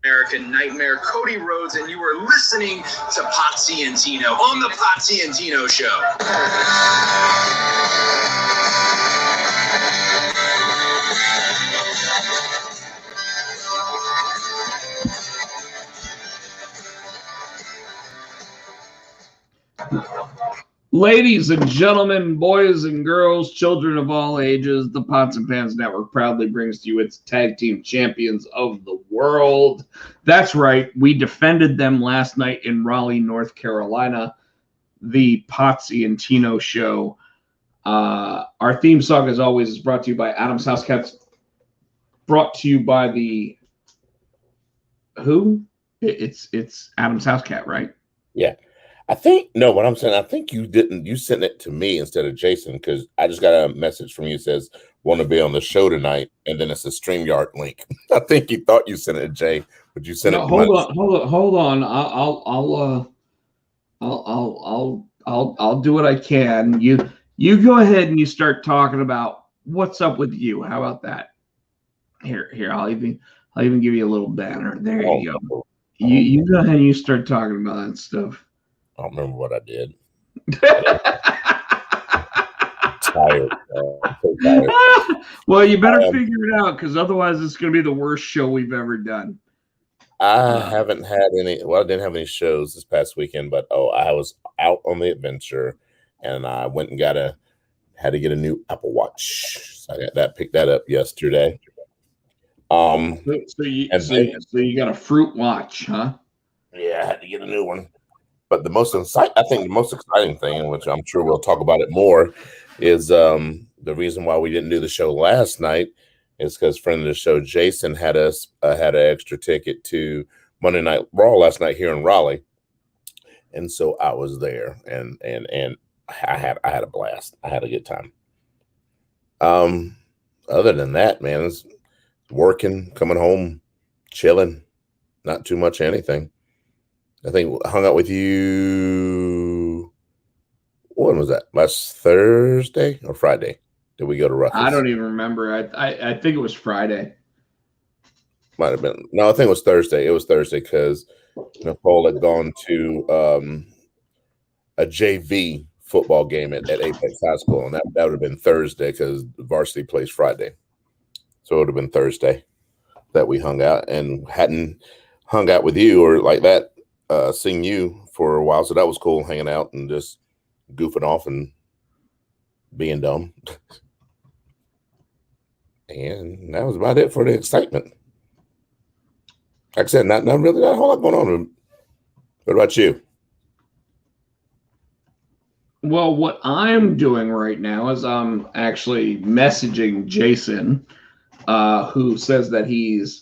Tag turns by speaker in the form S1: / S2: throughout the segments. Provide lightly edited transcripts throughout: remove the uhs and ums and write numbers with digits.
S1: American Nightmare, Cody Rhodes, and you are listening to Potsy and Tino on the Potsy and Tino Show.
S2: Ladies and gentlemen, boys and girls, children of all ages, the Pots and Pans Network proudly brings to you its tag team champions of the world. That's right. We defended them last night in Raleigh, North Carolina, the Potsy and Tino Show. Our theme song, as always, is brought to you by Adam's House Cats. Brought to you by the who? It's Adam's House Cat, right?
S3: Yeah. I think you sent it to me instead of Jason, because I just got a message from you that says want to be on the show tonight, and then it's a StreamYard link. I think you thought you sent it to Jay, but you sent it to
S2: hold on. I'll do what I can. You go ahead and you start talking about what's up with you. How about that? Here, I'll even give you a little banner. There you go. You go ahead and you start talking about that stuff.
S3: I don't remember what I did. Tired. I'm so tired.
S2: Well, you better figure it out, because otherwise it's going to be the worst show we've ever done.
S3: I haven't had any. Well, I didn't have any shows this past weekend, but I was out on the adventure, and I went and had to get a new Apple Watch. So I picked that up yesterday.
S2: So you got a fruit watch, huh?
S3: Yeah, I had to get a new one. But the most exciting thing, which I'm sure we'll talk about it more, is the reason why we didn't do the show last night is because friend of the show Jason had an extra ticket to Monday Night Raw last night here in Raleigh, and so I was there, and I had a blast. I had a good time. Other than that, man, it's working, coming home, chilling, not too much anything. I think I hung out with you. When was that? Last Thursday or Friday? Did we go to Ruffles?
S2: I don't even remember. I think it was Friday.
S3: Might have been. No, I think it was Thursday. It was Thursday because Nicole had gone to a JV football game at Apex High School, and that would have been Thursday because varsity plays Friday. So it would have been Thursday that we hung out, and hadn't hung out with you or like that. Seeing you for a while, so that was cool, hanging out and just goofing off and being dumb. And that was about it for the excitement. Like I said, not really a whole lot going on. What about you?
S2: Well, what I'm doing right now is I'm actually messaging Jason, who says that he's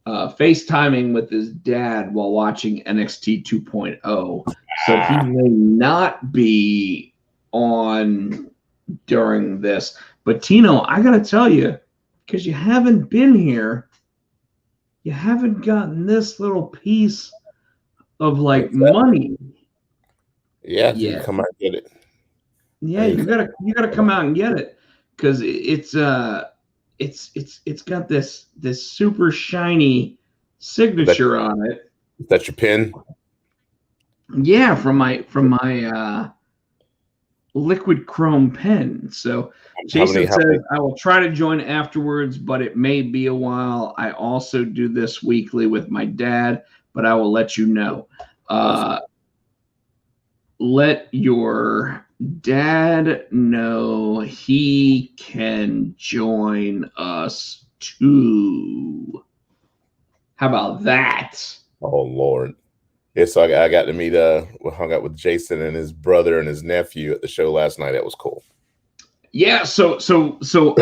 S2: FaceTiming with his dad while watching NXT 2.0. So he may not be on during this. But Tino, I got to tell you, because you haven't been here, you haven't gotten this little piece of money.
S3: Yeah, you come out and get it.
S2: Yeah, you gotta come out and get it, because it's got this super shiny signature on it.
S3: That's your pin?
S2: Yeah, from my liquid chrome pen. So Jason says I will try to join afterwards, but it may be a while. I also do this weekly with my dad, but I will let you know. Let your dad know he can join us too. How about that?
S3: Oh Lord. Yeah, so I got to meet hung out with Jason and his brother and his nephew at the show last night. That was cool.
S2: Yeah, so just so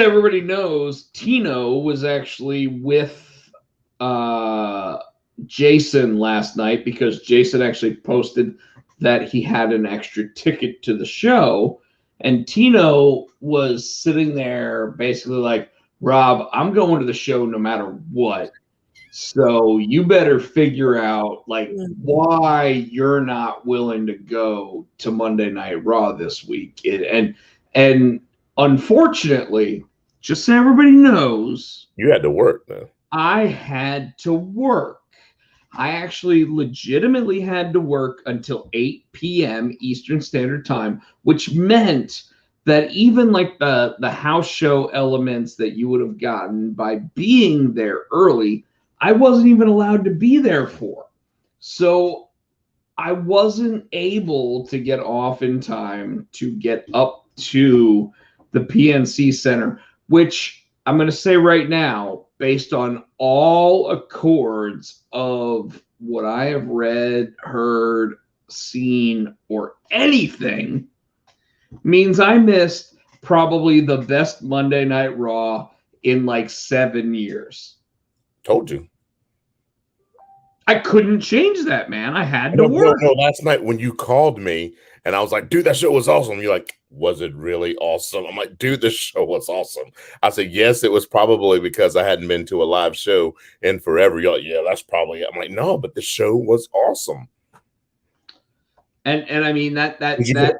S2: everybody knows, Tino was actually with Jason last night, because Jason actually posted that he had an extra ticket to the show, and Tino was sitting there basically like, Rob, I'm going to the show no matter what. So you better figure out why you're not willing to go to Monday Night Raw this week. And unfortunately, just so everybody knows,
S3: you had to work, though.
S2: I had to work. I actually legitimately had to work until 8 p.m. Eastern Standard Time, which meant that even like the house show elements that you would have gotten by being there early, I wasn't even allowed to be there for. So I wasn't able to get off in time to get up to the PNC Center, which I'm going to say right now, based on all accords of what I have read, heard, seen, or anything, means I missed probably the best Monday Night Raw in like 7 years.
S3: Told you.
S2: I couldn't change that, man. I had to work.
S3: No, last night when you called me and I was like, dude, that show was awesome. You're like, was it really awesome? I'm like, dude, this show was awesome. I said, yes, it was probably because I hadn't been to a live show in forever. You're like, yeah, that's probably it. I'm like, no, but the show was awesome.
S2: And I mean that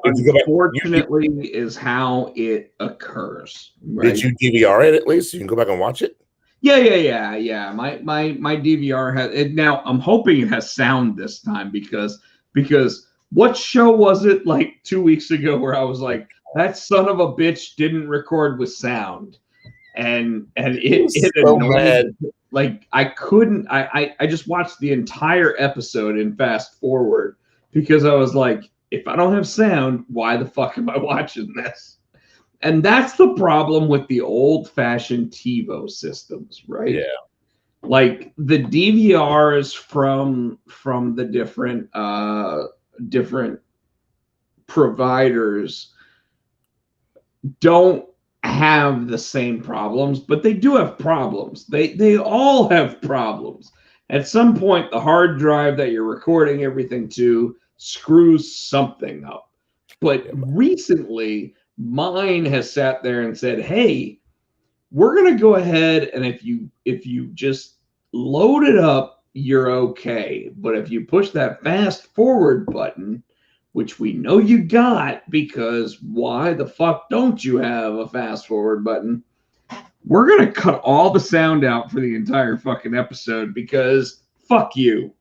S2: unfortunately is how it occurs. Right?
S3: Did you DVR it at least? So you can go back and watch it?
S2: Yeah. My DVR has it now. I'm hoping it has sound this time because what show was it like 2 weeks ago where I was like, that son of a bitch didn't record with sound, and it
S3: so
S2: annoyed
S3: mad.
S2: me. Like I couldn't. I just watched the entire episode in fast forward because I was like, if I don't have sound, why the fuck am I watching this? And that's the problem with the old-fashioned TiVo systems, right?
S3: Yeah.
S2: Like the DVRs from the different providers don't have the same problems, but they do have problems. They all have problems. At some point, the hard drive that you're recording everything to screws something up. But recently, mine has sat there and said, hey, we're going to go ahead, and if you just load it up, you're okay. But if you push that fast forward button, which we know you got, because why the fuck don't you have a fast forward button? We're going to cut all the sound out for the entire fucking episode because fuck you.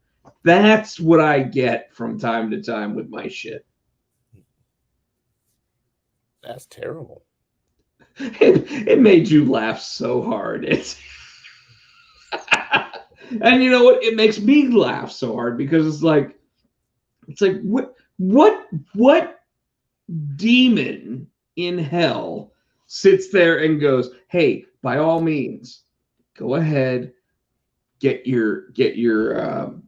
S2: That's what I get from time to time with my shit.
S3: That's terrible.
S2: It made you laugh so hard. And you know what? It makes me laugh so hard because it's like what demon in hell sits there and goes, hey, by all means, go ahead, get your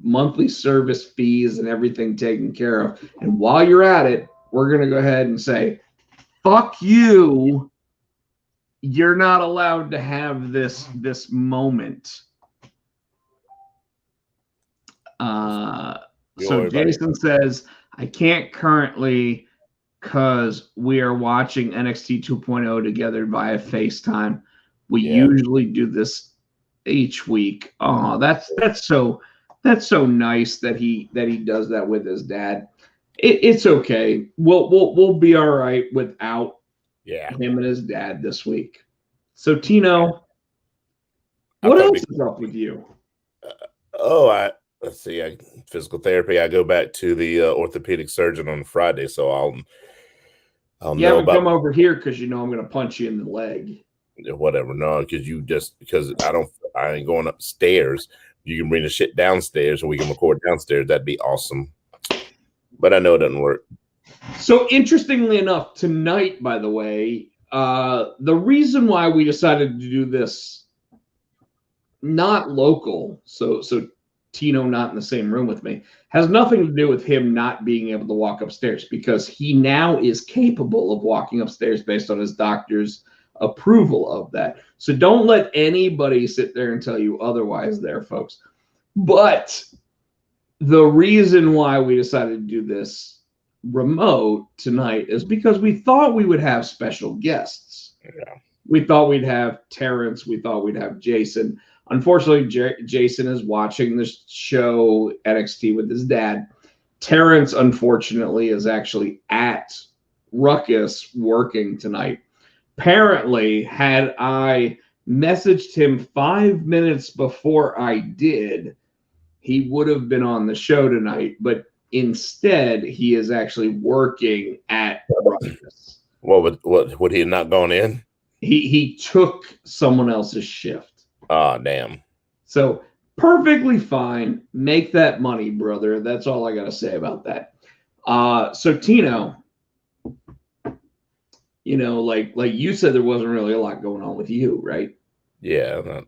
S2: monthly service fees and everything taken care of. And while you're at it, we're going to go ahead and say, fuck you. You're not allowed to have this moment. So Jason says, I can't currently because we are watching NXT 2.0 together via FaceTime. We usually do this each week. Oh, that's so nice that he does that with his dad. It's okay. We'll be all right without him and his dad this week. So Tino, what else is up with you?
S3: Let's see. Physical therapy. I go back to the orthopedic surgeon on Friday, so I'll know about.
S2: Come over here because you know I'm going to punch you in the leg.
S3: Whatever. No, because I ain't going upstairs. You can bring the shit downstairs, and we can record downstairs. That'd be awesome. But I know it doesn't work.
S2: So interestingly enough, tonight, by the way, the reason why we decided to do this not local, so Tino not in the same room with me, has nothing to do with him not being able to walk upstairs, because he now is capable of walking upstairs based on his doctor's approval of that. So don't let anybody sit there and tell you otherwise there, folks. But the reason why we decided to do this remote tonight is because we thought we would have special guests.
S3: Yeah.
S2: We thought we'd have Terrence. We thought we'd have Jason. Unfortunately, Jason is watching this show NXT with his dad. Terrence, unfortunately, is actually at Ruckus working tonight. Apparently, had I messaged him 5 minutes before I did, he would have been on the show tonight, but instead he is actually working at Rutgers.
S3: What would he have not gone in?
S2: He took someone else's shift.
S3: Ah, damn.
S2: So perfectly fine. Make that money, brother. That's all I gotta say about that. So Tino, you know, like you said, there wasn't really a lot going on with you, right?
S3: Yeah.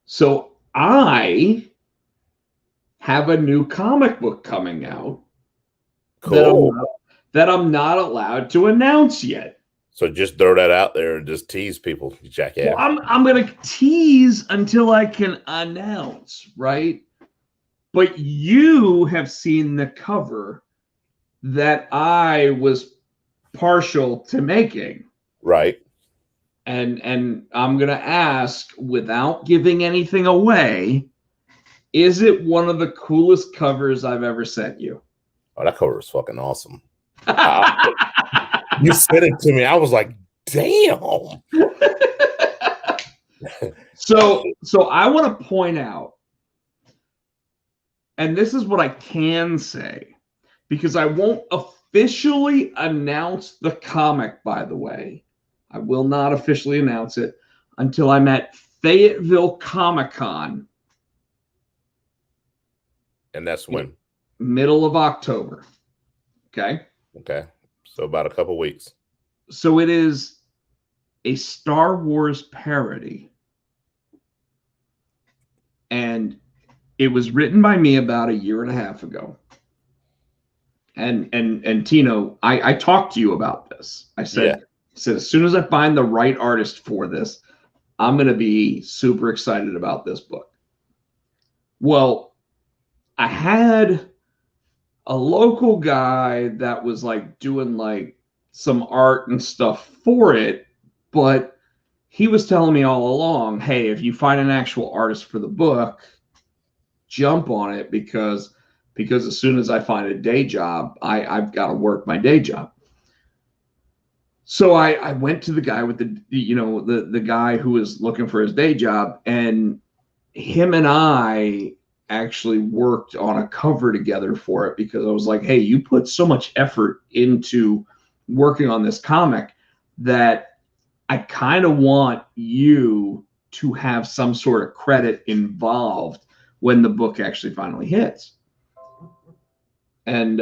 S2: So I have a new comic book coming out
S3: Cool.
S2: that I'm not allowed to announce yet.
S3: So just throw that out there and just tease people, you jackass.
S2: Well, I'm gonna tease until I can announce, right? But you have seen the cover that I was partial to making.
S3: Right.
S2: And I'm going to ask, without giving anything away, is it one of the coolest covers I've ever sent you?
S3: Oh, that cover is fucking awesome. You sent it to me. I was like, damn.
S2: So I want to point out, and this is what I can say, because I won't officially announce the comic, by the way. I will not officially announce it until I'm at Fayetteville Comic-Con.
S3: And that's when?
S2: Middle of October. Okay?
S3: Okay. So about a couple weeks.
S2: So it is a Star Wars parody. And it was written by me about a year and a half ago. And Tino, I talked to you about this. I said, as soon as I find the right artist for this, I'm going to be super excited about this book. Well, I had a local guy that was like doing like some art and stuff for it, but he was telling me all along, hey, if you find an actual artist for the book, jump on it because as soon as I find a day job, I've got to work my day job. So I went to the guy with the guy who was looking for his day job, and him and I actually worked on a cover together for it because I was like, hey, you put so much effort into working on this comic that I kind of want you to have some sort of credit involved when the book actually finally hits. And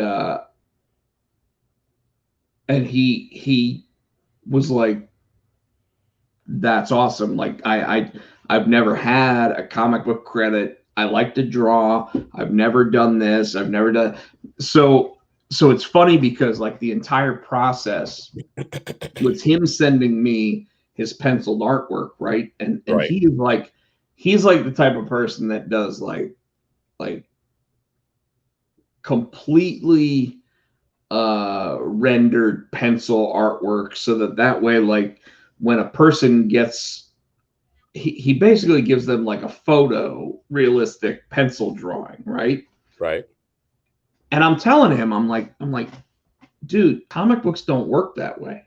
S2: he was like, that's awesome. Like I've never had a comic book credit. I like to draw. I've never done this. I've never done. So it's funny because like the entire process was him sending me his penciled artwork, right? And
S3: right.
S2: he's like the type of person that does like completely rendered pencil artwork so that way, like when a person gets, he basically gives them like a photo realistic pencil drawing, right?
S3: Right.
S2: And I'm telling him, I'm like, dude, comic books don't work that way.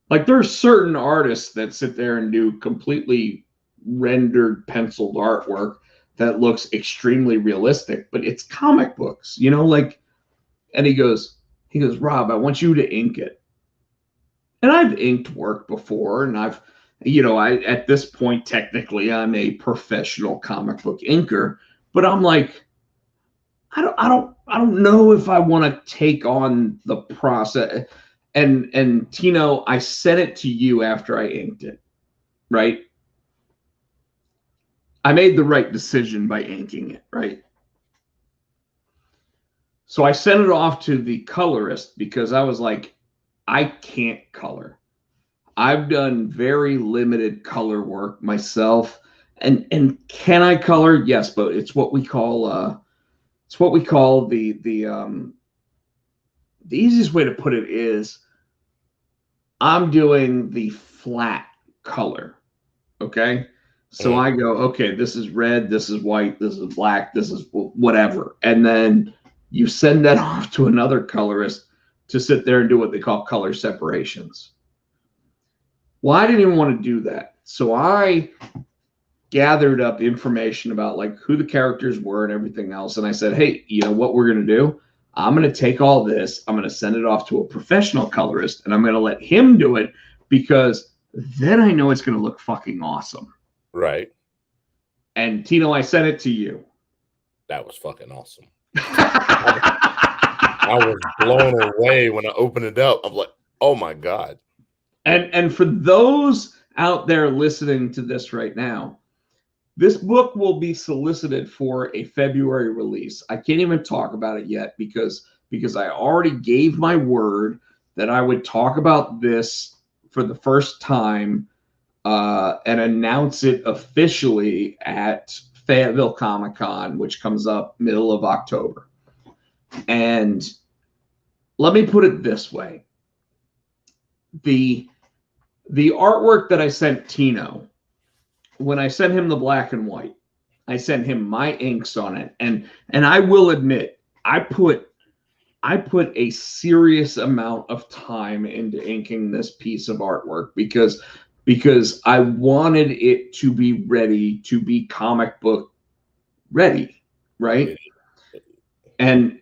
S2: Like there's certain artists that sit there and do completely rendered penciled artwork that looks extremely realistic, but it's comic books, you know, like, and he goes, Rob, I want you to ink it. And I've inked work before, and I've, at this point, technically I'm a professional comic book inker, but I'm like, I don't know if I want to take on the process. And Tino, I sent it to you after I inked it, right? I made the right decision by inking it, right? So I sent it off to the colorist because I was like, I can't color. I've done very limited color work myself. And can I color? Yes, but it's what we call the easiest way to put it is I'm doing the flat color. Okay. So I go, okay, this is red, this is white, this is black, this is whatever. And then you send that off to another colorist to sit there and do what they call color separations. Well, I didn't even want to do that. So I gathered up information about like who the characters were and everything else. And I said, hey, you know what we're going to do? I'm going to take all this, I'm going to send it off to a professional colorist, and I'm going to let him do it because then I know it's going to look fucking awesome.
S3: Right.
S2: And Tino, I sent it to you.
S3: That was fucking awesome. I was blown away when I opened it up. I'm like, oh my God.
S2: And for those out there listening to this right now, this book will be solicited for a February release. I can't even talk about it yet because I already gave my word that I would talk about this for the first time and announce it officially at Fayetteville Comic-Con, which comes up middle of October. And let me put it this way. The artwork that I sent Tino, when I sent him the black and white, I sent him my inks on it. And I will admit, I put a serious amount of time into inking this piece of artwork because I wanted it to be ready to be comic book ready, right? And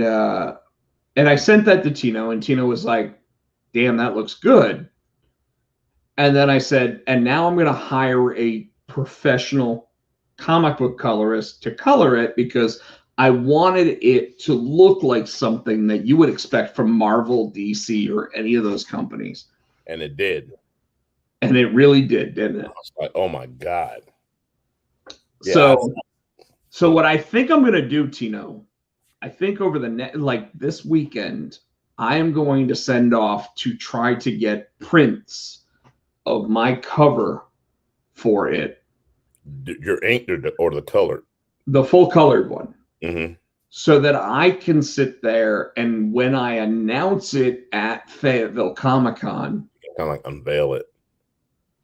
S2: I sent that to Tino, and Tino was like, damn, that looks good. And then I said, and now I'm going to hire a professional comic book colorist to color it because I wanted it to look like something that you would expect from Marvel, DC, or any of those companies.
S3: And it did.
S2: And it really did, didn't it?
S3: I was like, oh my God.
S2: Yeah, so what I think I'm going to do, Tino, I think over this weekend, I am going to send off to try to get prints of my cover for it.
S3: Your ink or the color? The
S2: full colored one.
S3: Mm-hmm.
S2: So that I can sit there and when I announce it at Fayetteville Comic-Con,
S3: kind of like unveil it.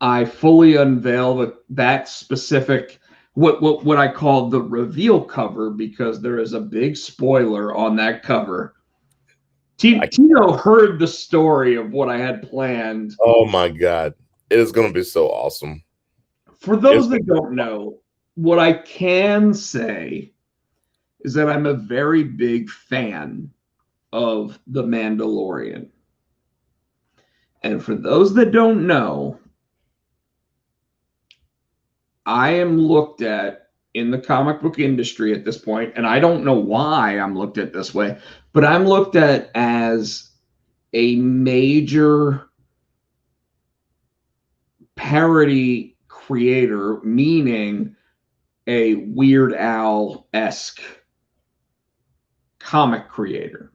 S2: I fully unveil that specific, what I call the reveal cover, because there is a big spoiler on that cover. Tino heard the story of what I had planned.
S3: Oh my God. It is going to be so awesome.
S2: For those that don't know, what I can say is that I'm a very big fan of The Mandalorian. And for those that don't know, I am looked at in the comic book industry at this point, and I don't know why I'm looked at this way, but I'm looked at as a major parody creator, meaning a Weird Al-esque comic creator.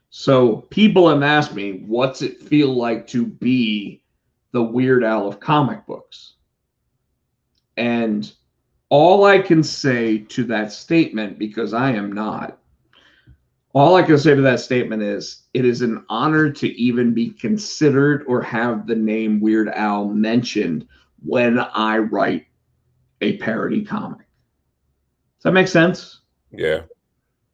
S2: So people have asked me, what's it feel like to be the Weird Al of comic books? And all I can say to that statement, because I am not, all I can say to that statement is it is an honor to even be considered or have the name Weird Al mentioned when I write a parody comic. Does that make sense?
S3: Yeah.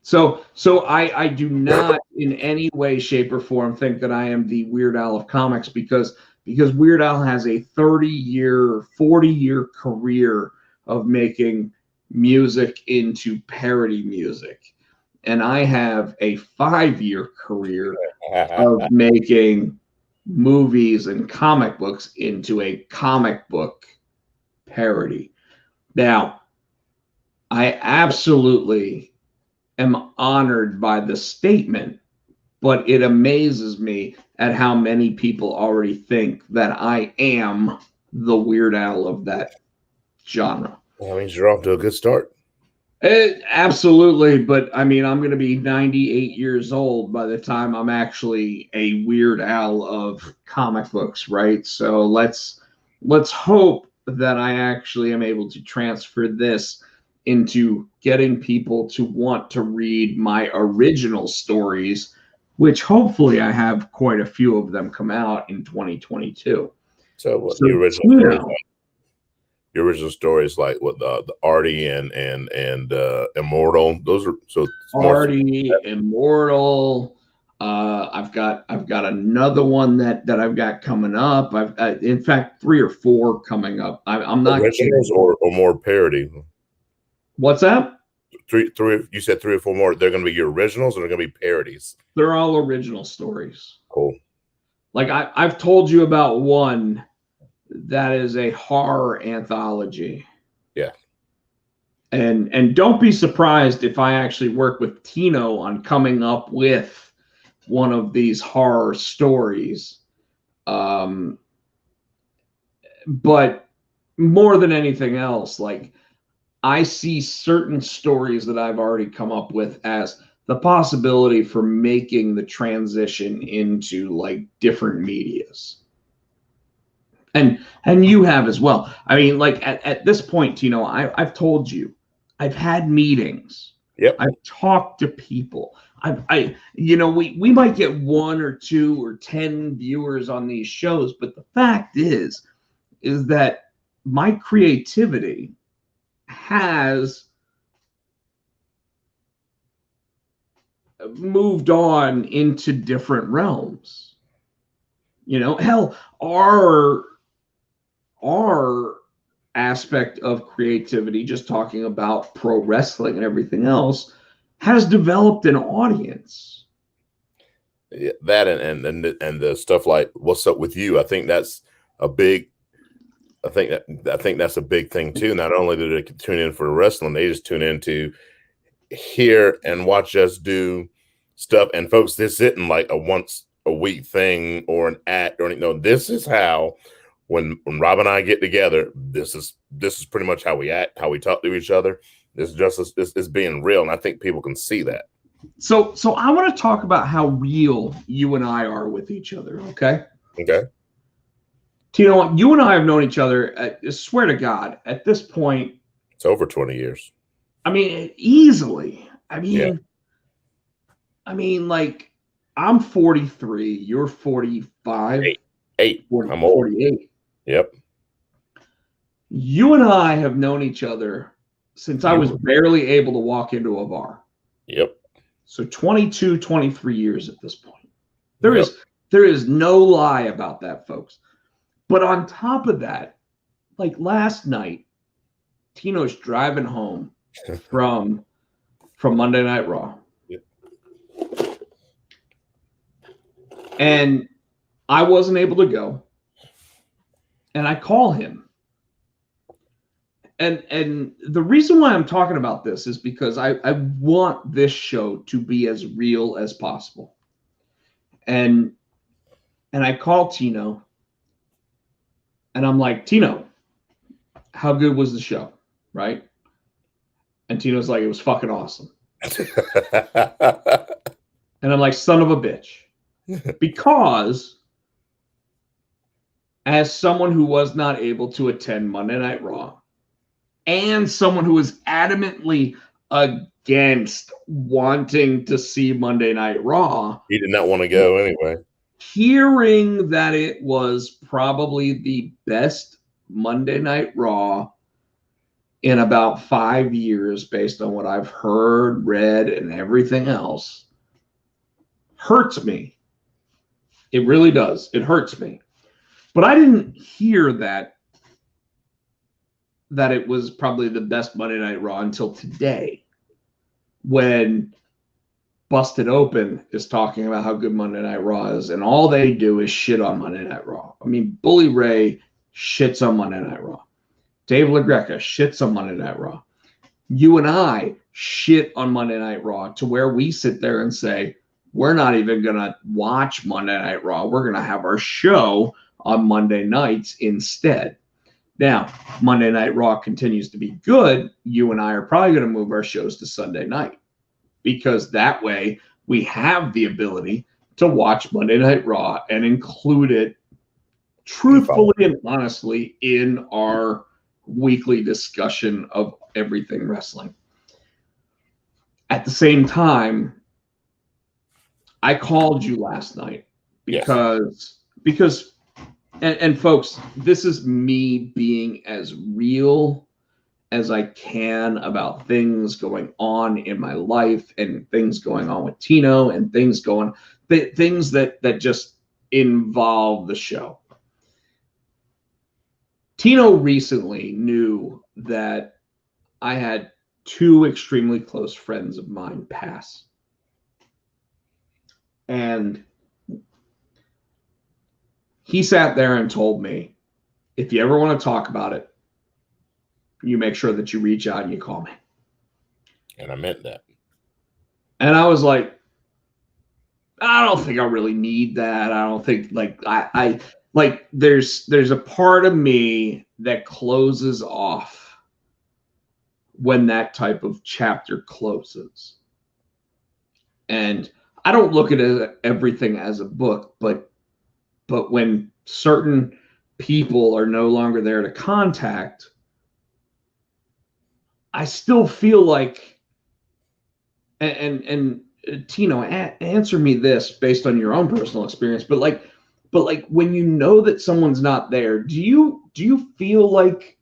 S2: So I do not in any way, shape, or form think that I am the Weird Al of comics because Weird Al has a 30-year, 40-year career of making music into parody music. And I have a 5-year career of making movies and comic books into a comic book parody. Now, I absolutely am honored by the statement, but it amazes me at how many people already think that I am the Weird Al of that genre.
S3: Well, that means you're off to a good start.
S2: Absolutely, but I mean, I'm going to be 98 years old by the time I'm actually a Weird Al of comic books, right? So let's hope that I actually am able to transfer this into getting people to want to read my original stories, which hopefully I have quite a few of them come out in 2022.
S3: So what the original stories like? The original stories like what the Artie and Immortal. Those are so
S2: Artie, Immortal. I've got another one that I've got coming up. In fact 3 or 4 coming up. I'm not
S3: originals
S2: kidding.
S3: or more parody.
S2: What's that?
S3: Three. You said 3 or 4 more. They're going to be your originals, or they're going to be parodies.
S2: They're all original stories.
S3: Cool.
S2: Like I've told you about one that is a horror anthology.
S3: Yeah.
S2: And don't be surprised if I actually work with Tino on coming up with one of these horror stories. But more than anything else, like I see certain stories that I've already come up with as the possibility for making the transition into like different medias. And you have as well. I mean, like at this point, Tino, I've told you, I've had meetings.
S3: Yep.
S2: I've talked to people. We might get 1 or 2 or 10 viewers on these shows, but the fact is that my creativity has moved on into different realms. Hell, our aspect of creativity, just talking about pro wrestling and everything else, has developed an audience.
S3: Yeah, that and the stuff like What's Up With You. I think that's a big. I think that's a big thing too. Not only do they tune in for wrestling, they just tune in to hear and watch us do stuff. And folks, this isn't like a once a week thing or an act or anything. No, this is how when Rob and I get together, this is pretty much how we act, how we talk to each other. This is being real, and I think people can see that.
S2: So I want to talk about how real you and I are with each other. Okay.
S3: Okay.
S2: Tino, you and I have known each other, I swear to God, at this point,
S3: it's over 20 years.
S2: I mean, easily. I mean,
S3: yeah.
S2: Like, I'm 43. You're 45.
S3: 8.
S2: 40,
S3: I'm old.
S2: 48.
S3: Yep.
S2: You and I have known each other since I was barely able to walk into a bar.
S3: Yep.
S2: So 22, 23 years at this point. There is no lie about that, folks. But on top of that, like last night, Tino's driving home from Monday Night Raw.
S3: Yep.
S2: And I wasn't able to go. And I call him. And the reason why I'm talking about this is because I want this show to be as real as possible. And I call Tino. And I'm like, Tino, how good was the show? Right? And Tino's like, it was fucking awesome. And I'm like, son of a bitch. Because as someone who was not able to attend Monday Night Raw and someone who was adamantly against wanting to see Monday Night Raw.
S3: He did not want to go anyway.
S2: Hearing that it was probably the best Monday Night Raw in about 5 years, based on what I've heard, read, and everything else, hurts me. It really does. It hurts me. But I didn't hear that it was probably the best Monday Night Raw until today, when Busted Open is talking about how good Monday Night Raw is, and all they do is shit on Monday Night Raw. I mean, Bully Ray shits on Monday Night Raw. Dave LaGreca shits on Monday Night Raw. You and I shit on Monday Night Raw to where we sit there and say, we're not even going to watch Monday Night Raw. We're going to have our show on Monday nights instead. Now, Monday Night Raw continues to be good. You and I are probably going to move our shows to Sunday night, because that way we have the ability to watch Monday Night Raw and include it truthfully and honestly in our weekly discussion of everything wrestling. At the same time, I called you last night because and folks, this is me being as real as I can about things going on in my life and things going on with Tino and things going things that just involve the show. Tino recently knew that I had two extremely close friends of mine pass. And he sat there and told me, if you ever want to talk about it, you make sure that you reach out and you call me.
S3: And I meant that.
S2: And I was like, I don't think I really need that. I don't think I like there's a part of me that closes off when that type of chapter closes. And I don't look at everything as a book, but when certain people are no longer there to contact, I still feel like, and Tino, answer me this based on your own personal experience, but when you know that someone's not there, do you feel like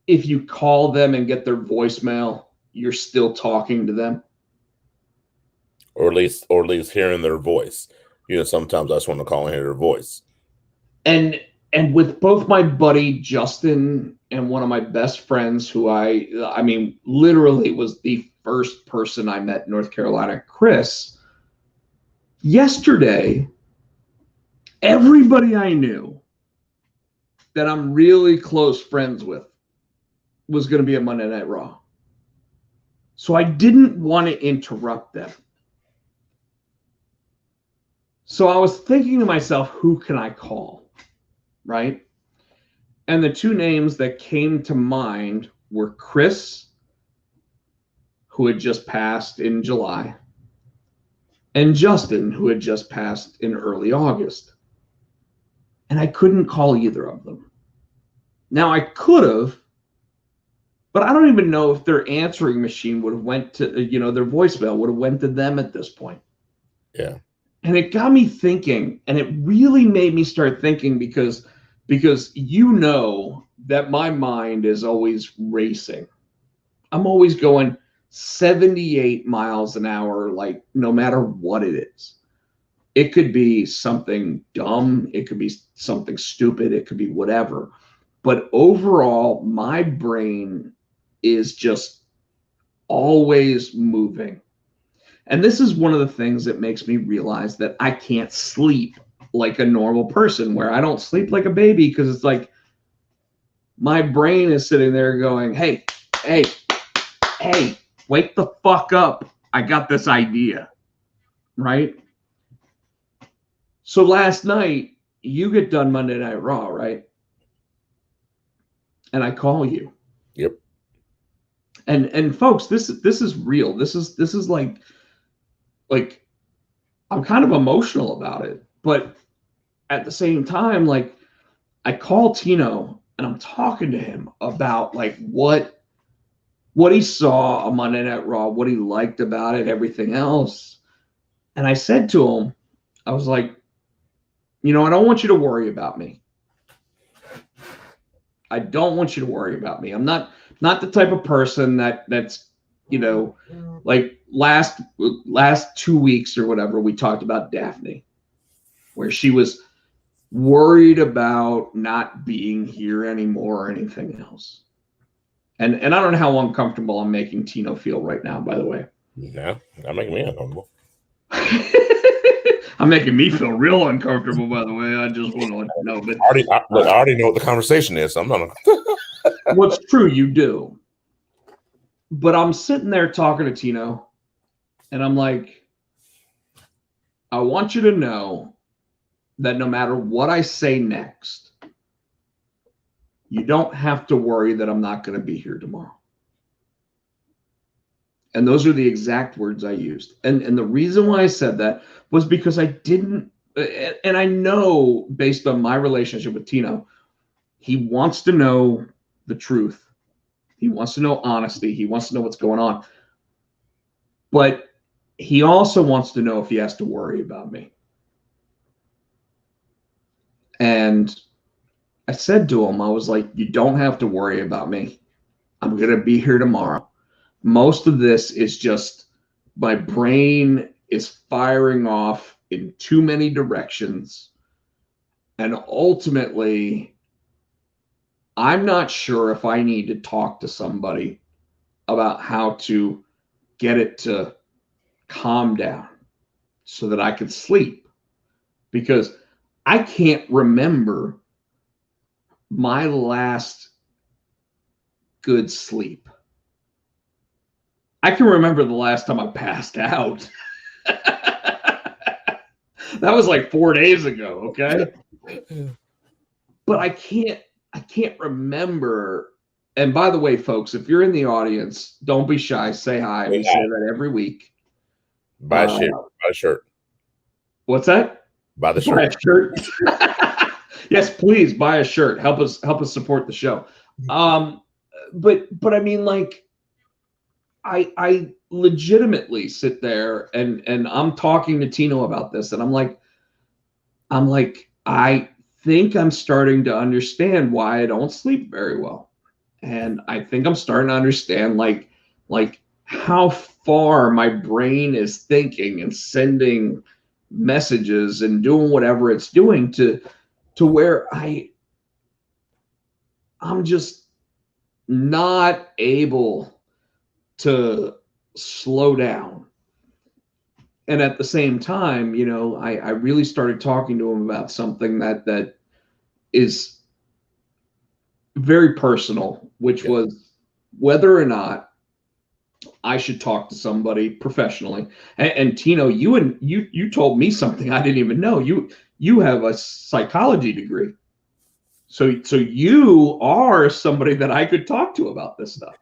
S2: if you call them and get their voicemail, you're still talking to them?
S3: Or at least hearing their voice. Sometimes I just want to call and hear their voice.
S2: And with both my buddy Justin and one of my best friends, who I mean, literally was the first person I met in North Carolina, Chris, yesterday, everybody I knew that I'm really close friends with was going to be at Monday Night Raw. So I didn't want to interrupt them. So I was thinking to myself, who can I call? Right? And the two names that came to mind were Chris, who had just passed in July, and Justin, who had just passed in early August. And I couldn't call either of them. Now I could have, but I don't even know if their answering machine would have went to, their voicemail would have went to them at this point.
S3: Yeah.
S2: And it got me thinking, and it really made me start thinking because that my mind is always racing. I'm always going 78 miles an hour, like no matter what it is. It could be something dumb. It could be something stupid. It could be whatever. But overall, my brain is just always moving. And this is one of the things that makes me realize that I can't sleep like a normal person, where I don't sleep like a baby, because it's like my brain is sitting there going, hey, wake the fuck up. I got this idea, right? So last night, you get done Monday Night Raw, right? And I call you.
S3: Yep.
S2: And folks, this is real. This is like I'm kind of emotional about it, but at the same time, like, I call Tino and I'm talking to him about like what he saw on Monday Night Raw, what he liked about it, everything else. And I said to him, I was like, I don't want you to worry about me. I don't want you to worry about me. I'm not the type of person that's, like last 2 weeks or whatever, we talked about Daphne, where she was worried about not being here anymore or anything else. And I don't know how uncomfortable I'm making Tino feel right now, by the way.
S3: No, not making me uncomfortable.
S2: I'm making me feel real uncomfortable, by the way. I just want to let you know. But
S3: I already know what the conversation is, so I'm not.
S2: What's true, you do. But I'm sitting there talking to Tino, and I'm like, I want you to know that no matter what I say next, you don't have to worry that I'm not going to be here tomorrow. And those are the exact words I used. And the reason why I said that was because I didn't, and I know based on my relationship with Tino, he wants to know the truth. He wants to know honesty. He wants to know what's going on. But he also wants to know if he has to worry about me. And I said to him, I was like, you don't have to worry about me. I'm going to be here tomorrow. Most of this is just my brain is firing off in too many directions. And ultimately, I'm not sure if I need to talk to somebody about how to get it to calm down so that I could sleep, because I can't remember my last good sleep. I can remember the last time I passed out. That was like 4 days ago, okay? But I can't remember. And by the way, folks, if you're in the audience, don't be shy. Say hi. We say that every week.
S3: Buy a shirt. Buy a shirt.
S2: What's that?
S3: Buy the shirt.
S2: Buy a shirt. Yes, please buy a shirt. Help us support the show. But I mean, like, I legitimately sit there and I'm talking to Tino about this, and I'm like, I think I'm starting to understand why I don't sleep very well. And I think I'm starting to understand like how far my brain is thinking and sending messages and doing whatever it's doing to where I'm just not able to slow down. And at the same time, you know, I really started talking to him about something that is very personal, which was whether or not I should talk to somebody professionally. And Tino, you told me something I didn't even know. You have a psychology degree. So you are somebody that I could talk to about this stuff.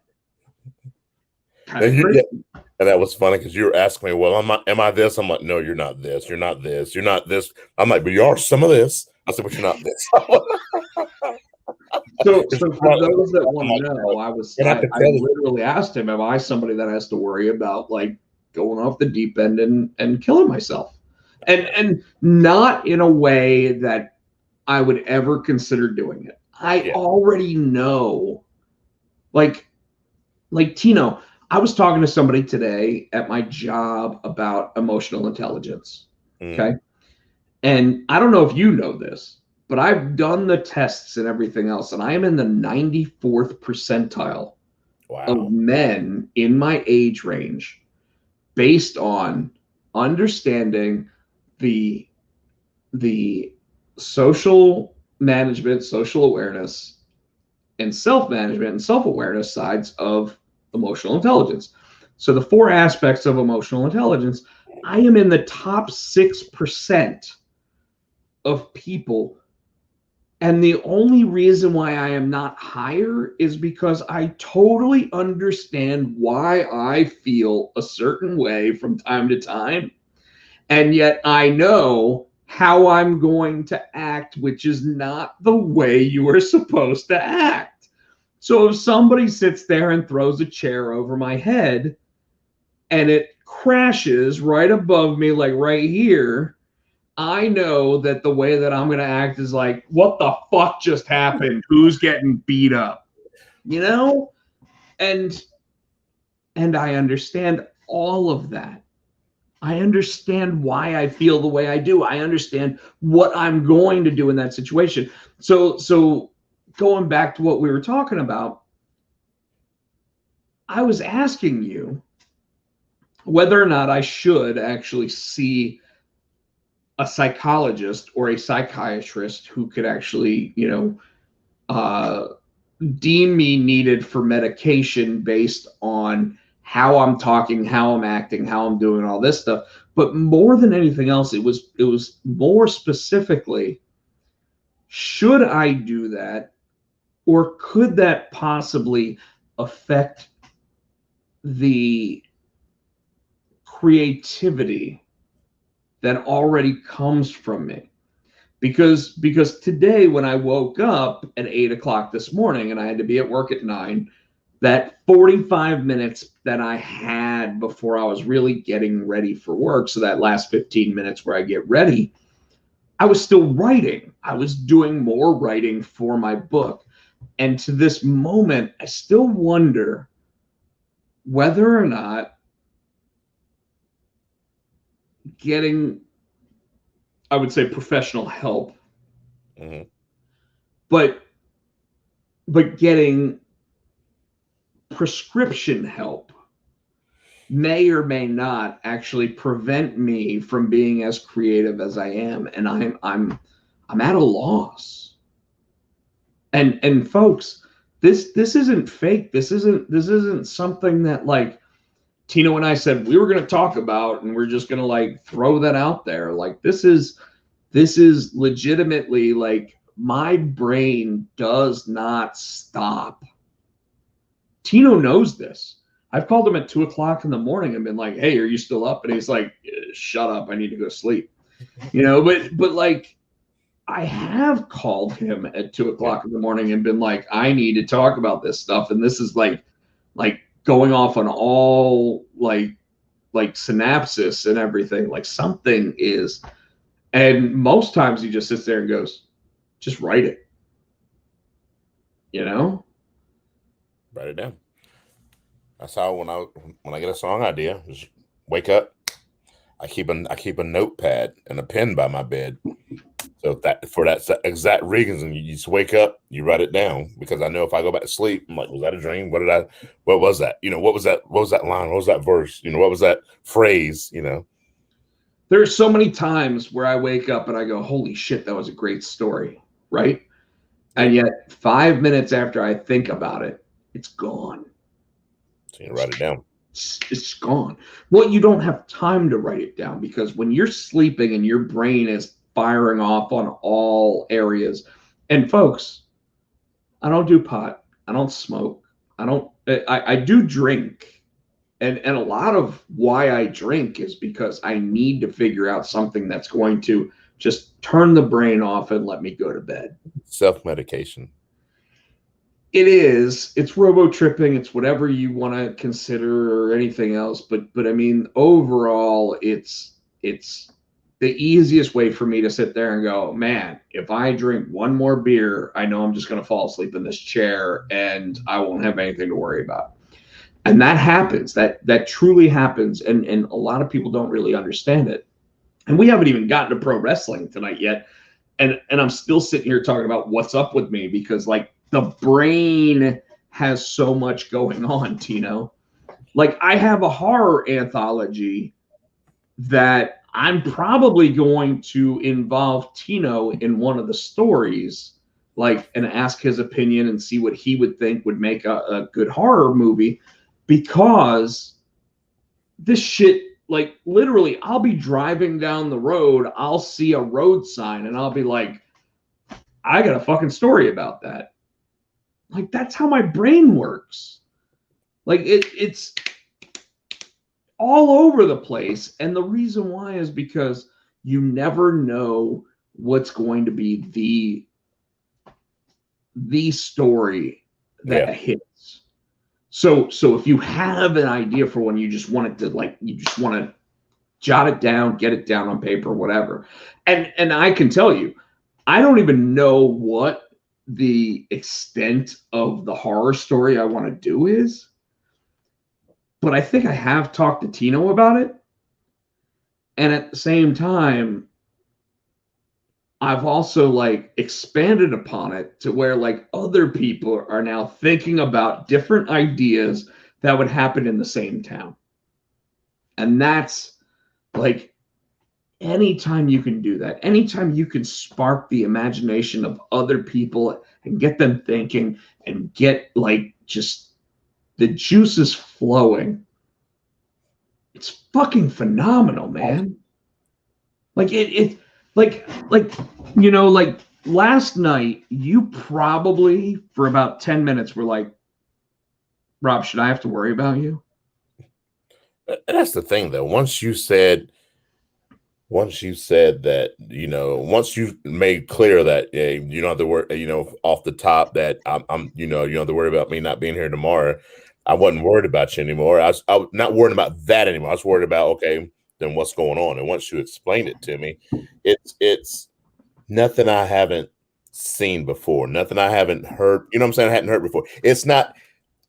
S3: And that was funny because you were asking me, well, am I this? I'm like, no, you're not this. You're not this. You're not this. I'm like, but you are some of this. I said, but you're not this.
S2: So for those that want to know, I literally asked him, am I somebody that has to worry about like going off the deep end and killing myself? And not in a way that I would ever consider doing it. I already know, like Tino, I was talking to somebody today at my job about emotional intelligence. Okay. And I don't know if you know this, but I've done the tests and everything else, and I am in the 94th percentile of men in my age range based on understanding the social management, social awareness, and self-management and self-awareness sides of emotional intelligence. So the 4 aspects of emotional intelligence, I am in the top 6% of people. And the only reason why I am not higher is because I totally understand why I feel a certain way from time to time. And yet I know how I'm going to act, which is not the way you are supposed to act. So if somebody sits there and throws a chair over my head and it crashes right above me, like right here, I know that the way that I'm going to act is like, what the fuck just happened? Who's getting beat up? You know? And I understand all of that. I understand why I feel the way I do. I understand what I'm going to do in that situation. So going back to what we were talking about, I was asking you whether or not I should actually see a psychologist or a psychiatrist who could actually, you know, deem me needed for medication based on how I'm talking, how I'm acting, how I'm doing all this stuff. But more than anything else, it was more specifically, should I do that, or could that possibly affect the creativity that already comes from me? Because today when I woke up at 8 o'clock this morning and I had to be at work at 9, that 45 minutes that I had before I was really getting ready for work, so that last 15 minutes where I get ready, I was still writing. I was doing more writing for my book. And to this moment, I still wonder whether or not getting, I would say, professional help,
S3: Mm-hmm.
S2: but getting prescription help may or may not actually prevent me from being as creative as I am, and I'm at a loss. And folks, this isn't fake. This isn't something that like Tino and I said we were going to talk about, and we're just going to like throw that out there. Like this is legitimately like my brain does not stop. Tino knows this. I've called him at 2:00 in the morning and been like, "Hey, are you still up?" And he's like, "Shut up, I need to go sleep." You know, but like I have called him at 2:00 in the morning and been like, "I need to talk about this stuff," and this is like going off on all like synapses and everything. Like something is, and most times he just sits there and goes, "Just write it," you know.
S3: Write it down. That's how when I get a song idea, just wake up. I keep a notepad and a pen by my bed. So that for that exact reason, you just wake up, you write it down, because I know if I go back to sleep, I'm like, was that a dream? What was that? You know, what was that line? What was that verse? You know, what was that phrase? You know,
S2: there's so many times where I wake up and I go, holy shit, that was a great story, right? And yet 5 minutes after I think about it, it's gone.
S3: So you write it down.
S2: It's gone. Well, you don't have time to write it down, because when you're sleeping and your brain is firing off on all areas, and folks, I don't do pot, I don't smoke, I do drink, and a lot of why I drink is because I need to figure out something that's going to just turn the brain off and let me go to bed.
S3: Self-medication.
S2: It's robo tripping, it's whatever you want to consider or anything else, but I mean overall it's the easiest way for me to sit there and go, man, if I drink one more beer, I know I'm just going to fall asleep in this chair and I won't have anything to worry about. And that happens. That truly happens, and a lot of people don't really understand it. And we haven't even gotten to pro wrestling tonight yet, and I'm still sitting here talking about what's up with me, because like the brain has so much going on, Tino. Like I have a horror anthology that I'm probably going to involve Tino in one of the stories, like, and ask his opinion and see what he would think would make a good horror movie, because this shit, like literally, I'll be driving down the road, I'll see a road sign, and I'll be like, I got a fucking story about that. Like that's how my brain works. Like it's all over the place, and the reason why is because you never know what's going to be the story that hits. So if you have an idea for one, you just want it to, like, you just want to jot it down, get it down on paper, whatever. And I can tell you, I don't even know what the extent of the horror story I want to do is, but I think I have talked to Tino about it. And at the same time, I've also like expanded upon it to where like other people are now thinking about different ideas that would happen in the same town. And that's like, anytime you can do that, anytime you can spark the imagination of other people and get them thinking and get like just the juices flowing, it's fucking phenomenal, man. Like it like you know, like last night you probably for about 10 minutes were like, Rob, should I have to worry about you?
S3: That's the thing though. Once you said that, you know, once you made clear that you don't have to worry, you know, off the top that I'm you know, you don't have to worry about me not being here tomorrow. I wasn't worried about you anymore. I was not worried about that anymore. I was worried about, okay, then what's going on? And once you explained it to me, it's nothing I haven't seen before, nothing I haven't heard. You know what I'm saying? I hadn't heard before. It's not.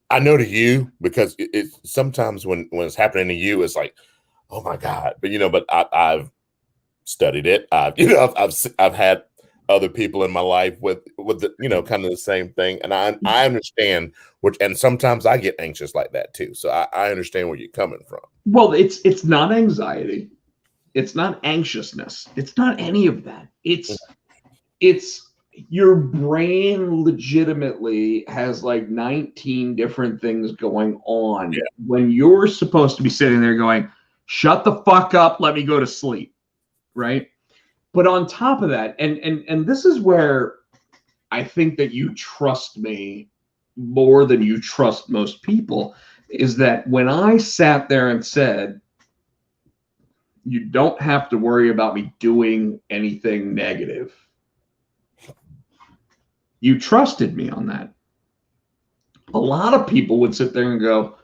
S3: I know to you because it's sometimes when it's happening to you, it's like, oh my God. But, but I've studied it. I've had other people in my life with the, kind of the same thing. And I understand and sometimes I get anxious like that too. So I understand where you're coming from.
S2: Well, it's not anxiety. It's not anxiousness. It's not any of that. It's your brain legitimately has like 19 different things going on when you're supposed to be sitting there going, shut the fuck up, let me go to sleep, right? But on top of that, and this is where I think that you trust me more than you trust most people, is that when I sat there and said, you don't have to worry about me doing anything negative, you trusted me on that. A lot of people would sit there and go,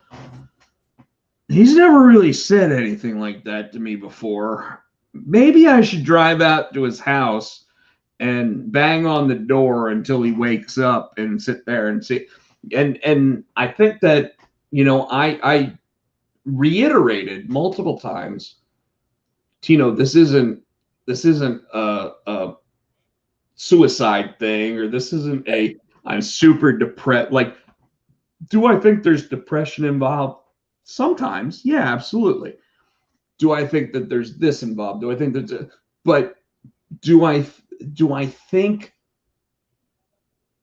S2: he's never really said anything like that to me before. Maybe I should drive out to his house and bang on the door until he wakes up and sit there and see. And I think that, I reiterated multiple times, Tino, this isn't a suicide thing, or this isn't I'm super depressed. Like, do I think there's depression involved? Sometimes, yeah, absolutely. Do I think that there's this involved? Do I think but do I think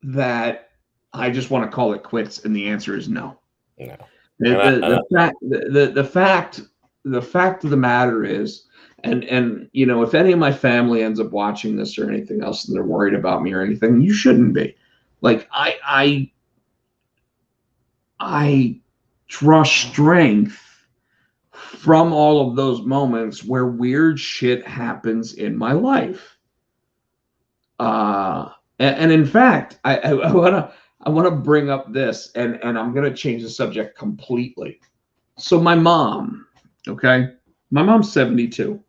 S2: that I just want to call it quits? And the answer is no.
S3: No.
S2: The fact of the matter is, and if any of my family ends up watching this or anything else and they're worried about me or anything, you shouldn't be. Like, I draw strength from all of those moments where weird shit happens in my life. And in fact, I want to bring up this, and I'm going to change the subject completely. So my mom, okay? My mom's 72.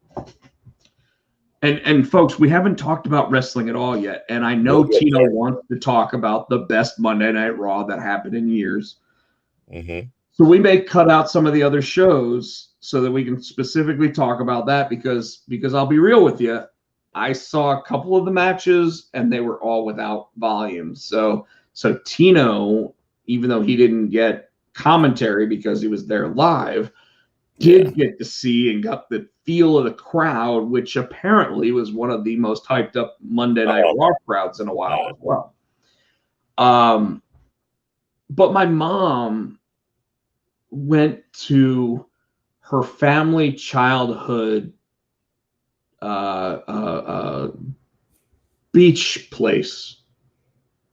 S2: And folks, we haven't talked about wrestling at all yet. And I know Tino wants to talk about the best Monday Night Raw that happened in years.
S3: Mm-hmm.
S2: So we may cut out some of the other shows so that we can specifically talk about that, because I'll be real with you, I saw a couple of the matches and they were all without volume. So Tino, even though he didn't get commentary because he was there live, did get to see and got the feel of the crowd, which apparently was one of the most hyped up Monday Night Raw crowds in a while as well. But my mom went to her family childhood beach place.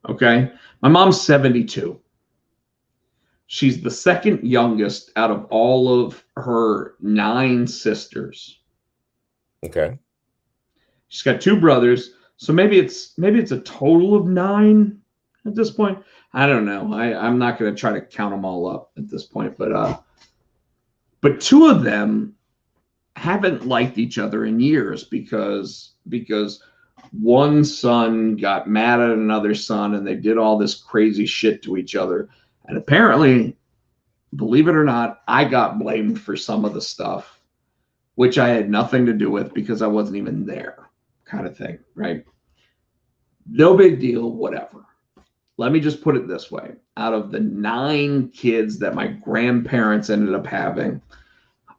S2: Okay. My mom's 72. She's the second youngest out of all of her 9 sisters.
S3: Okay.
S2: She's got 2 brothers. So maybe it's a total of 9 at this point. I don't know. I'm not going to try to count them all up at this point, but 2 of them haven't liked each other in years because one son got mad at another son and they did all this crazy shit to each other. And apparently, believe it or not, I got blamed for some of the stuff, which I had nothing to do with because I wasn't even there, kind of thing, right? No big deal, whatever. Let me just put it this way. Out of the 9 kids that my grandparents ended up having,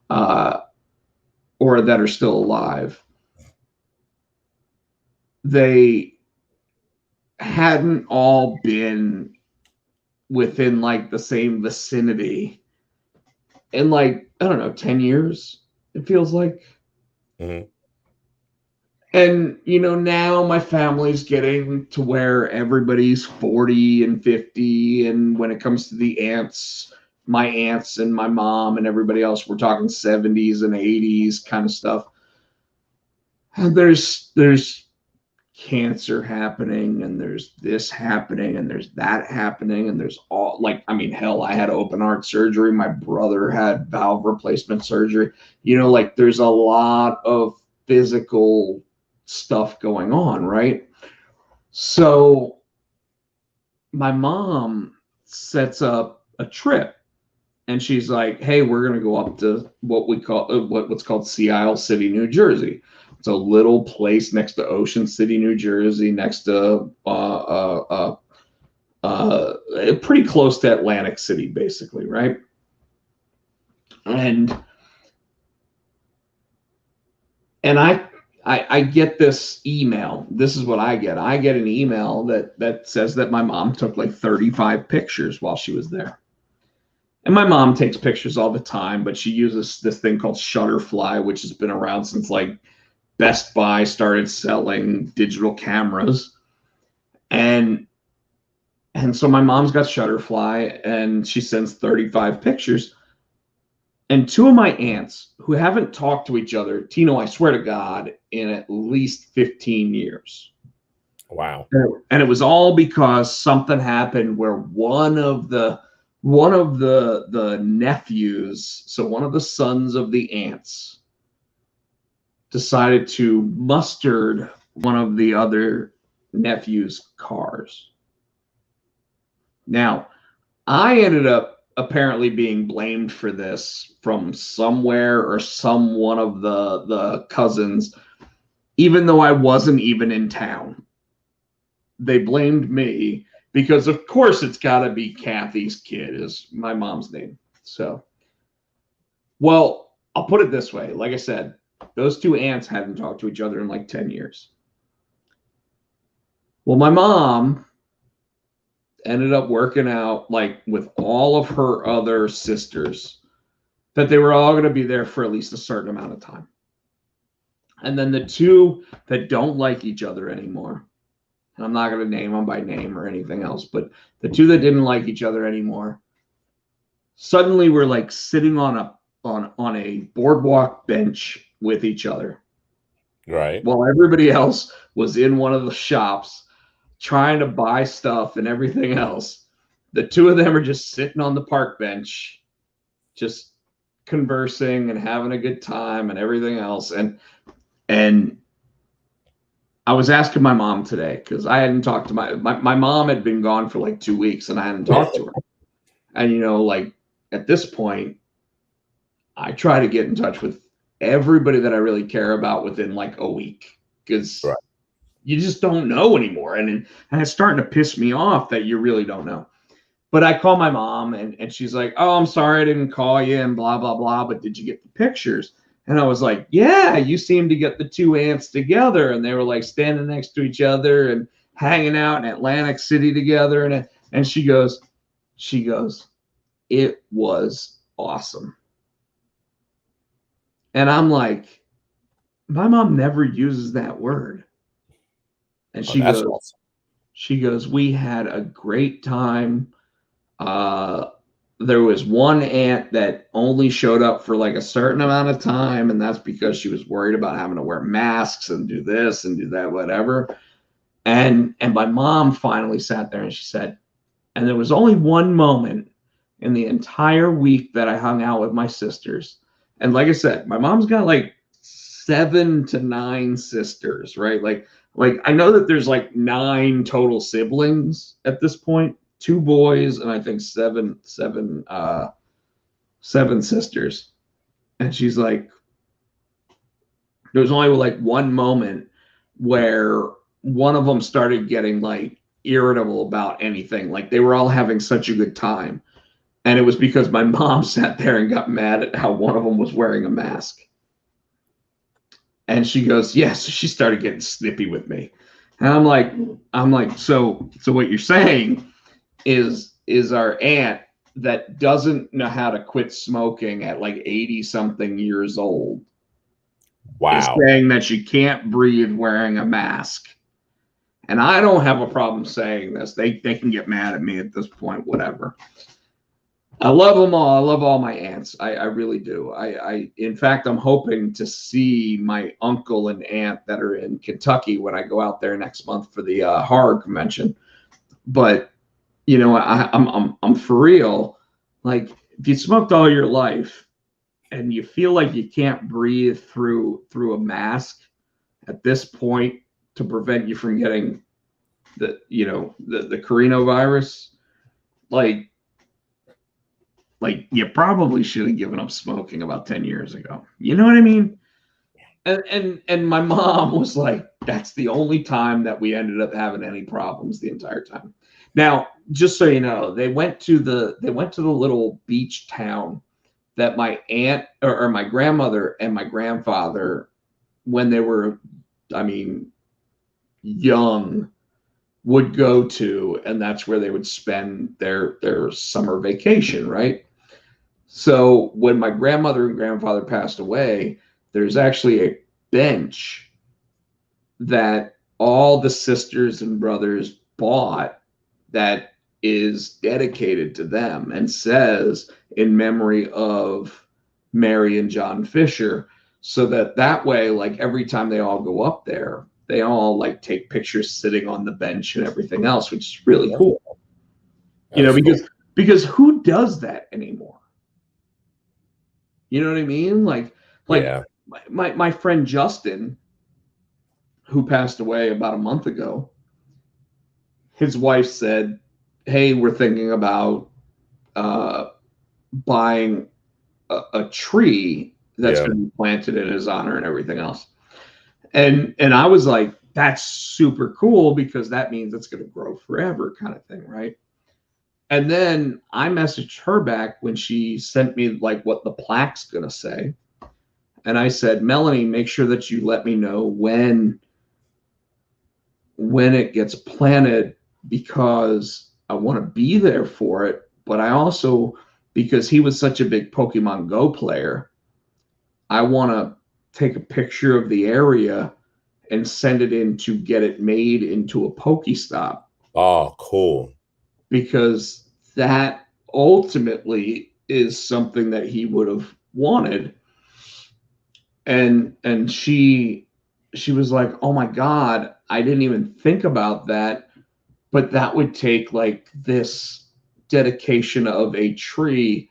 S2: or that are still alive, they hadn't all been within like the same vicinity in like, I don't know, 10 years, it feels like.
S3: Mm-hmm.
S2: And, now my family's getting to where everybody's 40 and 50. And when it comes to the aunts, my aunts and my mom and everybody else, we're talking 70s and 80s kind of stuff. And there's cancer happening, and there's this happening, and there's that happening, and there's all, like, I mean, hell, I had open heart surgery. My brother had valve replacement surgery. Like, there's a lot of physical stuff going on, right? So my mom sets up a trip, and she's like, "Hey, we're gonna go up to what's called Sea Isle City, New Jersey. It's a little place next to Ocean City, New Jersey, next to pretty close to Atlantic City, basically, right?" And I get this email. This is what I get. I get an email that says that my mom took like 35 pictures while she was there. And my mom takes pictures all the time, but she uses this thing called Shutterfly, which has been around since like Best Buy started selling digital cameras. And so my mom's got Shutterfly, and she sends 35 pictures. And two of my aunts who haven't talked to each other, Tino, I swear to God, in at least 15 years.
S3: Wow.
S2: And it was all because something happened where one of the nephews, so one of the sons of the aunts, decided to mustard one of the other nephew's cars. Now, I ended up apparently being blamed for this from somewhere or one of the cousins, even though I wasn't even in town. They blamed me because, of course, it's got to be Kathy's kid is my mom's name. So, well, I'll put it this way. Like I said, those two aunts hadn't talked to each other in like 10 years. Well, my mom ended up working out like with all of her other sisters that they were all going to be there for at least a certain amount of time. And then the two that don't like each other anymore, and I'm not going to name them by name or anything else, but the two that didn't like each other anymore suddenly were like sitting on a boardwalk bench with each other.
S3: Right.
S2: While everybody else was in one of the shops trying to buy stuff and everything else. The two of them are just sitting on the park bench, just conversing and having a good time and everything else. And I was asking my mom today, because I hadn't talked to my mom had been gone for like 2 weeks and I hadn't talked to her. And, you know, like at this point, I try to get in touch with everybody that I really care about within like a week, because you just don't know anymore. And it's starting to piss me off that you really don't know. But I call my mom and she's like, "Oh, I'm sorry I didn't call you and blah, blah, blah. But did you get the pictures?" And I was like, "Yeah, you seemed to get the two aunts together." And they were like standing next to each other and hanging out in Atlantic City together. And she goes, "It was awesome." And I'm like, my mom never uses that word. And she goes, awesome. "We had a great time. There was one aunt that only showed up for like a certain amount of time, and that's because she was worried about having to wear masks and do this and do that, whatever." And my mom finally sat there and she said, "And there was only one moment in the entire week that I hung out with my sisters." And like I said, my mom's got like 7 to 9 sisters, right? Like I know that there's like 9 total siblings at this point, 2 boys, and I think seven sisters. And she's like, there was only like one moment where one of them started getting like irritable about anything. Like they were all having such a good time. And it was because my mom sat there and got mad at how one of them was wearing a mask. And she goes, "Yes." Yeah, so she started getting snippy with me. And I'm like, so what you're saying is our aunt that doesn't know how to quit smoking at like 80 something years old.
S3: Wow.
S2: Is saying that she can't breathe wearing a mask. And I don't have a problem saying this. They can get mad at me at this point, whatever. I love them all. I love all my aunts. I really do. In fact, I'm hoping to see my uncle and aunt that are in Kentucky when I go out there next month for the horror convention. But you know, I'm for real. Like, if you smoked all your life and you feel like you can't breathe through a mask at this point to prevent you from getting the coronavirus, like, like you probably should have given up smoking about 10 years ago. You know what I mean? And my mom was like, that's the only time that we ended up having any problems the entire time. Now, just so you know, they went to the little beach town that my aunt or my grandmother and my grandfather, when they were, I mean, young, would go to, and that's where they would spend their summer vacation, right? So when my grandmother and grandfather passed away, there's actually a bench that all the sisters and brothers bought that is dedicated to them and says in memory of Mary and John Fisher, so that way, like every time they all go up there, they all like take pictures sitting on the bench and everything else, which is really cool. You know, because who does that anymore? You know what I mean? Like
S3: Yeah.
S2: my friend Justin, who passed away about a month ago, his wife said, hey, we're thinking about buying a tree that's going to be planted in his honor and everything else. And I was like, that's super cool because that means it's going to grow forever kind of thing, right? And then I messaged her back when she sent me like what the plaque's going to say. And I said, Melanie, make sure that you let me know when it gets planted because I want to be there for it. But I also, because he was such a big Pokemon Go player, I want to take a picture of the area and send it in to get it made into a Pokestop.
S3: Oh, cool.
S2: Because that ultimately is something that he would have wanted. And she was like, oh my God, I didn't even think about that. But that would take like this dedication of a tree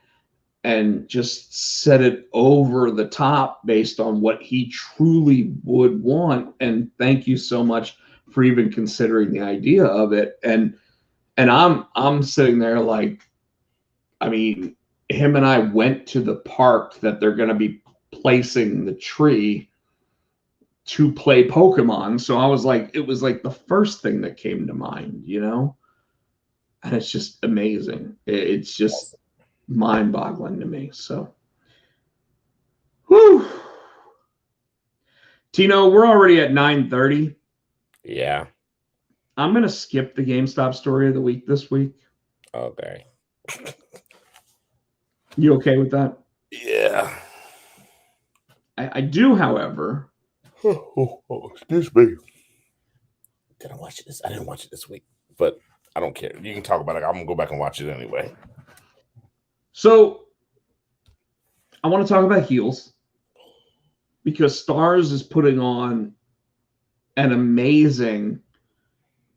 S2: and just set it over the top based on what he truly would want. And thank you so much for even considering the idea of it. And I'm sitting there like, I mean, him and I went to the park that they're going to be placing the tree to play Pokemon. So I was like, it was like the first thing that came to mind, you know? And it's just amazing. It's just mind-boggling to me. So, whew. Tino, we're already at 9:30.
S3: Yeah.
S2: I'm going to skip the GameStop story of the week this week.
S3: Okay.
S2: You okay with that?
S3: Yeah.
S2: I do, however.
S3: Excuse me. Did I watch this? I didn't watch it this week, but I don't care. You can talk about it. I'm going to go back and watch it anyway.
S2: So, I want to talk about heels because Stars is putting on an amazing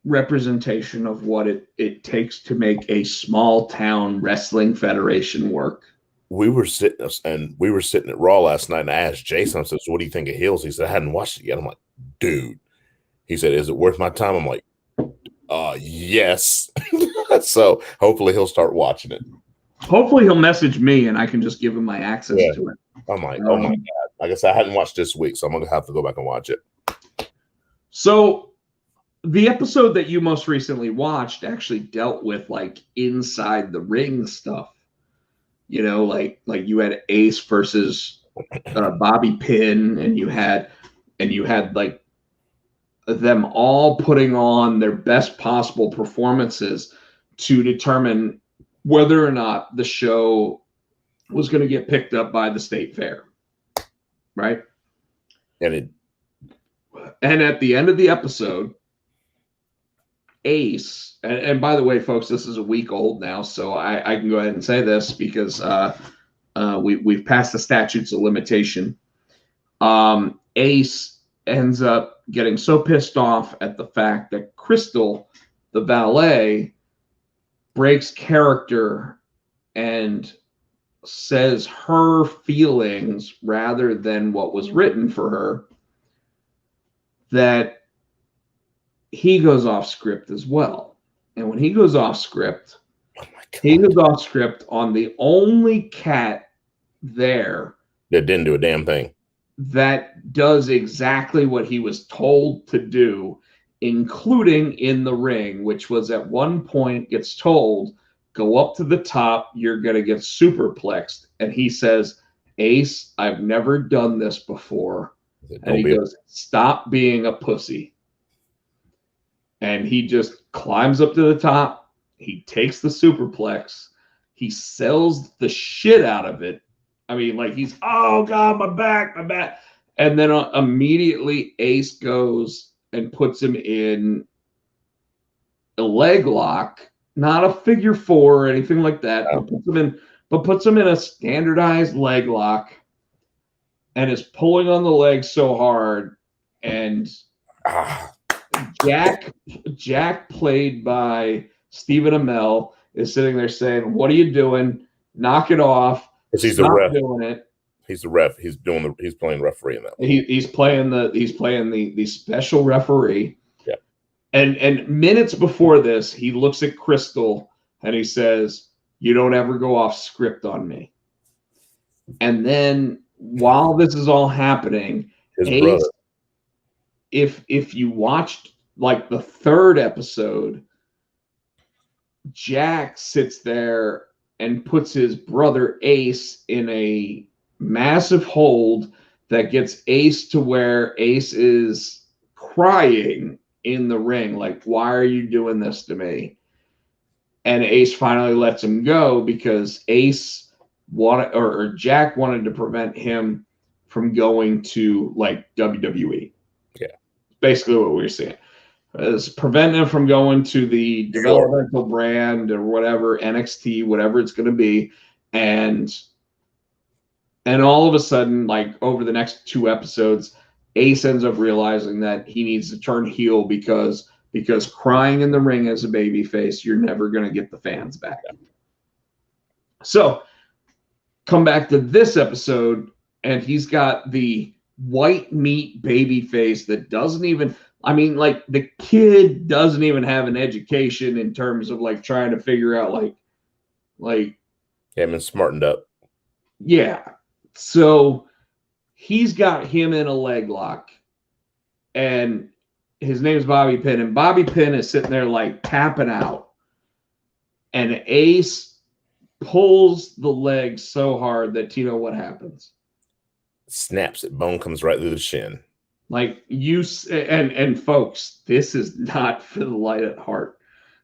S2: representation of what it takes to make a small town wrestling federation work.
S3: We were sitting at Raw last night, and I asked Jason, I said, so what do you think of heels? He said, I hadn't watched it yet. I'm like, dude. He said, is it worth my time? I'm like, yes. So hopefully he'll start watching it.
S2: Hopefully he'll message me and I can just give him my access to it.
S3: I'm like, oh my God. Like I said, I hadn't watched this week, so I'm going to have to go back and watch it.
S2: So the episode that you most recently watched actually dealt with like inside the ring stuff. You know, like you had Ace versus Bobby Pin, and you had like them all putting on their best possible performances to determine whether or not the show was going to get picked up by the state fair, right? And at the end of the episode, Ace, and by the way, folks, this is a week old now, so I can go ahead and say this because we've passed the statutes of limitation. Ace ends up getting so pissed off at the fact that Crystal, the valet, breaks character and says her feelings rather than what was written for her, that he goes off script as well. And when he goes off script,
S3: oh my
S2: He was off script on the only cat there
S3: that didn't do a damn thing.
S2: That does exactly what he was told to do, including in the ring, which was at one point gets told, go up to the top, you're going to get superplexed. And he says, Ace, I've never done this before. And he goes, stop being a pussy. And he just climbs up to the top. He takes the superplex. He sells the shit out of it. I mean, like he's, oh God, my back. And then immediately Ace goes and puts him in a leg lock, not a figure four or anything like that, but puts him in a standardized leg lock and is pulling on the leg so hard. And Jack, played by Stephen Amell, is sitting there saying, what are you doing? Knock it off.
S3: He's the ref.
S2: Doing it.
S3: He's the ref. He's playing referee in that one.
S2: He's playing the special referee.
S3: Yeah.
S2: And minutes before this, he looks at Crystal and he says, you don't ever go off script on me. And then while this is all happening, Ace, if you watched like the third episode, Jack sits there and puts his brother Ace in a massive hold that gets Ace to where Ace is crying in the ring. Like, why are you doing this to me? And Ace finally lets him go because Ace wanted, or Jack wanted to prevent him from going to like WWE.
S3: Yeah.
S2: Basically what we were saying. Is prevent him from going to the developmental brand or whatever, NXT, whatever it's going to be. And all of a sudden, like over the next 2 episodes, Ace ends up realizing that he needs to turn heel because crying in the ring as a babyface, you're never going to get the fans back. So come back to this episode, and he's got the white meat babyface that doesn't even, I mean, like the kid doesn't even have an education in terms of like trying to figure out like
S3: him and smartened up.
S2: Yeah. So he's got him in a leg lock, and his name's Bobby Pin, and Bobby Pin is sitting there like tapping out, and Ace pulls the leg so hard that Tino, what happens?
S3: Snaps it. Bone comes right through the shin.
S2: Like you and folks, this is not for the light at heart.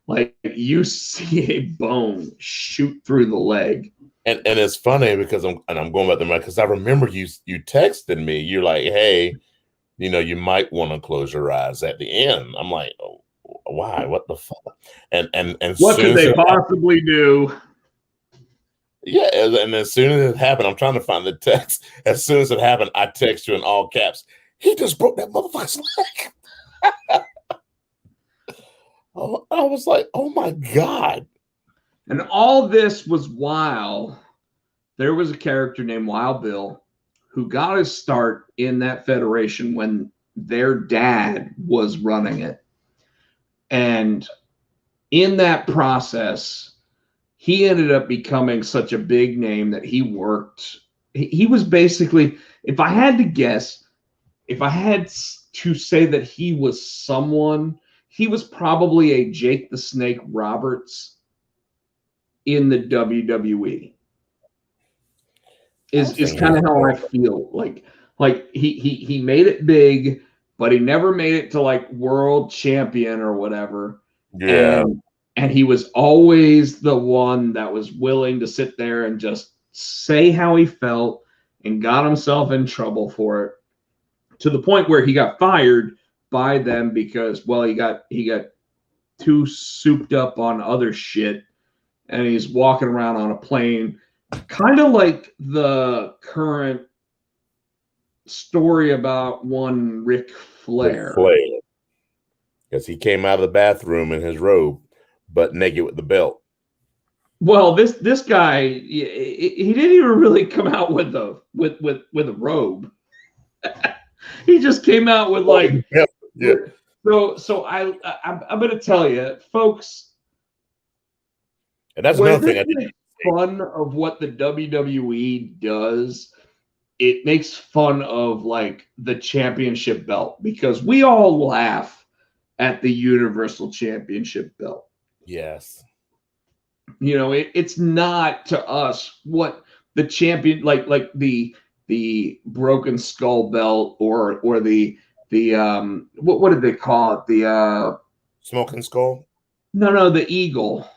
S2: Like you see a bone shoot through the leg.
S3: And it's funny because I'm going back there because I remember you texted me. You're like, hey, you might want to close your eyes at the end. I'm like, oh, why? What the fuck? And
S2: what could they possibly do?
S3: Yeah, and as soon as it happened, I'm trying to find the text. As soon as it happened, I text you in all caps. He just broke that motherfucker's leg. Oh, I was like, oh my God.
S2: And all this was while there was a character named Wild Bill who got his start in that federation when their dad was running it. And in that process, he ended up becoming such a big name that he was basically, if I had to guess, if I had to say that he was someone, he was probably a Jake the Snake Roberts in the WWE. Is kind of how I feel. Like he made it big, but he never made it to like world champion or whatever.
S3: Yeah.
S2: And he was always the one that was willing to sit there and just say how he felt and got himself in trouble for it, to the point where he got fired by them because, well, he got too souped up on other shit, and he's walking around on a plane, kind of like the current story about one Ric Flair.
S3: Because he came out of the bathroom in his robe, but naked with the belt.
S2: Well, this guy, he didn't even really come out with a robe. He just came out with like,
S3: yeah.
S2: So I'm going to tell you, folks.
S3: And that's
S2: when
S3: another thing I
S2: they
S3: didn't
S2: make fun of what the WWE does, it makes fun of like the championship belt, because we all laugh at the Universal Championship belt.
S3: Yes.
S2: You know, it's not to us what the champion, like the broken skull belt, or the what did they call it? The
S3: Smoking Skull?
S2: no, the eagle.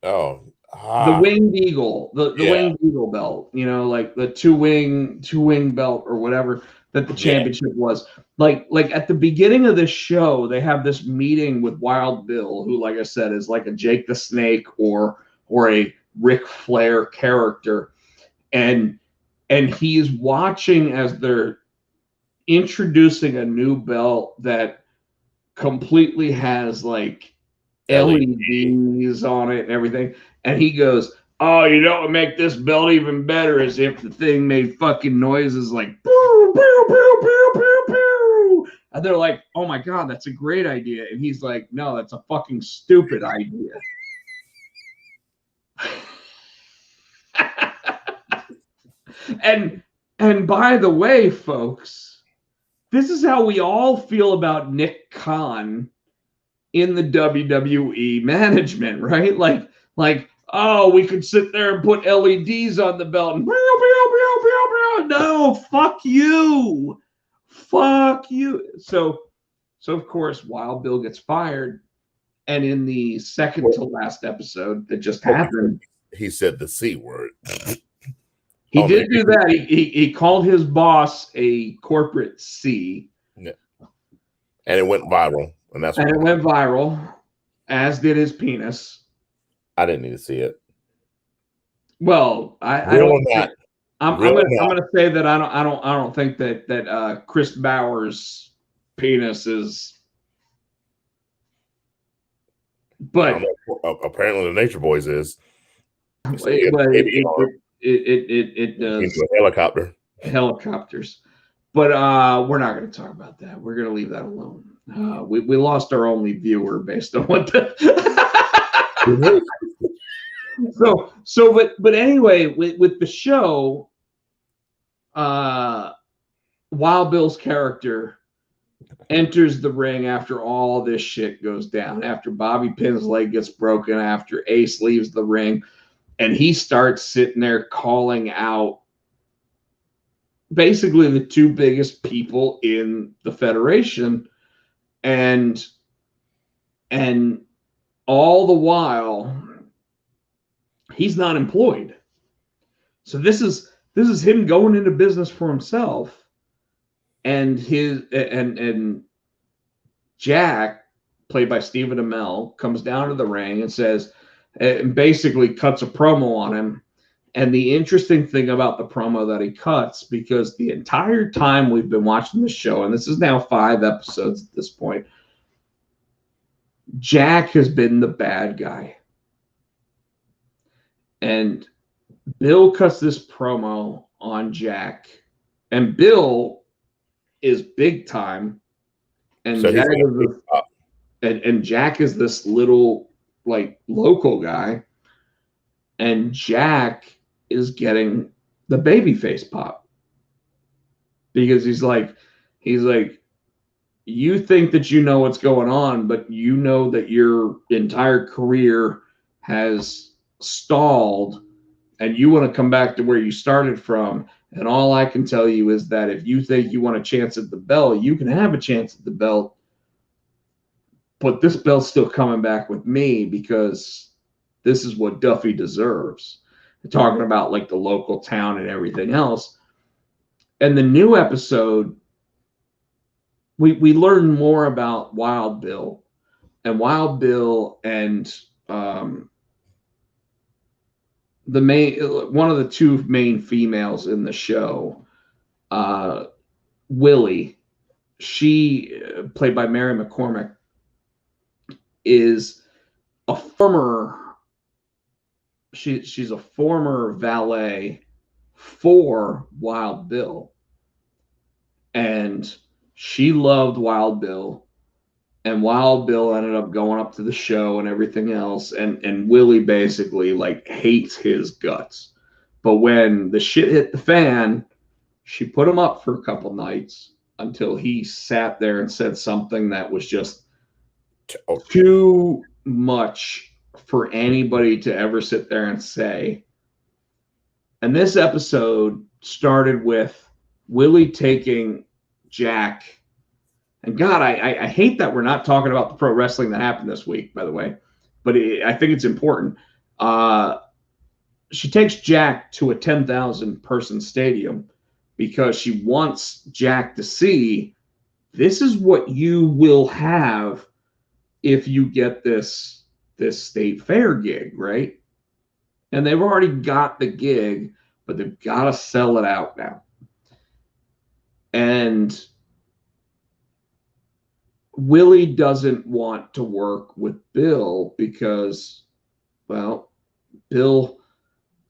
S3: Oh.
S2: The winged eagle, the
S3: Yeah.
S2: winged eagle belt, you know, like the two wing belt or whatever that the championship was. Like at the beginning of this show, they have this meeting with Wild Bill, who, like I said, is like a Jake the Snake or a Ric Flair character, and he's watching as they're introducing a new belt that completely has like LEDs on it and everything. And he goes, "Oh, you know what would make this belt even better is if the thing made fucking noises like boo, boo, boo, boo, boo, boo." And they're like, "Oh my God, that's a great idea." And he's like, "No, that's a fucking stupid idea." and by the way, folks, this is how we all feel about Nick Khan in the WWE management, right? Like, oh, we could sit there and put LEDs on the belt and no, fuck you. Fuck you. So of course, Wild Bill gets fired. And in the second to last episode that just happened,
S3: he said the C word.
S2: He did do that. He called his boss a corporate C.
S3: Yeah. And it went viral. And
S2: it went viral, as did his penis.
S3: I didn't need to see it.
S2: Well, I don't. I'm going to say that I don't think that Chris Bauer's penis is. But
S3: apparently, the Nature Boys is.
S2: It does.
S3: Helicopter.
S2: Helicopters. But we're not going to talk about that. We're going to leave that alone. We lost our only viewer based on what the. But anyway, with the show, Wild Bill's character enters the ring after all this shit goes down, after Bobby Pin's leg gets broken, after Ace leaves the ring, and he starts sitting there calling out basically the two biggest people in the Federation, and all the while he's not employed. So this is him going into business for himself, and Jack, played by Stephen Amell, comes down to the ring and says, and basically cuts a promo on him. And the interesting thing about the promo that he cuts, because the entire time we've been watching the show, and this is now 5 episodes at this point, Jack has been the bad guy. And Bill cuts this promo on Jack, and Bill is big time, and so Jack is this little like local guy, and Jack is getting the babyface pop because he's like, you think that you know what's going on, but you know that your entire career has stalled and you want to come back to where you started from. And all I can tell you is that if you think you want a chance at the belt, you can have a chance at the belt, but this belt's still coming back with me because this is what Duffy deserves. They're talking about like the local town and everything else. And the new episode, we learn more about Wild Bill and one of the two main females in the show, Willie, she, played by Mary McCormick, is a former, she's a former valet for Wild Bill. And she loved Wild Bill. And Wild Bill ended up going up to the show and everything else, and Willie basically like hates his guts. But when the shit hit the fan, she put him up for a couple nights until he sat there and said something that was just too much for anybody to ever sit there and say. And this episode started with Willie taking Jack. And God, I hate that we're not talking about the pro wrestling that happened this week, by the way. But I think it's important. She takes Jack to a 10,000 person stadium because she wants Jack to see this is what you will have if you get this state fair gig, right? And they've already got the gig, but they've got to sell it out now. And Willie doesn't want to work with Bill because, well, Bill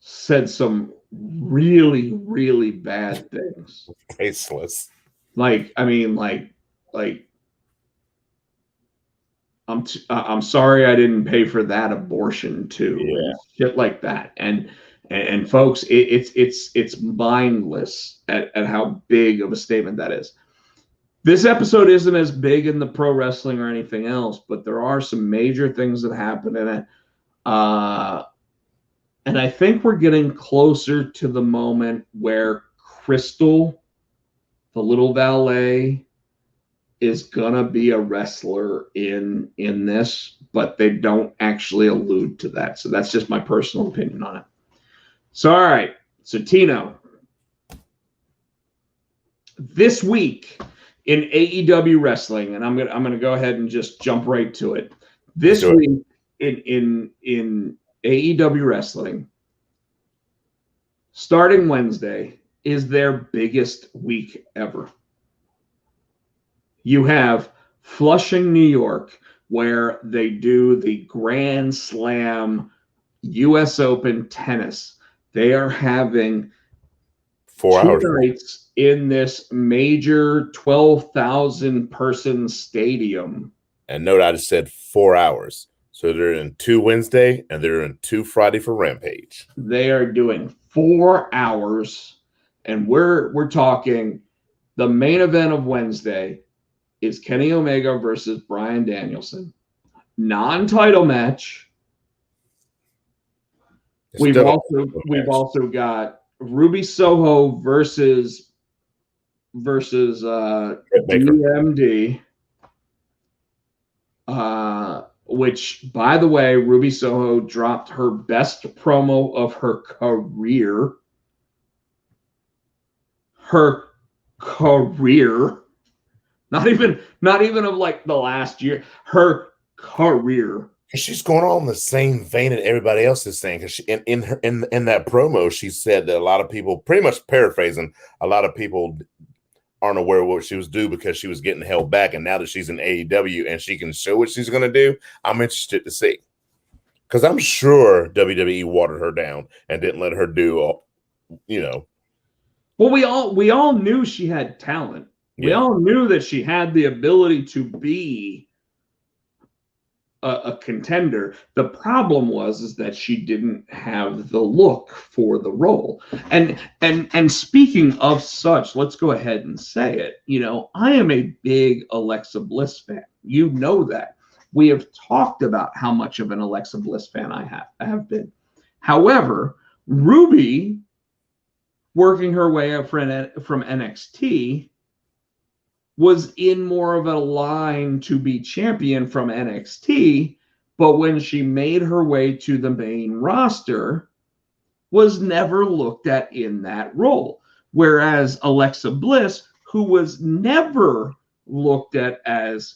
S2: said some really, really bad things.
S3: Tasteless.
S2: I'm sorry I didn't pay for that abortion too.
S3: Yeah.
S2: And shit like that. And folks, it's mindless at how big of a statement that is. This episode isn't as big in the pro wrestling or anything else, but there are some major things that happen in it. And I think we're getting closer to the moment where Crystal, the little valet, is gonna be a wrestler in this, but they don't actually allude to that. So that's just my personal opinion on it. So all right, so Tino, this week in AEW wrestling, and I'm gonna go ahead and just jump right to it. This week in AEW wrestling, starting Wednesday, is their biggest week ever. You have Flushing, New York, where they do the Grand Slam US Open tennis. They are having
S3: 4 hours
S2: nights in this major 12,000 person stadium.
S3: And note I just said 4 hours. So they're in 2 Wednesday and they're in 2 Friday for Rampage.
S2: They are doing 4 hours, and we're talking the main event of Wednesday is Kenny Omega versus Bryan Danielson. Non-title match. We've also got Ruby Soho versus DMD. Which, by the way, Ruby Soho dropped her best promo of her career. Her career. Not even of like the last year. Her career.
S3: She's going on in the same vein that everybody else is saying. Because in that promo, she said that a lot of people, pretty much paraphrasing, a lot of people aren't aware of what she was due because she was getting held back. And now that she's in AEW and she can show what she's going to do, I'm interested to see. Because I'm sure WWE watered her down and didn't let her do,
S2: Well, we all knew she had talent. We all knew that she had the ability to be a contender. The problem is that she didn't have the look for the role. And speaking of such, let's go ahead and say it. I am a big Alexa Bliss fan. You know that. We have talked about how much of an Alexa Bliss fan I have been. However, Ruby, working her way up from NXT, was in more of a line to be champion from NXT, but when she made her way to the main roster, was never looked at in that role. Whereas Alexa Bliss, who was never looked at as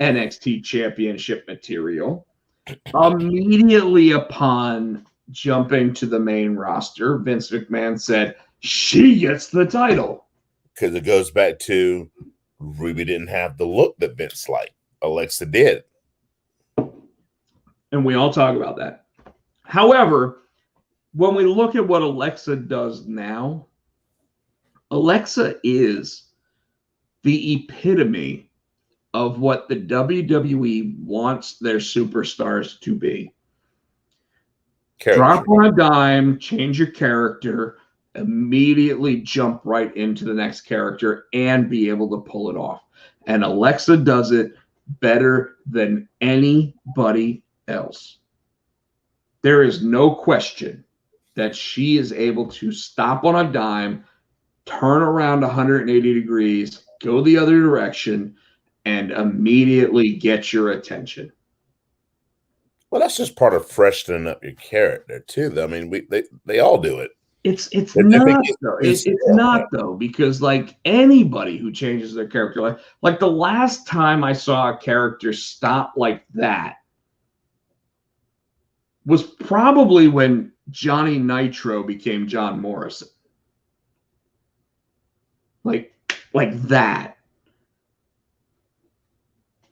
S2: NXT championship material, immediately upon jumping to the main roster, Vince McMahon said, she gets the title.
S3: Because it goes back to Ruby didn't have the look that Vince liked. Alexa did.
S2: And we all talk about that. However, when we look at what Alexa does now, Alexa is the epitome of what the WWE wants their superstars to be. Drop on a dime, change your character, immediately jump right into the next character and be able to pull it off. And Alexa does it better than anybody else. There is no question that she is able to stop on a dime, turn around 180 degrees, go the other direction, and immediately get your attention.
S3: Well, that's just part of freshening up your character too. Though. I mean, they all do it.
S2: It's not though. It's not though, because like anybody who changes their character, like the last time I saw a character stop like that was probably when Johnny Nitro became John Morrison. Like that.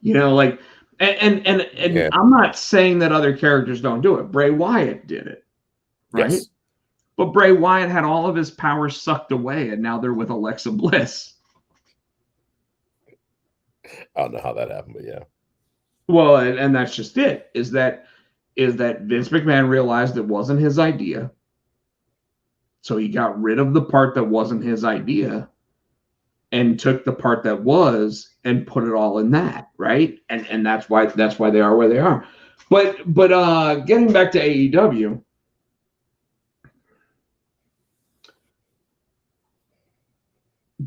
S2: You know, like and yeah. I'm not saying that other characters don't do it. Bray Wyatt did it. Right? Yes. But Bray Wyatt had all of his power sucked away, and now they're with Alexa Bliss.
S3: I don't know how that happened, but yeah.
S2: Well, and that's just it. Is that Vince McMahon realized it wasn't his idea, so he got rid of the part that wasn't his idea, and took the part that was and put it all in that, right? And that's why they are where they are. But getting back to AEW.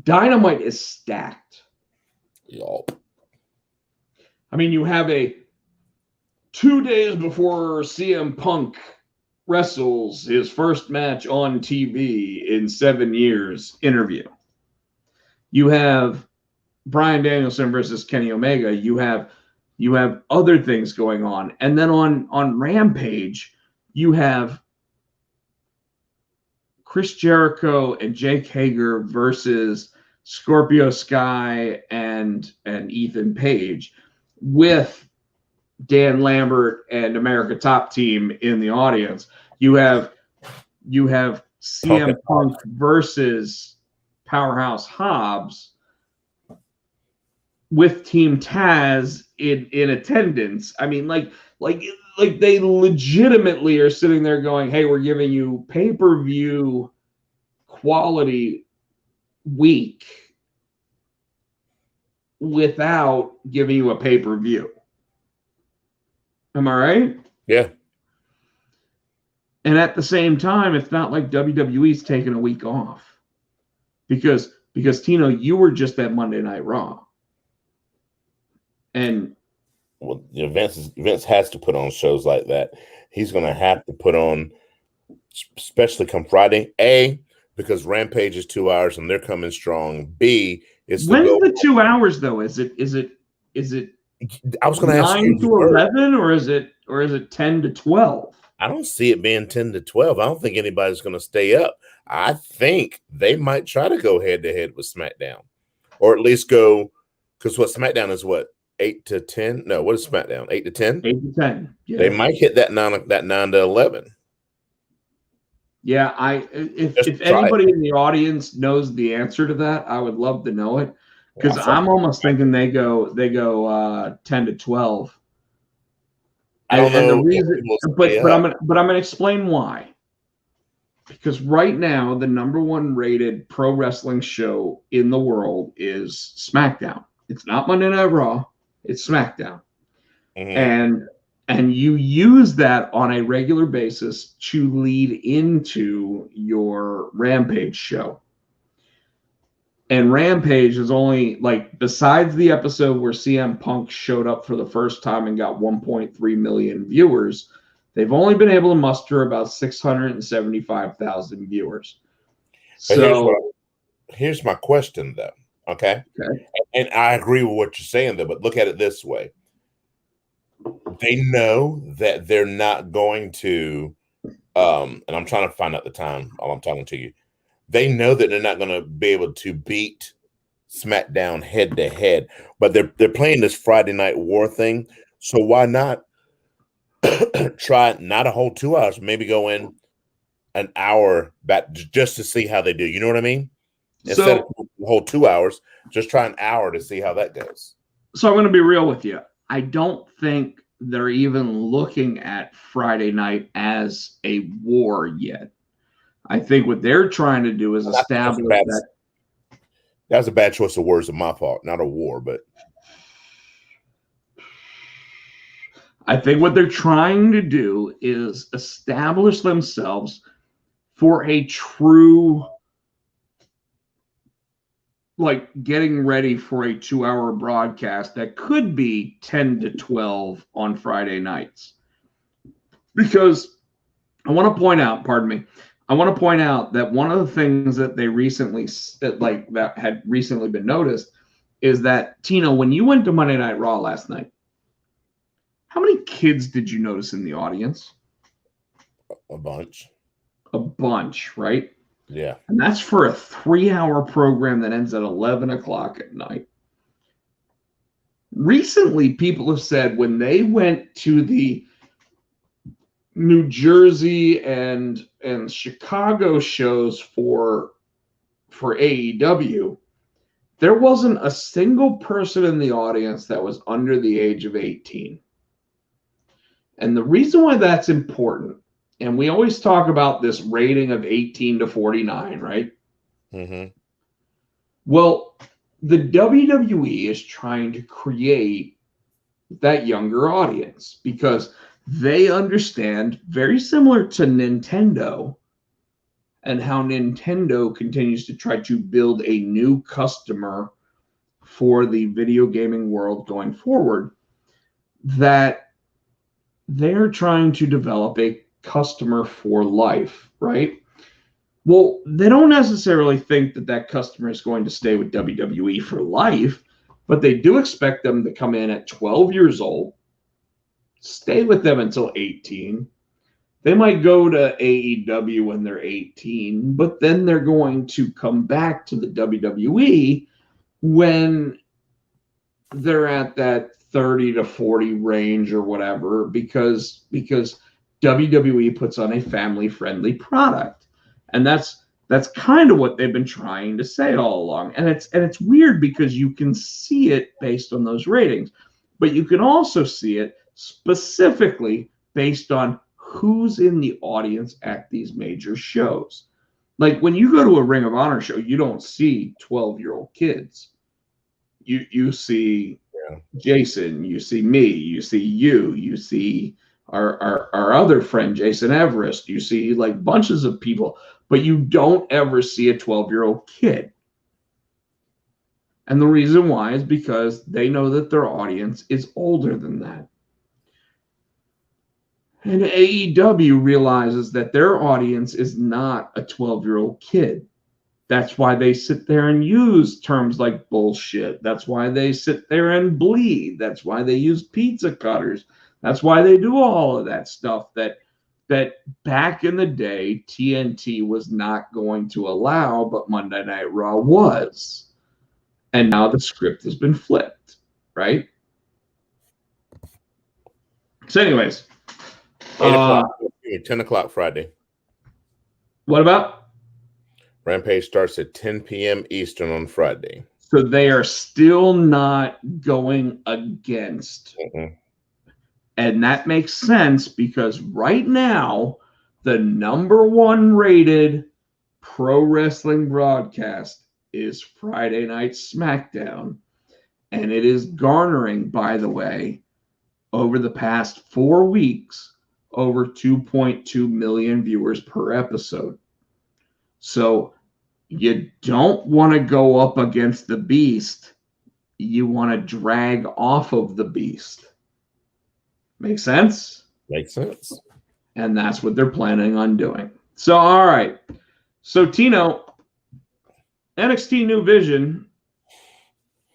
S2: Dynamite is stacked.
S3: Yup.
S2: I mean, you have a 2 days before CM Punk wrestles his first match on TV in 7 years interview. You have Bryan Danielson versus Kenny Omega. You have other things going on. And then on Rampage, you have Chris Jericho and Jake Hager versus Scorpio Sky and Ethan Page, with Dan Lambert and America Top Team in the audience. You have CM Punk versus Powerhouse Hobbs with Team Taz in attendance. I mean, like they legitimately are sitting there going, hey, we're giving you pay-per-view quality week without giving you a pay-per-view. Am I right?
S3: Yeah.
S2: And at the same time, it's not like WWE's taking a week off. Because Tino, you were just at Monday Night Raw. And
S3: well, Vince has to put on shows like that. He's going to have to put on, especially come Friday. A, because Rampage is 2 hours and they're coming strong. B, it's
S2: when's the 2 hours though? Is it?
S3: I was going to ask
S2: 9 to 11, or is it 10 to 12?
S3: I don't see it being 10 to 12. I don't think anybody's going to stay up. I think they might try to go head to head with SmackDown, or at least go, because what SmackDown is what? 8 to 10? No, what is SmackDown? 8 to 10?
S2: 8 to 10. Yeah.
S3: They might hit that 9 to 11.
S2: Yeah, if anybody in the audience knows the answer to that, I would love to know it, because I'm almost thinking they go 10 to 12.
S3: I don't know.
S2: And the reason, but I'm gonna explain why. Because right now, the #1 rated pro wrestling show in the world is SmackDown. It's not Monday Night Raw. It's SmackDown. Mm-hmm. And you use that on a regular basis to lead into your Rampage show. And Rampage is only, like, besides the episode where CM Punk showed up for the first time and got 1.3 million viewers, they've only been able to muster about 675,000 viewers. So
S3: here's my question, though. Okay. And I agree with what you're saying, though, but look at it this way. They know that they're not going to, and I'm trying to find out the time while I'm talking to you. They know that they're not going to be able to beat SmackDown head to head, but they're playing this Friday Night War thing. So why not try not a whole 2 hours, maybe go in an hour back just to see how they do. You know what I mean? Instead of the whole 2 hours, just try an hour to see how that goes.
S2: So I'm going to be real with you. I don't think they're even looking at Friday night as a war yet. I think what they're trying to do is establish that.
S3: That was a bad choice of words on my part. Not a war, but
S2: I think what they're trying to do is establish themselves for a true, like, getting ready for a 2-hour broadcast that could be 10 to 12 on Friday nights. Because I want to point out, that one of the things that they recently, that had recently been noticed is that, Tino, when you went to Monday Night Raw last night, how many kids did you notice in the audience?
S3: a bunch.
S2: A bunch, right?
S3: Yeah.
S2: And that's for a 3-hour program that ends at 11 o'clock at night. Recently, people have said when they went to the New Jersey and Chicago shows for AEW, there wasn't a single person in the audience that was under the age of 18. And the reason why that's important, and we always talk about this rating of 18 to 49, right?
S3: Mm-hmm.
S2: Well, the WWE is trying to create that younger audience because they understand, very similar to Nintendo, and how Nintendo continues to try to build a new customer for the video gaming world going forward, that they're trying to develop a customer for life, right? Well, they don't necessarily think that that customer is going to stay with WWE for life, but they do expect them to come in at 12 years old, stay with them until 18. They might go to AEW when they're 18, but then they're going to come back to the WWE when they're at that 30 to 40 range or whatever, because WWE puts on a family-friendly product. And that's kind of what they've been trying to say all along. And it's weird because you can see it based on those ratings, but you can also see it specifically based on who's in the audience at these major shows. Like when you go to a Ring of Honor show, you don't see 12-year-old kids. You see Jason, you see me, you see you see our other friend Jason Everest, you see like bunches of people, but you don't ever see a 12-year-old kid. And the reason why is because they know that their audience is older than that. And AEW realizes that their audience is not a 12-year-old kid. That's why they sit there and use terms like bullshit. That's why they sit there and bleed. That's why they use pizza cutters. That's why they do all of that stuff that back in the day TNT was not going to allow, but Monday Night Raw was. And now the script has been flipped, right? So anyways.
S3: 8 o'clock, 10 o'clock Friday.
S2: What about?
S3: Rampage starts at 10 p.m. Eastern on Friday.
S2: So they are still not going against.
S3: Mm-hmm.
S2: And that makes sense because right now, the number one rated pro wrestling broadcast is Friday Night SmackDown. And it is garnering, by the way, over the past 4 weeks, over 2.2 million viewers per episode. So you don't want to go up against the beast. You want to drag off of the beast. Make sense?
S3: Makes sense.
S2: And that's what they're planning on doing. So, all right. So, Tino, NXT New Vision,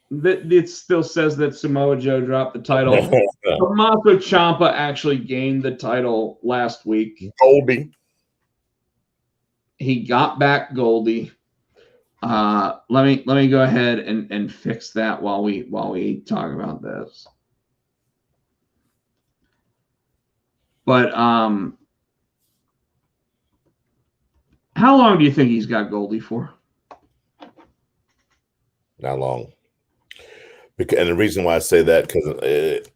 S2: it still says that Samoa Joe dropped the title. Tommaso Ciampa actually gained the title last week.
S3: Goldie.
S2: He got back Goldie. Let me go ahead and fix that while we talk about this. But how long do you think he's got Goldie for?
S3: Not long. And the reason why I say that, because it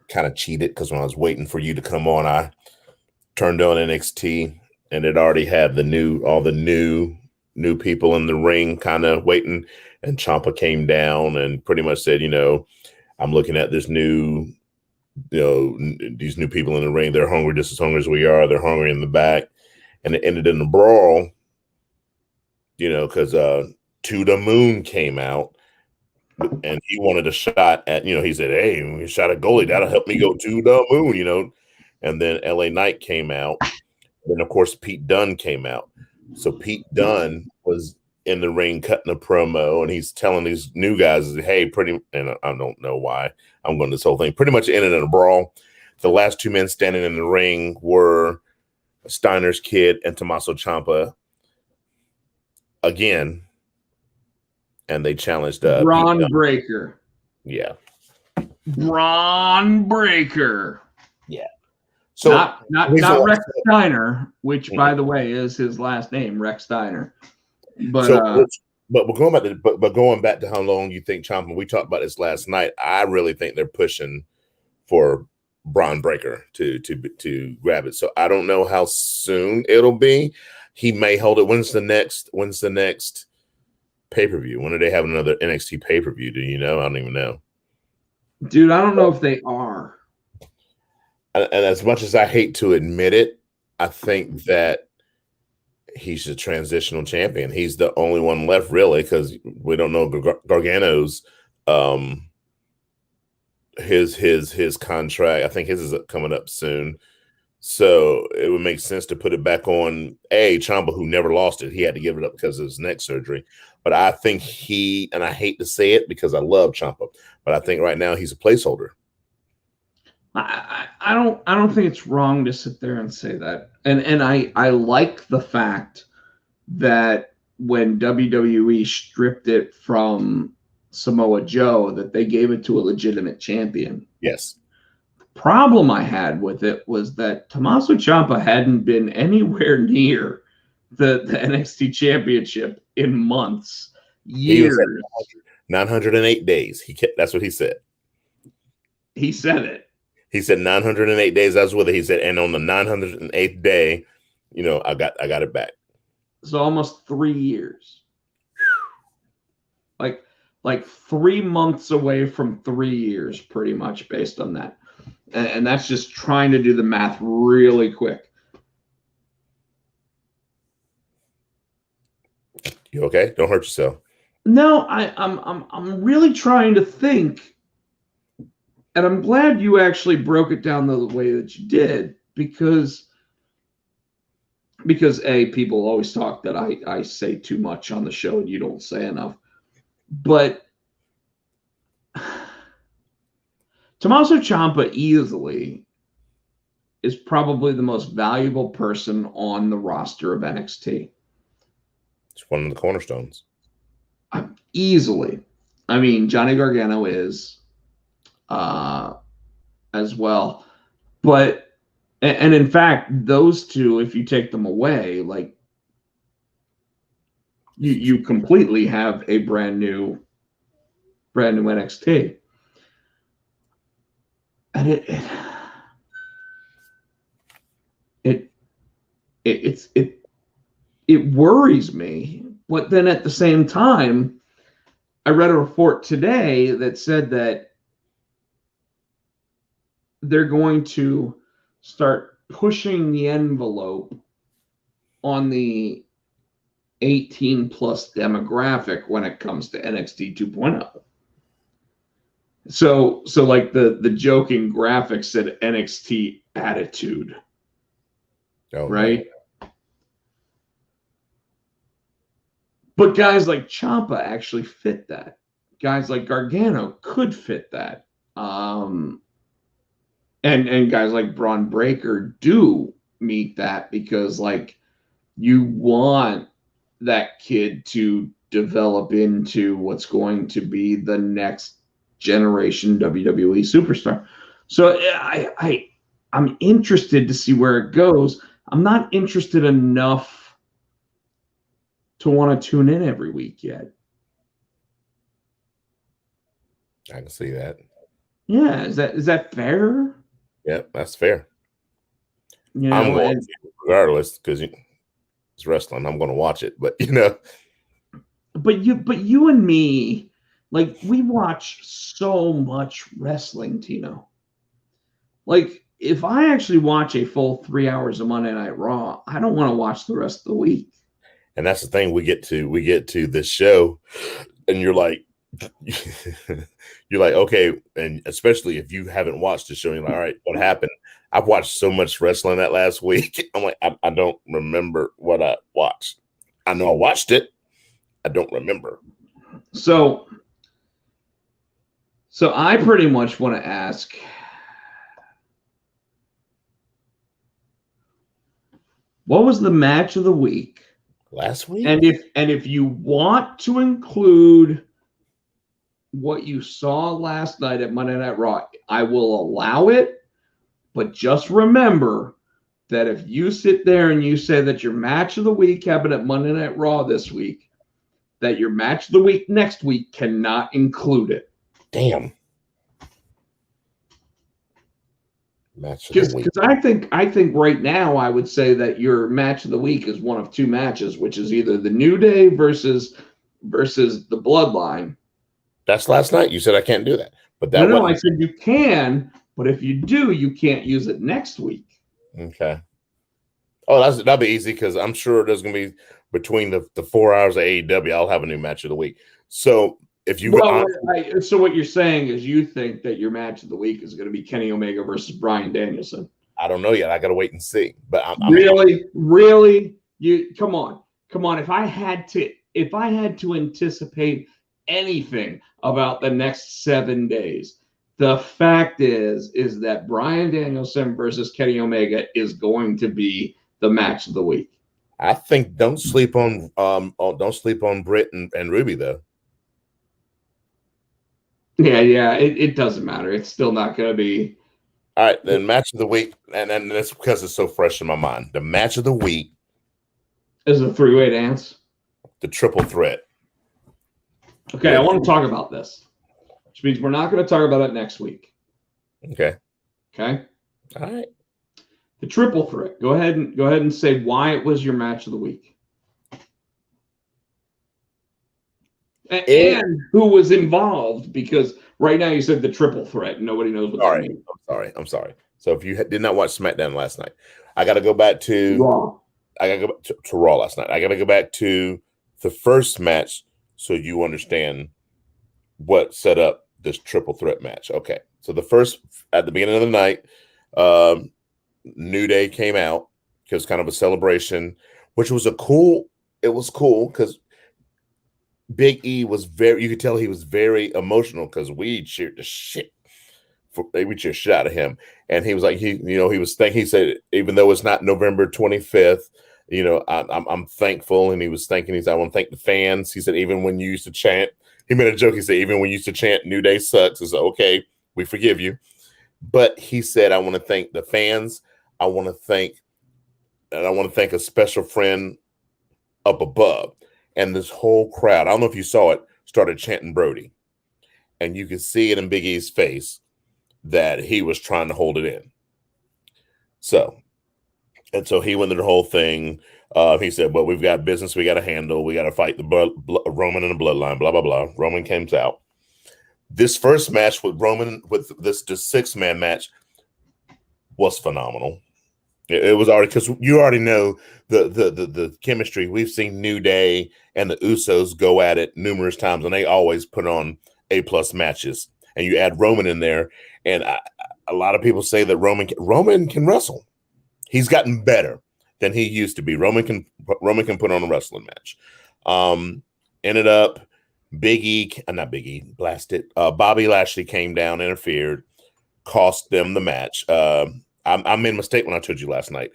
S3: kind of cheated, because when I was waiting for you to come on, I turned on NXT and it already had all the new people in the ring kind of waiting, and Ciampa came down and pretty much said, I'm looking at this new, these new people in the ring. They're hungry just as hungry as we are. They're hungry in the back. And it ended in a brawl, because To the Moon came out and he wanted a shot at, he said, hey, we shot a goalie. That'll help me go to the moon, And then LA Knight came out. Then, of course, Pete Dunne came out. So Pete Dunne was in the ring cutting a promo, and he's telling these new guys, hey, and I don't know why I'm going to this whole thing, pretty much ended in a brawl. The last two men standing in the ring were Steiner's Kid and Tommaso Ciampa again, and they challenged
S2: Braun Breaker.
S3: Yeah.
S2: Braun Breaker.
S3: Yeah.
S2: So not Rex Steiner, which by the way is his last name, Rex Steiner. But
S3: but going back to how long you think Ciampa, we talked about this last night. I really think they're pushing for Braun Breaker to grab it. So I don't know how soon it'll be. He may hold it. When's the next pay-per-view? When are they having another NXT pay-per-view? Do you know? I don't even know.
S2: Dude, I don't know if they are.
S3: And as much as I hate to admit it, I think that he's a transitional champion. He's the only one left, really, because we don't know Gargano's his contract. I think his is coming up soon. So it would make sense to put it back on Ciampa, who never lost it. He had to give it up because of his neck surgery. But I think and I hate to say it because I love Ciampa, but I think right now he's a placeholder.
S2: I don't think it's wrong to sit there and say that. And I like the fact that when WWE stripped it from Samoa Joe, that they gave it to a legitimate champion.
S3: Yes.
S2: The problem I had with it was that Tommaso Ciampa hadn't been anywhere near the NXT championship in months, years.
S3: 908 days. That's what he said.
S2: He said it.
S3: He said 908 days I was with it. He said, and on the 908th day, I got it back.
S2: So almost 3 years. Like 3 months away from 3 years, pretty much based on that. And that's just trying to do the math really quick.
S3: You okay? Don't hurt yourself.
S2: No, I'm really trying to think. And I'm glad you actually broke it down the way that you did, because people always talk that I say too much on the show and you don't say enough. But Tommaso Ciampa easily is probably the most valuable person on the roster of NXT.
S3: It's one of the cornerstones.
S2: Easily. I mean, Johnny Gargano is as well. But, and in fact, those two, if you take them away, like you completely have a brand new NXT. And it worries me. But then at the same time, I read a report today that said that they're going to start pushing the envelope on the 18 plus demographic when it comes to NXT 2.0. So like the joking graphic said NXT attitude. Oh, right? Man. But guys like Ciampa actually fit that. Guys like Gargano could fit that. And guys like Braun Breaker do meet that, because like you want that kid to develop into what's going to be the next generation WWE superstar. So I'm interested to see where it goes. I'm not interested enough to want to tune in every week yet.
S3: I can see that.
S2: Yeah, is that fair?
S3: Yeah, that's fair.
S2: You
S3: I'm
S2: know,
S3: going to, regardless, because it's wrestling. I'm going to watch it, but
S2: but you and me, like, we watch so much wrestling, Tino. Like, if I actually watch a full 3 hours of Monday Night Raw, I don't want to watch the rest of the week.
S3: and that's the thing. We get to this show, and you're like, okay, and especially if you haven't watched the show, you're like, all right, what happened? I've watched so much wrestling that last week. I'm like, I don't remember what I watched. I know I watched it. I don't remember.
S2: So I pretty much want to ask, what was the match of the week
S3: Last week?
S2: And if you want to include what you saw last night at Monday Night Raw, I will allow it. But just remember that if you sit there and you say that your match of the week happened at Monday Night Raw this week, that your match of the week next week cannot include it.
S3: Damn. Match of the week.
S2: Because I think right now I would say that your match of the week is one of two matches, which is either the New Day versus the Bloodline.
S3: That's last night. You said I can't do that, but that
S2: No, I said you can, but if you do, you can't use it next week.
S3: Okay. Oh, that'll be easy because I'm sure there's gonna be between the 4 hours of AEW, I'll have a new match of the week. So if you
S2: so what you're saying is you think that your match of the week is going to be Kenny Omega versus Bryan Danielson.
S3: I don't know yet. I got to wait and see. But
S2: really, you come on. If I had to anticipate anything about the next 7 days, the fact is that Bryan Danielson versus Kenny Omega is going to be the match of the week.
S3: I think don't sleep on Britt and Ruby though.
S2: Yeah, it doesn't matter. It's still not going to be.
S3: All right, then match of the week, and that's because it's so fresh in my mind. The match of the week
S2: is a 3-way dance.
S3: The triple threat.
S2: Okay, I want to talk about this, which means we're not going to talk about it next week.
S3: Okay.
S2: All
S3: right.
S2: The triple threat. Go ahead and say why it was your match of the week. And who was involved, because right now you said the triple threat. Nobody knows what that means.
S3: I'm sorry. So if you did not watch SmackDown last night, I got to go back to
S2: Raw.
S3: I got to go back to Raw last night. I got to go back to the first match so you understand what set up this triple threat match. Okay. So at the beginning of the night, New Day came out because kind of a celebration, which was it was cool because Big E was you could tell he was very emotional because we cheered the shit. We cheered shit out of him. And he was like, he said, even though it's not November 25th, I'm thankful. And he was thanking, he said, I want to thank the fans. He said, even when you used to chant, he made a joke. He said, even when you used to chant New Day sucks, I said, okay, we forgive you. But he said, I want to thank the fans. I want to thank a special friend up above. And this whole crowd, I don't know if you saw it, started chanting Brody. And you could see it in Big E's face that he was trying to hold it in. So he went through the whole thing. He said, well, we've got business we got to handle. We got to fight the Roman and the bloodline, blah, blah, blah. Roman comes out. This first match with Roman, with this 6-man match, was phenomenal. It was already, because you already know the chemistry. We've seen New Day and the Usos go at it numerous times, and they always put on A+ matches. And you add Roman in there, and a lot of people say that Roman can wrestle. He's gotten better than he used to be. Roman can put on a wrestling match. Ended up Bobby Lashley came down, interfered, cost them the match. I made a mistake when I told you last night.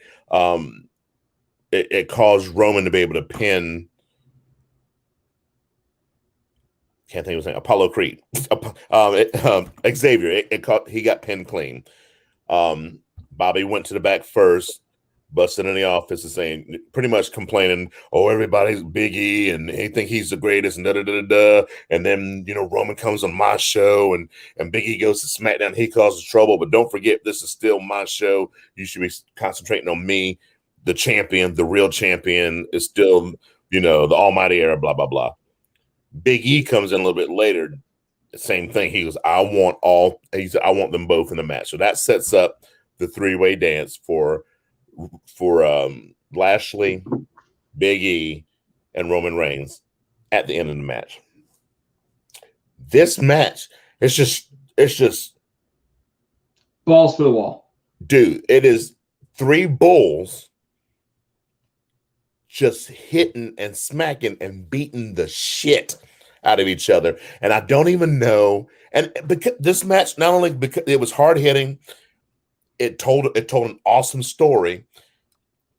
S3: It caused Roman to be able to pin. Can't think of his name. Apollo Creed. Xavier. He got pinned clean. Bobby went to the back first. busting in the office and saying, pretty much complaining, oh, everybody's Big E and they think he's the greatest and da-da-da-da-da. And then, Roman comes on my show and Big E goes to SmackDown. He causes trouble, but don't forget, this is still my show. You should be concentrating on me. The champion, the real champion is still, the almighty era, blah, blah, blah. Big E comes in a little bit later. Same thing. He goes, I want them both in the match. So that sets up the three-way dance for Lashley, Big E, and Roman Reigns at the end of the match. This match, it's just
S2: balls to the wall.
S3: Dude, it is three bulls just hitting and smacking and beating the shit out of each other. And I don't even know. And because this match, not only because it was hard hitting, it told an awesome story.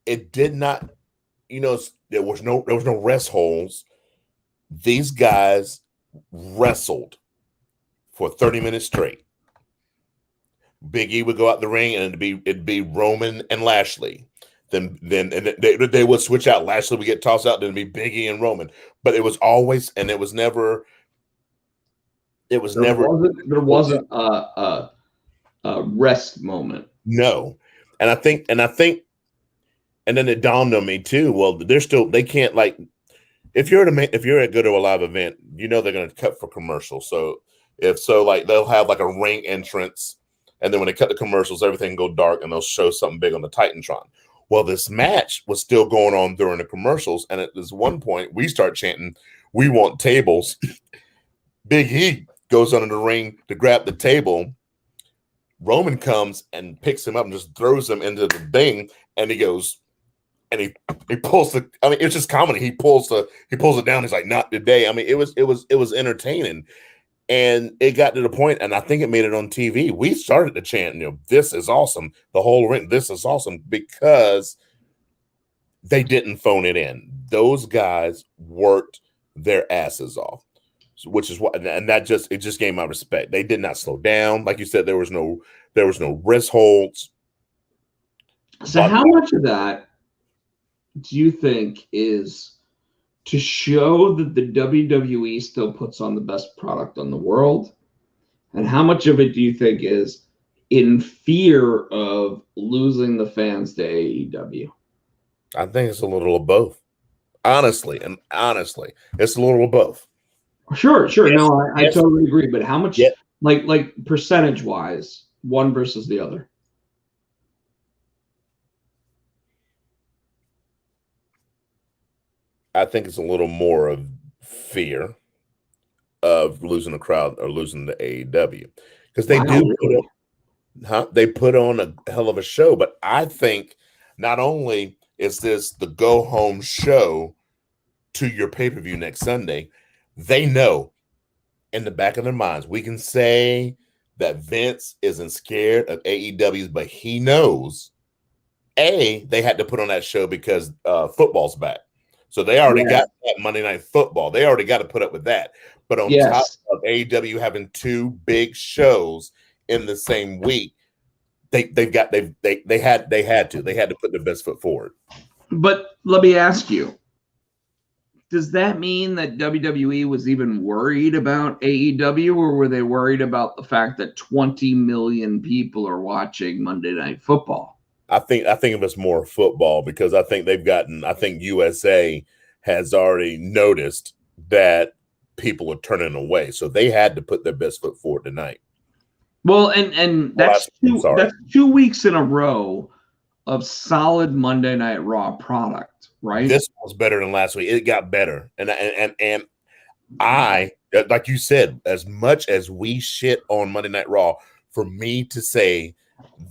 S3: It did not, there was no rest holds. These guys wrestled for 30 minutes straight. Big E would go out the ring and it'd be Roman and Lashley. Then they would switch out. Lashley would get tossed out. Then it'd be Big E and Roman. But it was always, and it was never. There
S2: wasn't a rest moment.
S3: No, and I think, and then it dawned on me too. Well, they can't, like, if you're at go to a live event, they're going to cut for commercials. So like they'll have like a ring entrance, and then when they cut the commercials, everything go dark, and they'll show something big on the Titantron. Well, this match was still going on during the commercials, and at this one point, we start chanting, "We want tables." Big E goes under the ring to grab the table. Roman comes and picks him up and just throws him into the thing, and he goes, and he pulls the. I mean, it's just comedy. He pulls it down. He's like, "Not today." I mean, it was entertaining, and it got to the point, and I think it made it on TV. We started to chant, "This is awesome." The whole ring, "This is awesome," because they didn't phone it in. Those guys worked their asses off, which is what, and it just gave my respect. They did not slow down, like you said. There was no wrist holds.
S2: So, how much of that do you think is to show that the WWE still puts on the best product on the world? And how much of it do you think is in fear of losing the fans to AEW?
S3: I think it's a little of both. Honestly, it's a little of both.
S2: Sure. Yes, no, I totally agree. But how much, like percentage-wise, one versus the other?
S3: I think it's a little more of fear of losing a crowd or losing the AEW, because they they put on a hell of a show. But I think not only is this the go home show to your pay-per-view next Sunday, they know in the back of their minds, we can say that Vince isn't scared of AEW, but he knows they had to put on that show because football's back. So they already got that Monday Night Football. They already got to put up with that. But on top of AEW having two big shows in the same week, they had to put their best foot forward.
S2: But let me ask you, does that mean that WWE was even worried about AEW, or were they worried about the fact that 20 million people are watching Monday Night Football?
S3: I think of it's more football, because I think USA has already noticed that people are turning away, so they had to put their best foot forward tonight.
S2: Well, and that's 2 weeks in a row of solid Monday Night Raw product, right?
S3: This was better than last week. It got better, and I, like you said, as much as we shit on Monday Night Raw, for me to say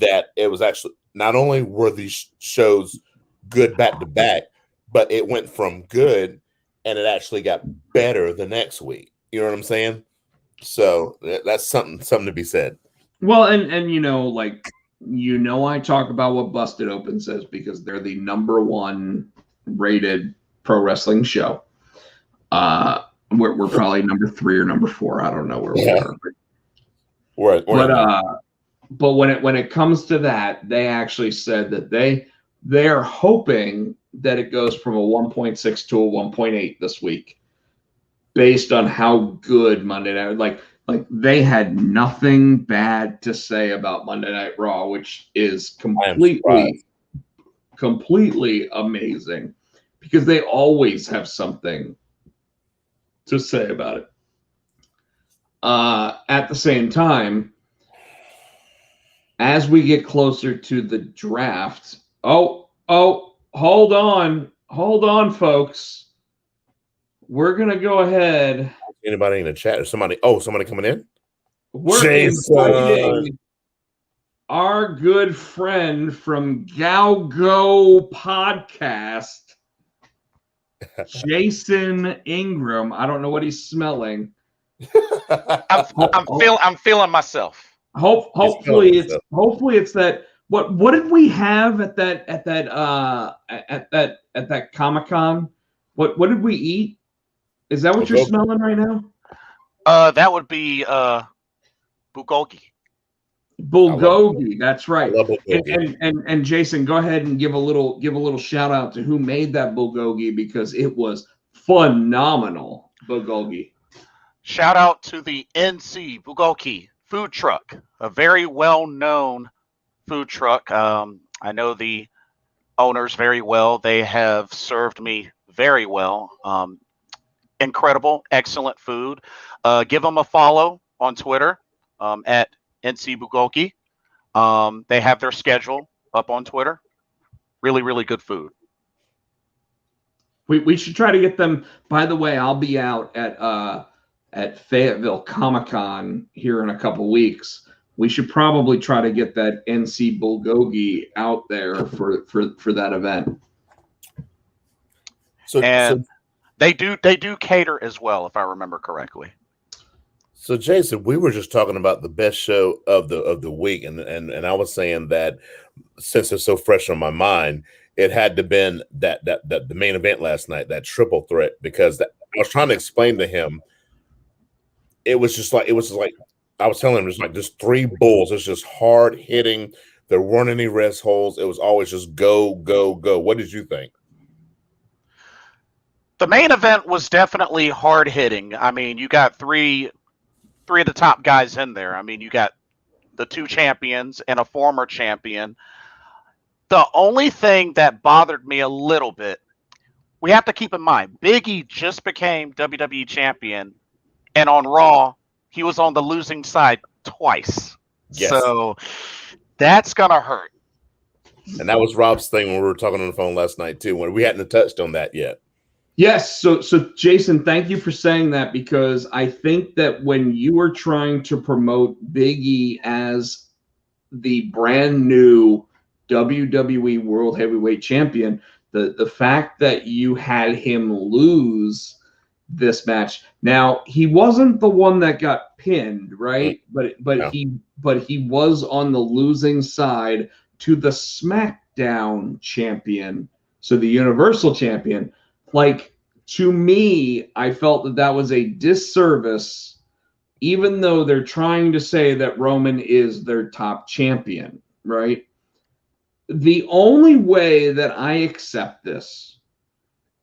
S3: that it was actually, not only were these shows good back to back, but it went from good and it actually got better the next week. You know what I'm saying? So that's something to be said.
S2: Well, and I talk about what Busted Open says because they're the #1 rated pro wrestling show. We're probably number 3 or number 4. I don't know where we are. But when it comes to that, they actually said that they they're hoping that it goes from a 1.6 to a 1.8 this week, based on how good Monday Night. Like they had nothing bad to say about Monday Night Raw, which is completely amazing, because they always have something to say about it. At the same time, as we get closer to the draft, hold on, folks. We're gonna go ahead.
S3: Anybody in the chat or somebody? Oh, somebody coming in.
S2: We're inviting our good friend from Galgo Podcast, Jason Ingram. I don't know what he's smelling.
S4: I'm feeling myself.
S2: Hopefully it's that. What did we have at that Comic-Con? What did we eat? Is that what you're smelling right now?
S4: That would be bulgogi.
S2: Bulgogi, that's right. And Jason, go ahead and give a little shout out to who made that bulgogi, because it was phenomenal. Bulgogi.
S4: Shout out to the NC Bulgogi food truck, a very well-known food truck. I know the owners very well. They have served me very well. Incredible, excellent food. Give them a follow on Twitter at NC Bulgogi. They have their schedule up on Twitter. Really, really good food.
S2: We should try to get them. By the way, I'll be out at Fayetteville Comic-Con here in a couple weeks. We should probably try to get that NC Bulgogi out there for that event.
S4: So they do cater as well, if I remember correctly.
S3: So Jason, we were just talking about the best show of the week, and I was saying that since it's so fresh on my mind, it had to been that the main event last night, that triple threat, because I was trying to explain to him. It was just like I was telling him, just like just three bulls. It's just hard hitting. There weren't any rest holds. It was always just go, go, go. What did you think?
S4: The main event was definitely hard hitting. I mean, you got three of the top guys in there. I mean, you got the two champions and a former champion. The only thing that bothered me a little bit, we have to keep in mind, Big E just became WWE champion, and on Raw, he was on the losing side twice. Yes. So that's going to hurt.
S3: And that was Rob's thing when we were talking on the phone last night, too, when we hadn't touched on that yet.
S2: Yes. So Jason, thank you for saying that, because I think that when you were trying to promote Big E as the brand new WWE World Heavyweight Champion, the fact that you had him lose this match. Now, he wasn't the one that got pinned, right? But no. he was on the losing side to the SmackDown champion, so the Universal champion. Like, to me, I felt that was a disservice, even though they're trying to say that Roman is their top champion, right? The only way that I accept this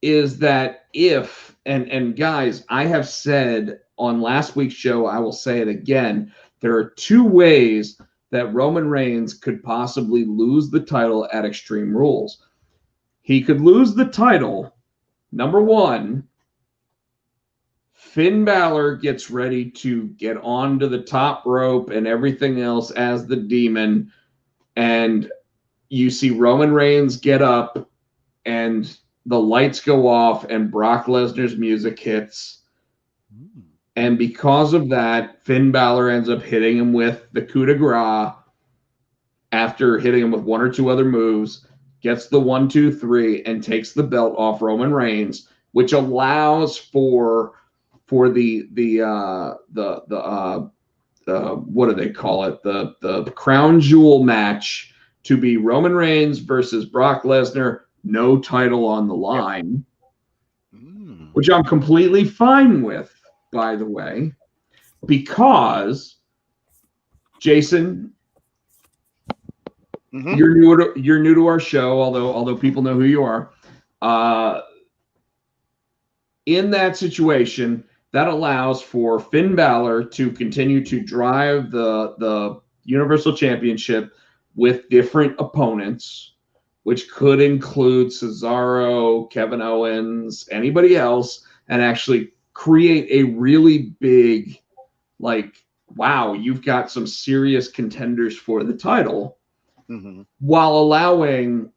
S2: is that if, and guys, I have said on last week's show, I will say it again, there are two ways that Roman Reigns could possibly lose the title at Extreme Rules. He could lose the title, number one, Finn Balor gets ready to get onto the top rope and everything else as the demon, and you see Roman Reigns get up and the lights go off and Brock Lesnar's music hits. And because of that, Finn Balor ends up hitting him with the coup de grace after hitting him with one or two other moves, gets the 1, 2, 3, and takes the belt off Roman Reigns, which allows for the what do they call it? The crown jewel match to be Roman Reigns versus Brock Lesnar, no title on the line, which I'm completely fine with, by the way, because, Jason,
S4: Mm-hmm.
S2: You're new to our show, although people know who you are. In that situation, that allows for Finn Balor to continue to drive the Universal Championship with different opponents, which could include Cesaro, Kevin Owens, anybody else, and actually create a really big, like, wow, you've got some serious contenders for the title, while allowing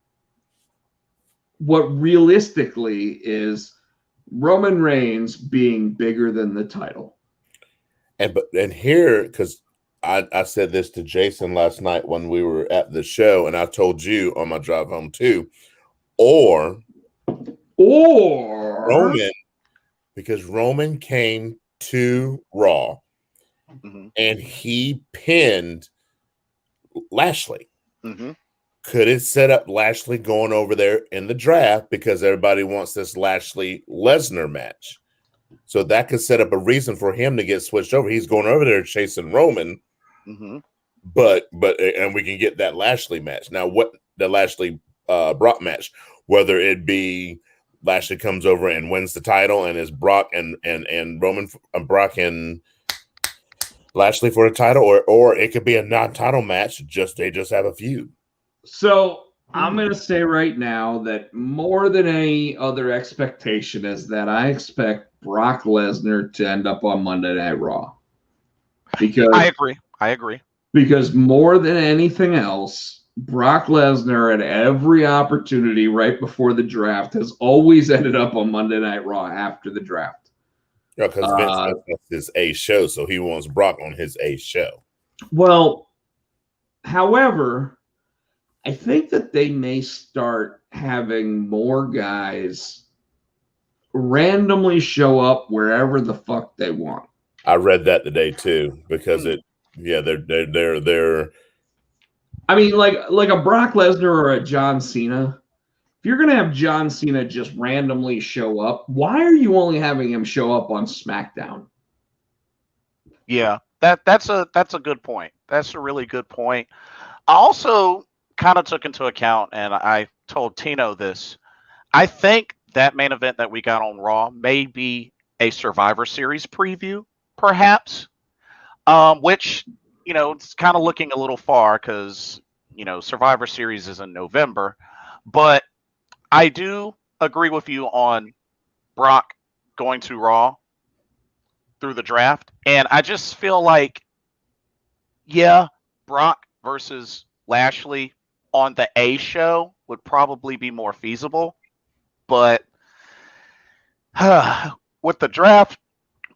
S2: what realistically is Roman Reigns being bigger than the title.
S3: And here, because I said this to Jason last night when we were at the show, and I told you on my drive home too, or Roman, because Roman came to Raw and he pinned Lashley. Could it set up Lashley going over there in the draft because everybody wants this Lashley Lesnar match? So that could set up a reason for him to get switched over. He's going over there chasing Roman, but and we can get that Lashley match. Now, what the Lashley Brock match, whether it be Lashley comes over and wins the title and is Brock and Roman Brock and Lashley for the title, or it could be a non-title match. They just have a feud.
S2: So I'm going to say right now that more than any other expectation is that I expect Brock Lesnar to end up on Monday Night Raw. Because
S4: I agree.
S2: Because more than anything else, Brock Lesnar at every opportunity right before the draft has always ended up on Monday Night Raw after the draft.
S3: Yeah, because Vince wants his A show, so he wants Brock on his A show.
S2: Well, however, I think that they may start having more guys randomly show up wherever the fuck they want.
S3: I read that today too, because they're.
S2: I mean, like a Brock Lesnar or a John Cena. If you're gonna have John Cena just randomly show up, why are you only having him show up on SmackDown?
S4: Yeah, that's a good point. That's a really good point. I also kind of took into account, and I told Tino this, I think that main event that we got on Raw may be a Survivor Series preview, perhaps, which, it's kind of looking a little far because, Survivor Series is in November. But I do agree with you on Brock going to Raw through the draft. And I just feel like, Brock versus Lashley on the A show would probably be more feasible. But with the draft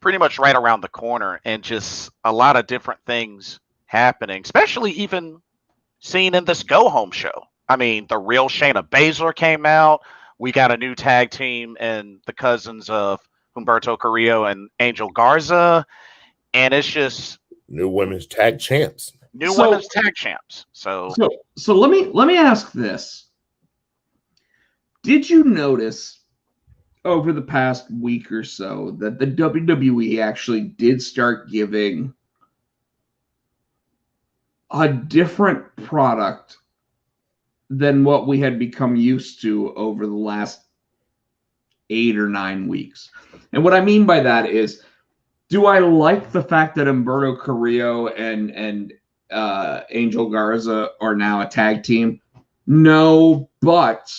S4: pretty much right around the corner and just a lot of different things happening, especially even seen in this go-home show. I mean, the real Shayna Baszler came out. We got a new tag team and the cousins of Humberto Carrillo and Angel Garza. And it's just
S3: new women's tag champs.
S2: So let me ask this. Did you notice over the past week or so that the WWE actually did start giving a different product than what we had become used to over the last 8 or 9 weeks? And what I mean by that is, do I like the fact that Humberto Carrillo and Angel Garza are now a tag team? No, but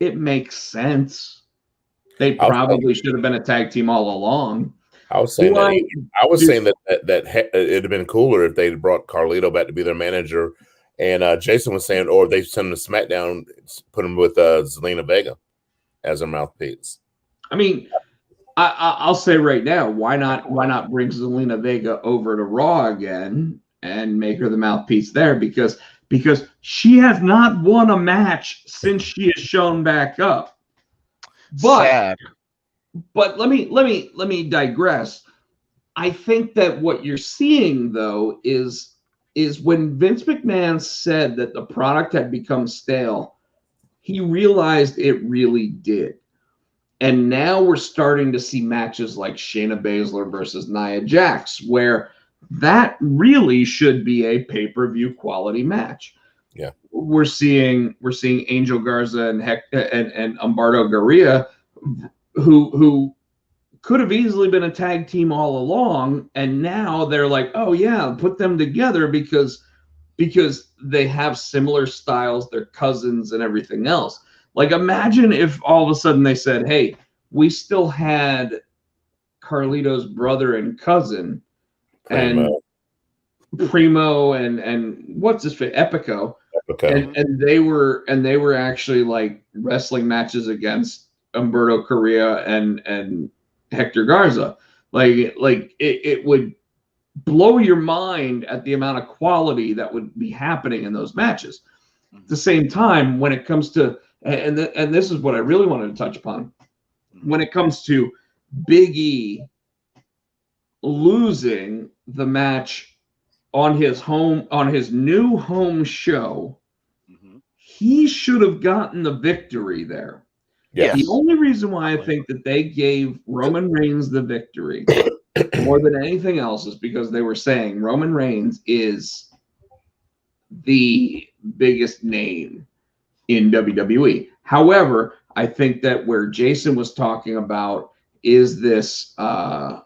S2: it makes sense. They probably should have been a tag team all along.
S3: I was saying that it'd have been cooler if they brought Carlito back to be their manager. And Jason was saying, or they send him to SmackDown, put him with Zelina Vega as a mouthpiece. I mean,
S2: I'll say right now, why not bring Zelina Vega over to Raw again and make her the mouthpiece there? Because she has not won a match since she has shown back up.
S4: Sad.
S2: But let me digress. I think that what you're seeing though is when Vince McMahon said that the product had become stale, he realized it really did. And now we're starting to see matches like Shayna Baszler versus Nia Jax, where that really should be a pay-per-view quality match.
S3: Yeah.
S2: we're seeing Angel Garza and Humberto Garcia, who could have easily been a tag team all along, and now they're like, oh yeah, put them together because they have similar styles, they're cousins and everything else. Like, imagine if all of a sudden they said, hey, we still had Carlito's brother and cousin and Primo and what's his face, Epico. And they were actually like wrestling matches against Humberto Correa and Hector Garza. Like it would blow your mind at the amount of quality that would be happening in those matches. At the same time, when it comes to and this is what I really wanted to touch upon, when it comes to Big E losing the match on his new home show, he should have gotten the victory there.
S3: Yes.
S2: The only reason why I think that they gave Roman Reigns the victory more than anything else is because they were saying Roman Reigns is the biggest name in WWE. However, I think that where Jason was talking about is this a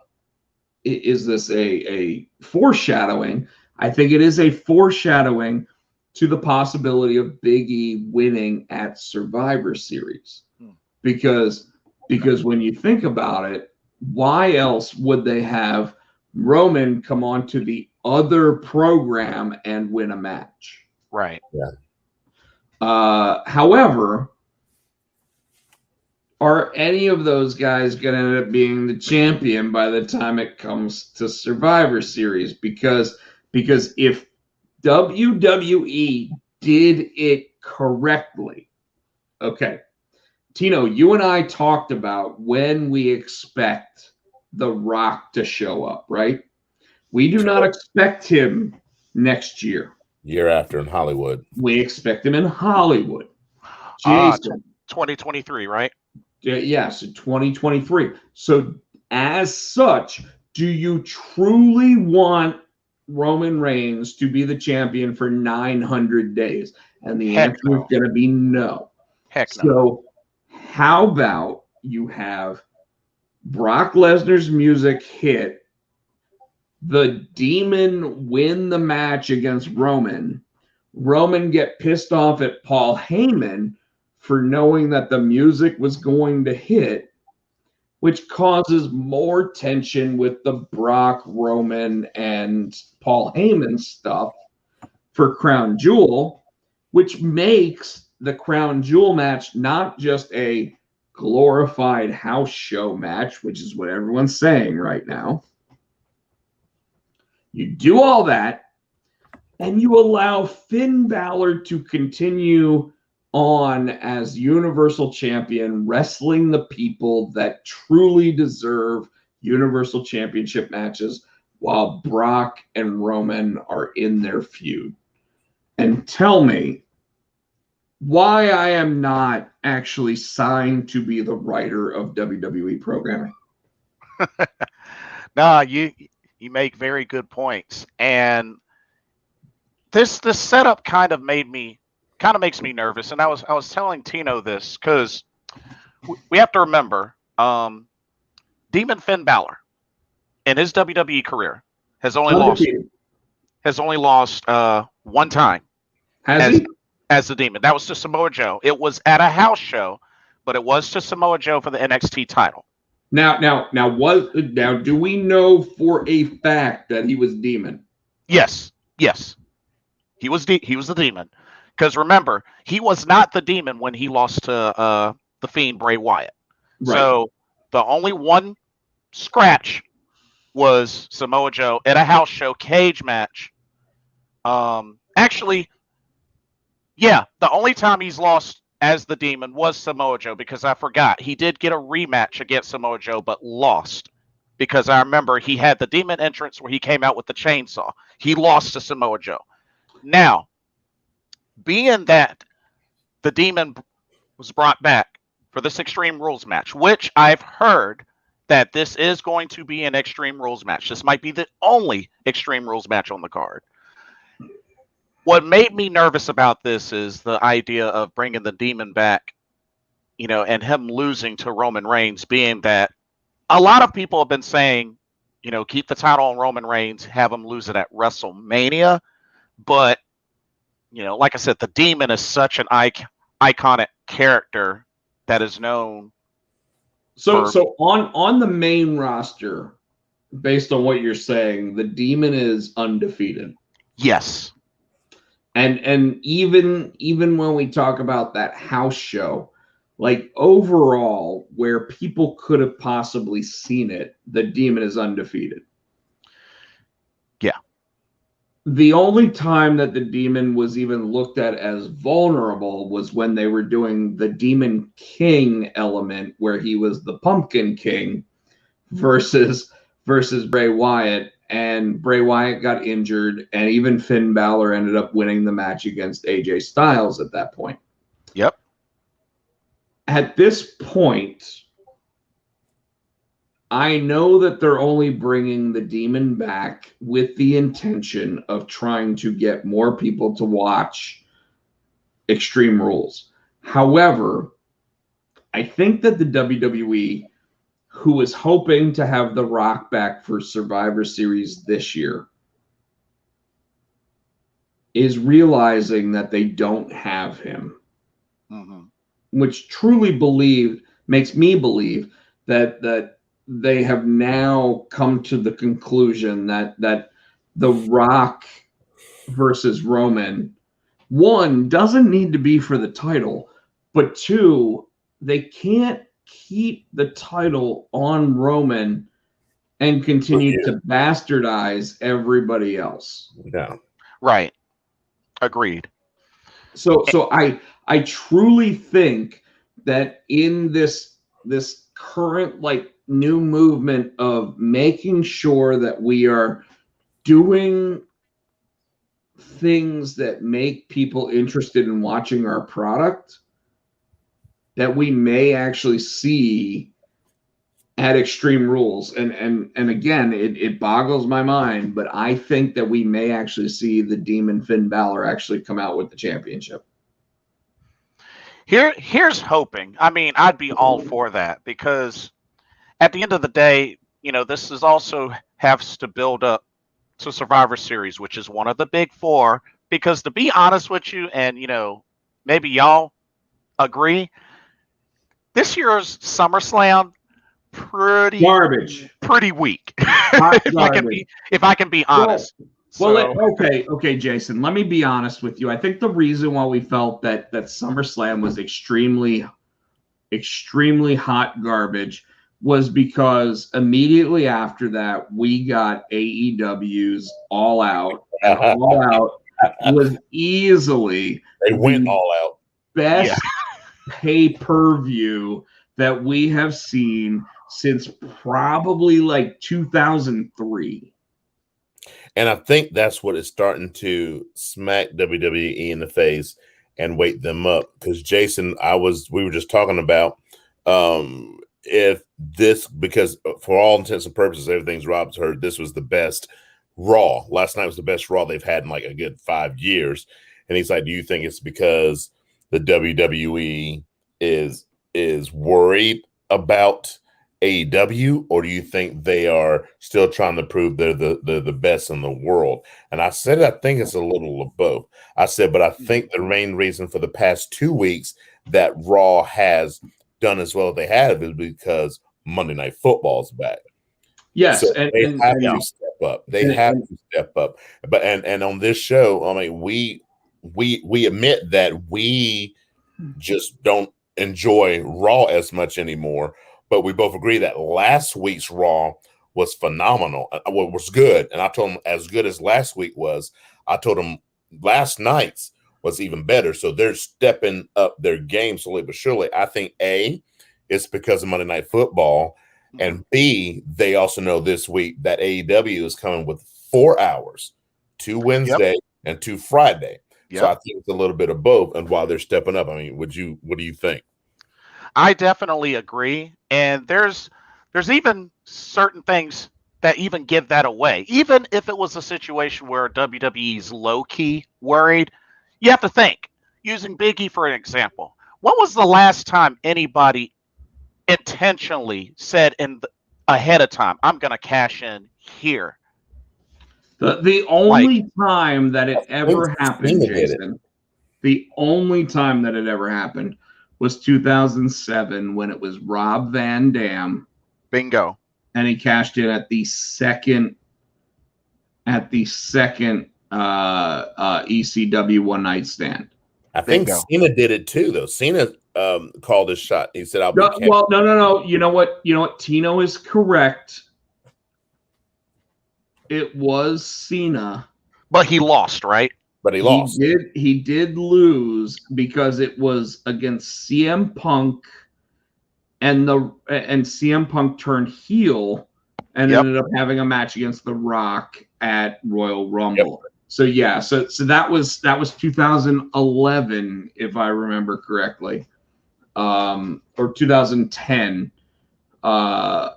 S2: foreshadowing? I think it is a foreshadowing to the possibility of Big E winning at Survivor Series. Because when you think about it, why else would they have Roman come on to the other program and win a match?
S4: Right.
S3: Yeah.
S2: However, are any of those guys going to end up being the champion by the time it comes to Survivor Series? Because if WWE did it correctly, okay, Tino, you and I talked about when we expect The Rock to show up, right? We do not expect him next year.
S3: Year after in Hollywood.
S2: We expect him in Hollywood. Jason.
S4: 2023, right?
S2: Yes, 2023. So as such, do you truly want Roman Reigns to be the champion for 900 days? And the answer is going to be no.
S4: Heck no.
S2: So how about you have Brock Lesnar's music hit, the Demon win the match against Roman get pissed off at Paul Heyman for knowing that the music was going to hit, which causes more tension with the Brock, Roman, and Paul Heyman stuff for Crown Jewel, which makes the Crown Jewel match not just a glorified house show match, which is what everyone's saying right now. You do all that, and you allow Finn Balor to continue on as Universal Champion, wrestling the people that truly deserve Universal Championship matches while Brock and Roman are in their feud. And tell me why I am not actually signed to be the writer of WWE programming.
S4: Nah, you make very good points. And this setup kind of makes me nervous. And I was telling Tino this because we have to remember Demon Finn Balor in his WWE career has only lost one time.
S2: Has he?
S4: As the Demon. That was to Samoa Joe. It was at a house show, but it was to Samoa Joe for the NXT title.
S2: Now, do we know for a fact that he was Demon?
S4: Yes. He was the Demon. Because remember, he was not the Demon when he lost to the Fiend Bray Wyatt. Right. So the only one scratch was Samoa Joe at a house show cage match. Actually, yeah, the only time he's lost as the Demon was Samoa Joe, because I forgot. He did get a rematch against Samoa Joe, but lost. Because I remember he had the Demon entrance where he came out with the chainsaw. He lost to Samoa Joe. Now, being that the Demon was brought back for this Extreme Rules match, which I've heard that this is going to be an Extreme Rules match. This might be the only Extreme Rules match on the card. What made me nervous about this is the idea of bringing the Demon back, and him losing to Roman Reigns, being that a lot of people have been saying, keep the title on Roman Reigns, have him lose it at WrestleMania. But, like I said, the Demon is such an iconic character that is known.
S2: So on the main roster, based on what you're saying, the Demon is undefeated.
S4: Yes.
S2: And even when we talk about that house show, like overall, where people could have possibly seen it, the Demon is undefeated.
S4: Yeah.
S2: The only time that the Demon was even looked at as vulnerable was when they were doing the Demon King element, where he was the Pumpkin King versus Bray Wyatt. And Bray Wyatt got injured, and even Finn Balor ended up winning the match against AJ Styles at that point.
S4: Yep.
S2: At this point, I know that they're only bringing the Demon back with the intention of trying to get more people to watch Extreme Rules. However, I think that the WWE, who is hoping to have The Rock back for Survivor Series this year, is realizing that they don't have him.
S4: Mm-hmm.
S2: Which truly makes me believe that they have now come to the conclusion that The Rock versus Roman, one, doesn't need to be for the title, but two, they can't keep the title on Roman and continue to bastardize everybody else.
S3: No.
S4: Right. Agreed.
S2: So I truly think that in this current new movement of making sure that we are doing things that make people interested in watching our product, that we may actually see at Extreme Rules. And again, it boggles my mind, but I think that we may actually see the Demon Finn Balor actually come out with the championship.
S4: Here's hoping. I mean, I'd be all for that, because at the end of the day, this is also has to build up to Survivor Series, which is one of the big four. Because to be honest with you, and maybe y'all agree, this year's SummerSlam pretty weak. if I can be honest.
S2: Okay, Jason. Let me be honest with you. I think the reason why we felt that SummerSlam was extremely hot garbage was because immediately after that we got AEW's All Out. And All Out was easily
S3: they went all out.
S2: Best pay-per-view that we have seen since probably 2003.
S3: And I think that's what is starting to smack WWE in the face and wake them up. Because Jason, we were just talking about if this, because for all intents and purposes, everything's Rob's heard, this was the best Raw. Last night was the best Raw they've had in a good 5 years. And he's like, do you think it's because the WWE is worried about AEW, or do you think they are still trying to prove they're the best in the world? And I said, I think it's a little of both. I said, but I think the main reason for the past 2 weeks that Raw has done as well as they have is because Monday Night Football is back.
S2: Yes,
S3: so they have to step up. They have to step up. But and on this show, I mean, we admit that we just don't enjoy Raw as much anymore. But we both agree that last week's Raw was phenomenal. Well, it was good. And I told him, as good as last week was, I told him last night's was even better. So they're stepping up their game slowly but surely. I think A, it's because of Monday Night Football. And B, they also know this week that AEW is coming with 4 hours, 2 Wednesday and 2 Friday. Yep. So I think it's a little bit of both. And while they're stepping up, I mean, what do you think?
S4: I definitely agree. And there's even certain things that even give that away. Even if it was a situation where WWE's low-key worried, you have to think, using Big E for an example, when was the last time anybody intentionally said ahead of time, I'm going to cash in here?
S2: The only time that it ever happened,
S3: Cena did it.
S2: Jason, the only time that it ever happened was 2007 when it was Rob Van Dam.
S4: Bingo.
S2: And he cashed in at the second ECW one night stand.
S3: I think
S4: Bingo.
S3: Cena did it too, though. Cena called his shot. He said, "I'll be."
S2: No. You know what? Tino is correct. It was Cena,
S4: but he lost, right?
S3: But he lost.
S2: He did lose because it was against CM Punk, and CM Punk turned heel and ended up having a match against The Rock at Royal Rumble. Yep. So yeah, so that was 2011 if I remember correctly, or 2010. So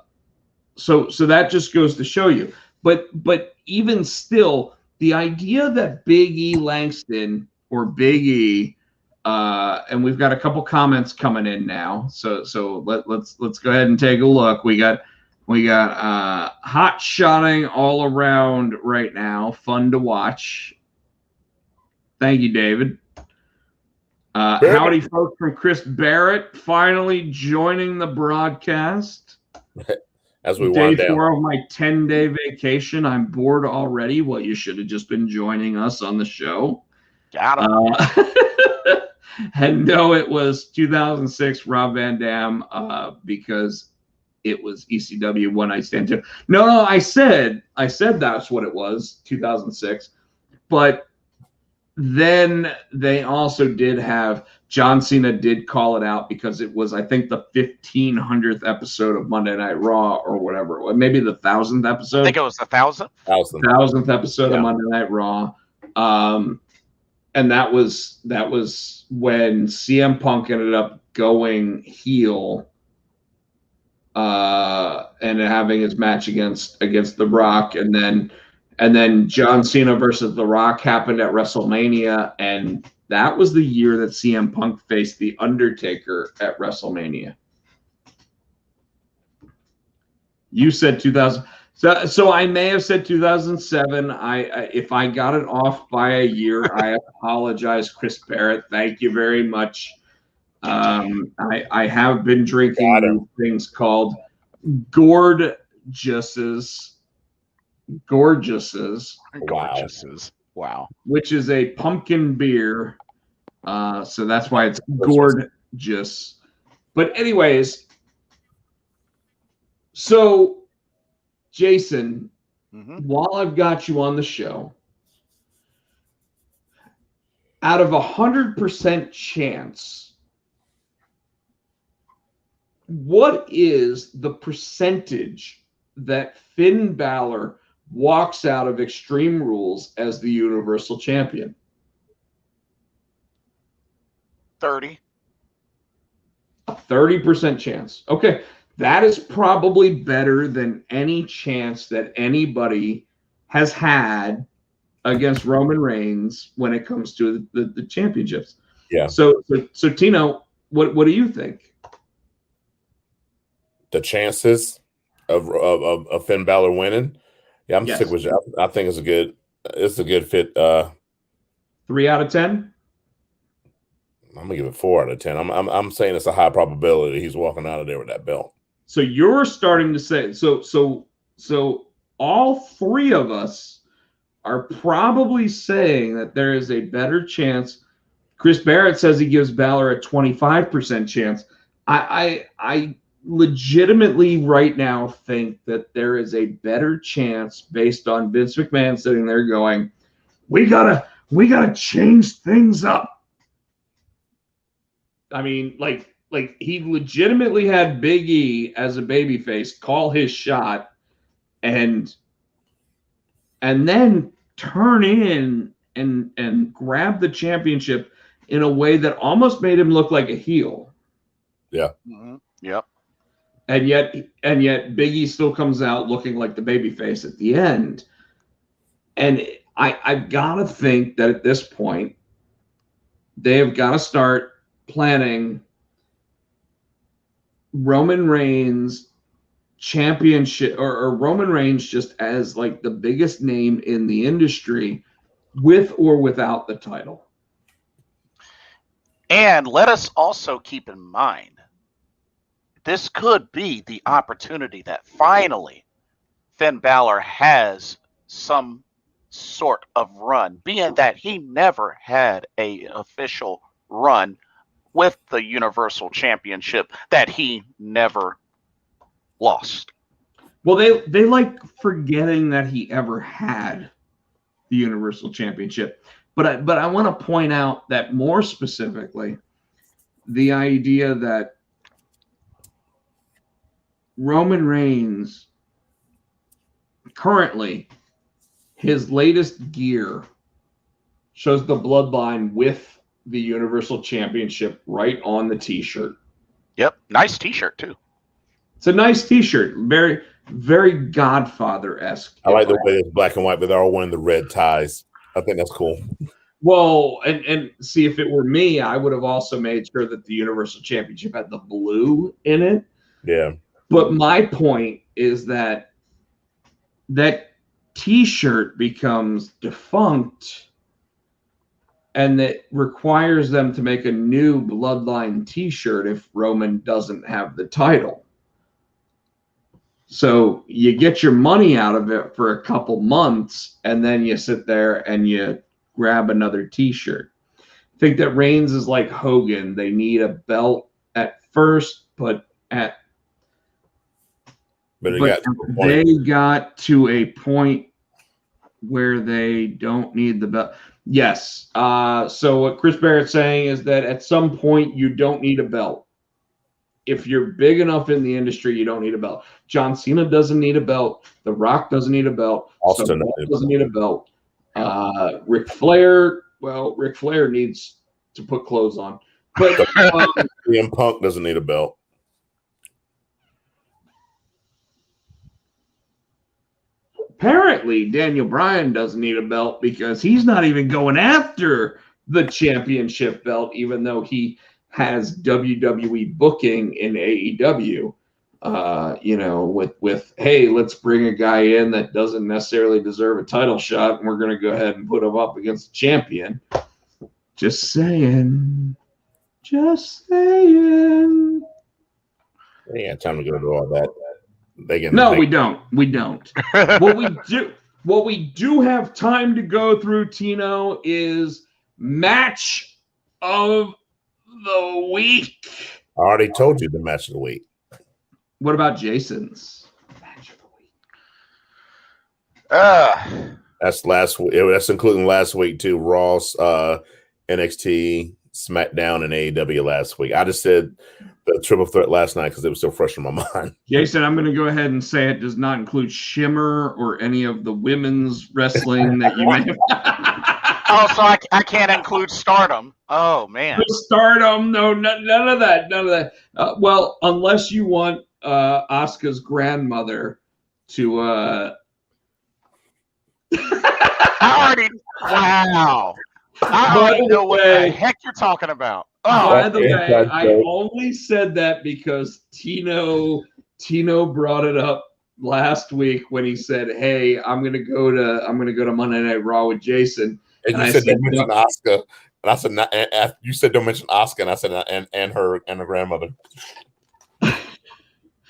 S2: that just goes to show you. But even still, the idea that Big E Langston or Big E, and we've got a couple comments coming in now. So let's go ahead and take a look. We got hot shotting all around right now. Fun to watch. Thank you, David. Howdy, folks, from Chris Barrett, finally joining the broadcast.
S3: As we wind down.
S2: Day 4 of my 10-day vacation. I'm bored already. Well, you should have just been joining us on the show.
S4: Got him.
S2: And no, it was 2006 Rob Van Dam because it was ECW One Night Stand 2. No, I said that's what it was, 2006. But then they also did have John Cena did call it out because it was, I think, the 1500th episode of Monday Night Raw or whatever. Maybe the 1000th episode.
S4: I think it was the 1000th.
S2: 1000th episode of Monday Night Raw. And that was when CM Punk ended up going heel and having his match against The Rock, and then John Cena versus The Rock happened at WrestleMania, and that was the year that CM Punk faced The Undertaker at WrestleMania. You said 2000. So I may have said 2007. If I got it off by a year, I apologize, Chris Barrett. Thank you very much. I have been drinking things called Gorgeouses. Wow. Which is a pumpkin beer. So that's why it's gorgeous. But anyways, so Jason, while I've got you on the show, out of 100% chance, what is the percentage that Finn Balor walks out of Extreme Rules as the Universal Champion?
S4: 30.
S2: A 30% chance. Okay. That is probably better than any chance that anybody has had against Roman Reigns when it comes to the championships.
S3: Yeah.
S2: So Tino, what do you think?
S3: The chances of Finn Balor winning? Yeah, I'm sick with you. I think it's a good fit.
S2: 3 out of 10?
S3: I'm gonna give it 4 out of 10. I'm saying it's a high probability he's walking out of there with that belt.
S2: So you're starting to say so all three of us are probably saying that there is a better chance. Chris Barrett says he gives Balor a 25% chance. I legitimately right now think that there is a better chance based on Vince McMahon sitting there going, we gotta change things up. I mean, like he legitimately had Big E as a babyface call his shot and then turn in and grab the championship in a way that almost made him look like a heel.
S3: Yeah.
S4: Mm-hmm. Yep.
S2: and yet Biggie still comes out looking like the babyface at the end. And I've got to think that at this point, they have got to start planning Roman Reigns championship, or Roman Reigns just as like the biggest name in the industry, with or without the title.
S4: And let us also keep in mind, this could be the opportunity that finally Finn Balor has some sort of run, being that he never had a official run with the Universal Championship that he never lost.
S2: Well, they like forgetting that he ever had the Universal Championship. But I want to point out that more specifically, the idea that Roman Reigns currently, his latest gear shows the bloodline with the Universal Championship right on the t-shirt.
S4: Yep, nice t-shirt too.
S2: It's a nice t-shirt, very, very Godfather-esque.
S3: I like the way it's black and white, but they're all wearing the red ties. I think that's cool.
S2: Well, and see, if it were me, I would have also made sure that the Universal Championship had the blue in it.
S3: Yeah.
S2: But my point is that t-shirt becomes defunct, and that requires them to make a new bloodline t-shirt if Roman doesn't have the title. So you get your money out of it for a couple months, and then you sit there and you grab another t-shirt. I think that Reigns is like Hogan. They need a belt at first, but they got to a point where they don't need the belt. Yes. So what Chris Barrett's saying is that at some point you don't need a belt. If you're big enough in the industry, you don't need a belt. John Cena doesn't need a belt. The Rock doesn't need a belt.
S3: Austin
S2: doesn't need a belt. Ric Flair needs to put clothes on. But
S3: CM Punk doesn't need a belt.
S2: Apparently, Daniel Bryan doesn't need a belt because he's not even going after the championship belt, even though he has WWE booking in AEW. With hey, let's bring a guy in that doesn't necessarily deserve a title shot, and we're going to go ahead and put him up against the champion. Just saying.
S3: We ain't got time to go through all that.
S2: We don't. What we do have time to go through, Tino, is match of the week.
S3: I already told you the match of the week.
S2: What about Jason's match of the week?
S3: That's last week. That's including last week too. Raw's, NXT, SmackDown, and AEW last week. I just said the triple threat last night because it was so fresh in my mind.
S2: Jason, I'm going to go ahead and say it does not include Shimmer or any of the women's wrestling that you may have.
S4: Oh, so I can't include Stardom. Oh, man.
S2: Stardom, no, none of that. Well, unless you want Asuka's grandmother to.
S4: Wow. I already know what the heck you're talking about. Oh,
S2: by the way, I only said that because Tino brought it up last week when he said, "Hey, I'm gonna go to Monday Night Raw with Jason."
S3: And you said don't mention Asuka, and I said not. And you said don't mention Asuka, and I said and her grandmother.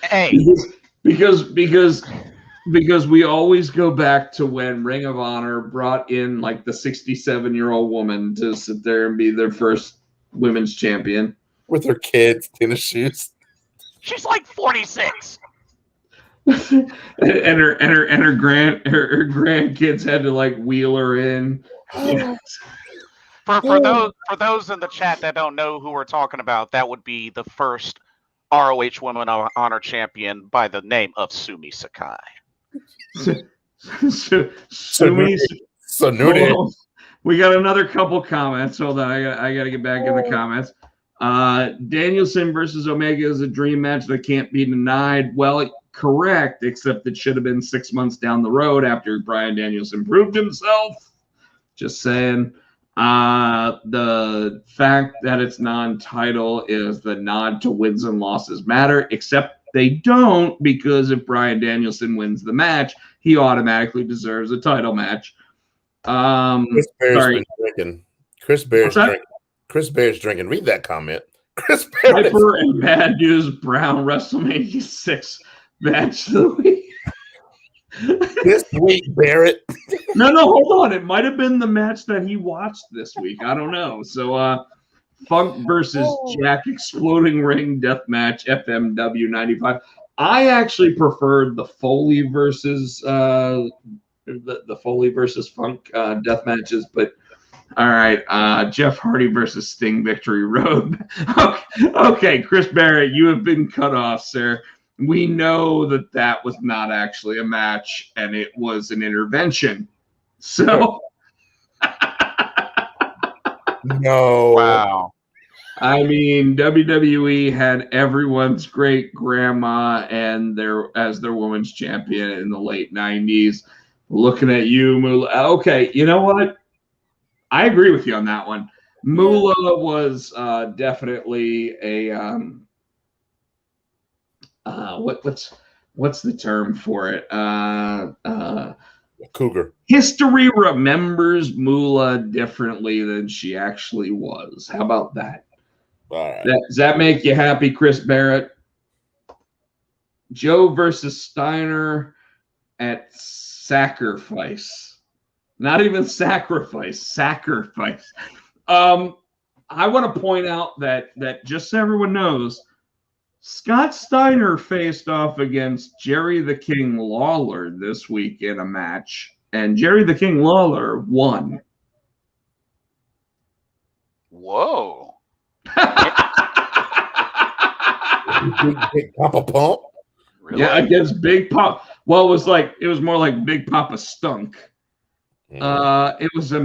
S4: Hey,
S2: because we always go back to when Ring of Honor brought in like the 67-year-old woman to sit there and be their first women's champion
S3: with her kids, tennis shoes.
S4: She's like 46.
S2: and her grandkids had to like wheel her in.
S4: For those in the chat that don't know who we're talking about, that would be the first ROH Women Honor champion by the name of Sumi Sakai.
S2: Sumi.
S3: So Nudie.
S2: We got another couple comments. Hold on, I got to get back in the comments. Danielson versus Omega is a dream match that can't be denied. Well, correct, except it should have been 6 months down the road after Bryan Danielson proved himself. Just saying. The fact that it's non-title is the nod to wins and losses matter, except they don't, because if Bryan Danielson wins the match, he automatically deserves a title match.
S3: Chris Bear's been drinking. Chris Bear's drinking. Read that comment. Chris Bear.
S2: Piper and Bad News Brown WrestleMania 6 match of the week.
S3: This week, Barrett.
S2: No, hold on. It might have been the match that he watched this week. I don't know. So, Funk versus Jack Exploding Ring Death Match FMW 95. I actually preferred the Foley versus the Foley versus Funk death matches, but all right, Jeff Hardy versus Sting Victory Road. Okay, Chris Barrett, you have been cut off, sir. We know that was not actually a match, and it was an intervention. So,
S3: no,
S4: wow.
S2: I mean, WWE had everyone's great grandma and their women's champion in the late 90s. Looking at you, Moolah. Okay, you know what? I agree with you on that one. Moolah was definitely a what's the term for it?
S3: Cougar.
S2: History remembers Moolah differently than she actually was. How about that?
S3: All right.
S2: Does that make you happy, Chris Barrett? Joe versus Steiner at Sacrifice. Not even sacrifice. Sacrifice. I want to point out that just so everyone knows, Scott Steiner faced off against Jerry the King Lawler this week in a match, and Jerry the King Lawler won.
S4: Whoa.
S3: Big Papa Pump.
S4: Really?
S2: Yeah, against Big Pop. Well, it was more like Big Papa Stunk. It was a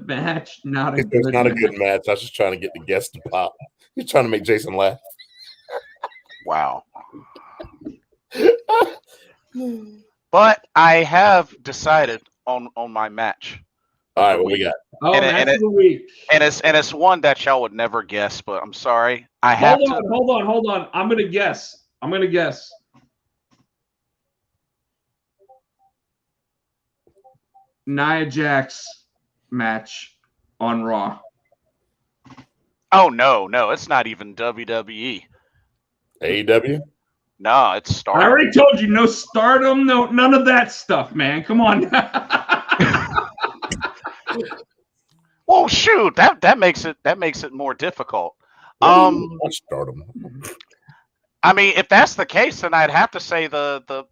S2: match, not a good
S3: not a good match. I was just trying to get the guest to pop. He's trying to make Jason laugh.
S4: Wow. But I have decided on my match.
S3: All right, what we got?
S2: Oh, match of the week.
S4: And it's one that y'all would never guess, but I'm sorry. Hold
S2: on. I'm gonna guess. Nia Jax match on Raw.
S4: Oh no, it's not even WWE.
S3: AEW?
S4: No, it's Stardom.
S2: I already told you, no Stardom, no none of that stuff, man. Come on.
S4: Well, shoot, that makes it more difficult.
S3: Stardom.
S4: I mean, if that's the case, then I'd have to say the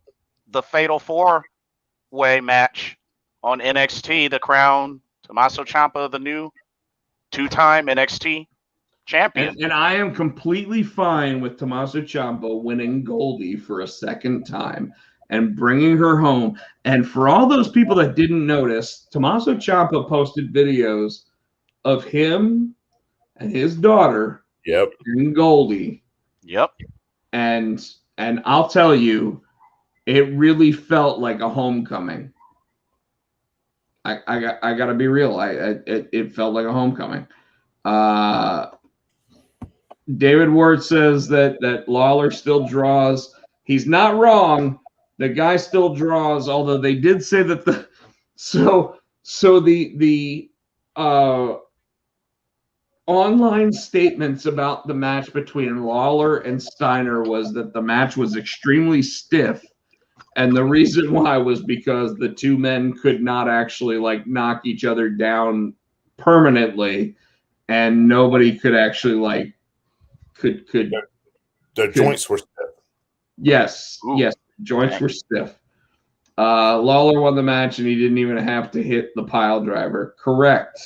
S4: Fatal 4-way match on NXT, the crown Tommaso Ciampa, the new 2-time NXT champion.
S2: And I am completely fine with Tommaso Ciampa winning Goldie for a second time and bringing her home. And for all those people that didn't notice, Tommaso Ciampa posted videos of him and his daughter in Goldie.
S4: Yep.
S2: And I'll tell you, it really felt like a homecoming. I got to be real. It felt like a homecoming. David Ward says that Lawler still draws. He's not wrong. The guy still draws, although they did say that the online statements about the match between Lawler and Steiner was that the match was extremely stiff. And the reason why was because the two men could not actually knock each other down permanently, and nobody could actually
S3: their joints were stiff.
S2: Yes.
S4: Ooh.
S2: Yes, joints were stiff. Lawler won the match, and he didn't even have to hit the pile driver. Correct.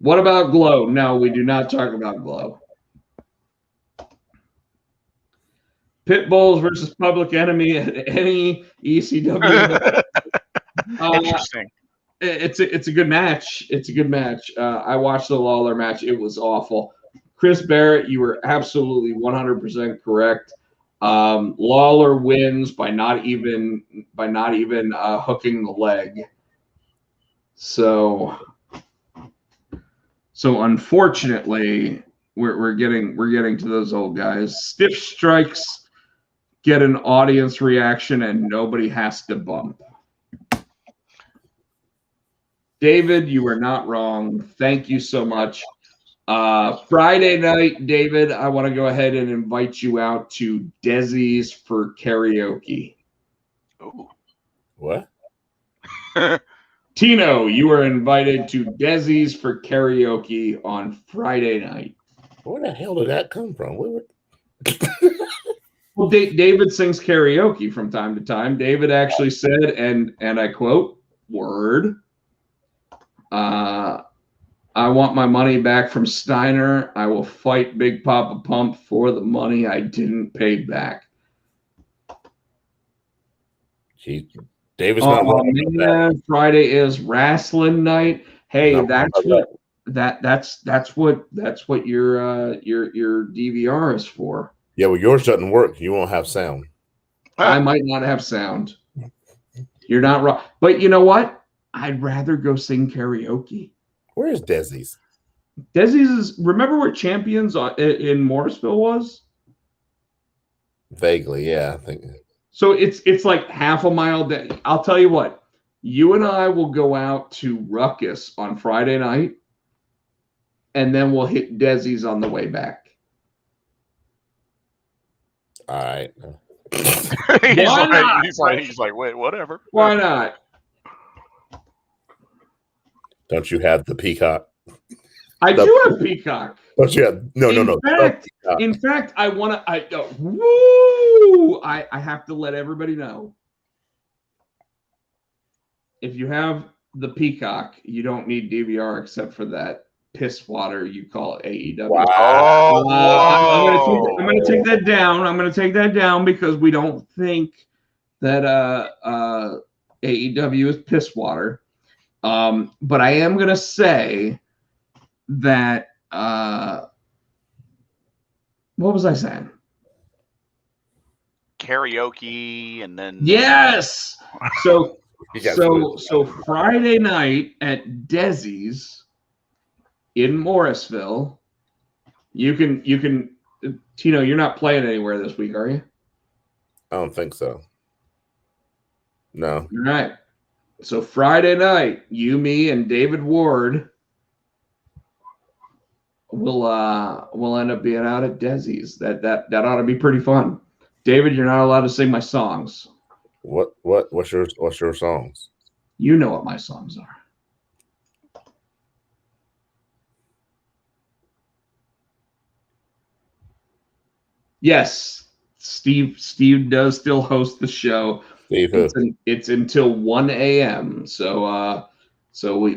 S2: What about Glow? No, we do not talk about Glow. Pit Bulls versus Public Enemy at any ECW.
S4: Interesting.
S2: it's a good match. It's a good match. I watched the Lawler match. It was awful. Chris Barrett, you were absolutely 100% correct. Lawler wins by not even hooking the leg. So unfortunately, we're getting to those old guys. Stiff strikes get an audience reaction, and nobody has to bump. David, you are not wrong. Thank you so much. Friday night, David, I want to go ahead and invite you out to Desi's for karaoke.
S4: Ooh.
S3: What?
S2: Tino, you are invited to Desi's for karaoke on Friday night.
S3: Where the hell did that come from?
S2: Well, David sings karaoke from time to time. David actually said, and I quote, word, I want my money back from Steiner. I will fight Big Papa Pump for the money I didn't pay back.
S3: David's not wrong about that.
S2: Friday is wrestling night. Hey, that's what your DVR is for.
S3: Yeah, well, yours doesn't work. You won't have sound.
S2: I might not have sound. You're not wrong. But you know what? I'd rather go sing karaoke.
S3: Where is Desi's?
S2: Desi's is, remember where Champions in Morrisville was?
S3: Vaguely, yeah. I think.
S2: So it's like half a mile down. I'll tell you what. You and I will go out to Ruckus on Friday night, and then we'll hit Desi's on the way back.
S3: All right.
S4: He's like, wait, whatever.
S2: Why not?
S3: Don't you have the Peacock?
S2: I do have Peacock.
S3: Don't you have? No.
S2: In fact, I want to. Woo! I have to let everybody know. If you have the Peacock, you don't need DVR except for that piss water you call AEW.
S3: Wow.
S2: I'm going to take that down. I'm going to take that down because we don't think that AEW is piss water. But I am going to say that what was I saying?
S4: Karaoke and then
S2: yes. So Friday night at Desi's in Morrisville, you can Tino, you're not playing anywhere this week, are you?
S3: I don't think so. No.
S2: All right. So Friday night, you, me, and David Ward will end up being out at Desi's. That ought to be pretty fun. David, you're not allowed to sing my songs.
S3: What's your songs?
S2: You know what my songs are. Yes, Steve does still host the show. It's until 1 a.m. So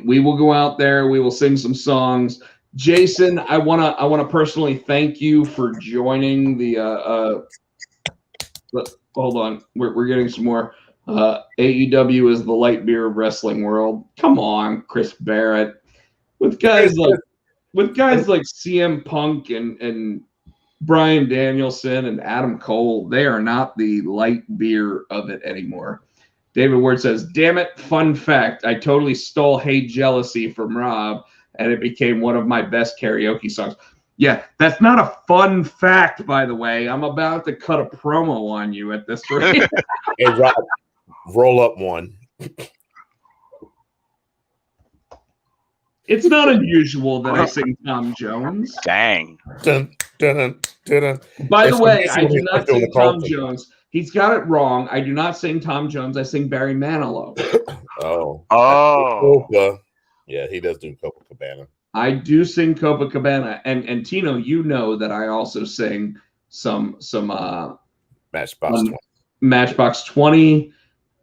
S2: we will go out there. We will sing some songs. Jason, I wanna personally thank you for joining the. Hold on, we're getting some more. AEW is the light beer of wrestling world. Come on, Chris Barrett, with guys like CM Punk and Bryan Danielson and Adam Cole, they are not the light beer of it anymore. David Ward says, damn it, fun fact. I totally stole Hey Jealousy from Rob, and it became one of my best karaoke songs. Yeah, that's not a fun fact, by the way. I'm about to cut a promo on you at this rate.
S3: Hey, Rob, roll up one.
S2: It's not unusual that I sing Tom Jones.
S4: Dang.
S3: Dun, dun, dun, dun.
S2: By the way, I do not sing Tom Jones. He's got it wrong. I do not sing Tom Jones. I sing Barry Manilow.
S3: Oh. Yeah, he does do Copacabana.
S2: I do sing Copacabana. And Tino, you know that I also sing some
S3: Matchbox 20.
S2: Matchbox 20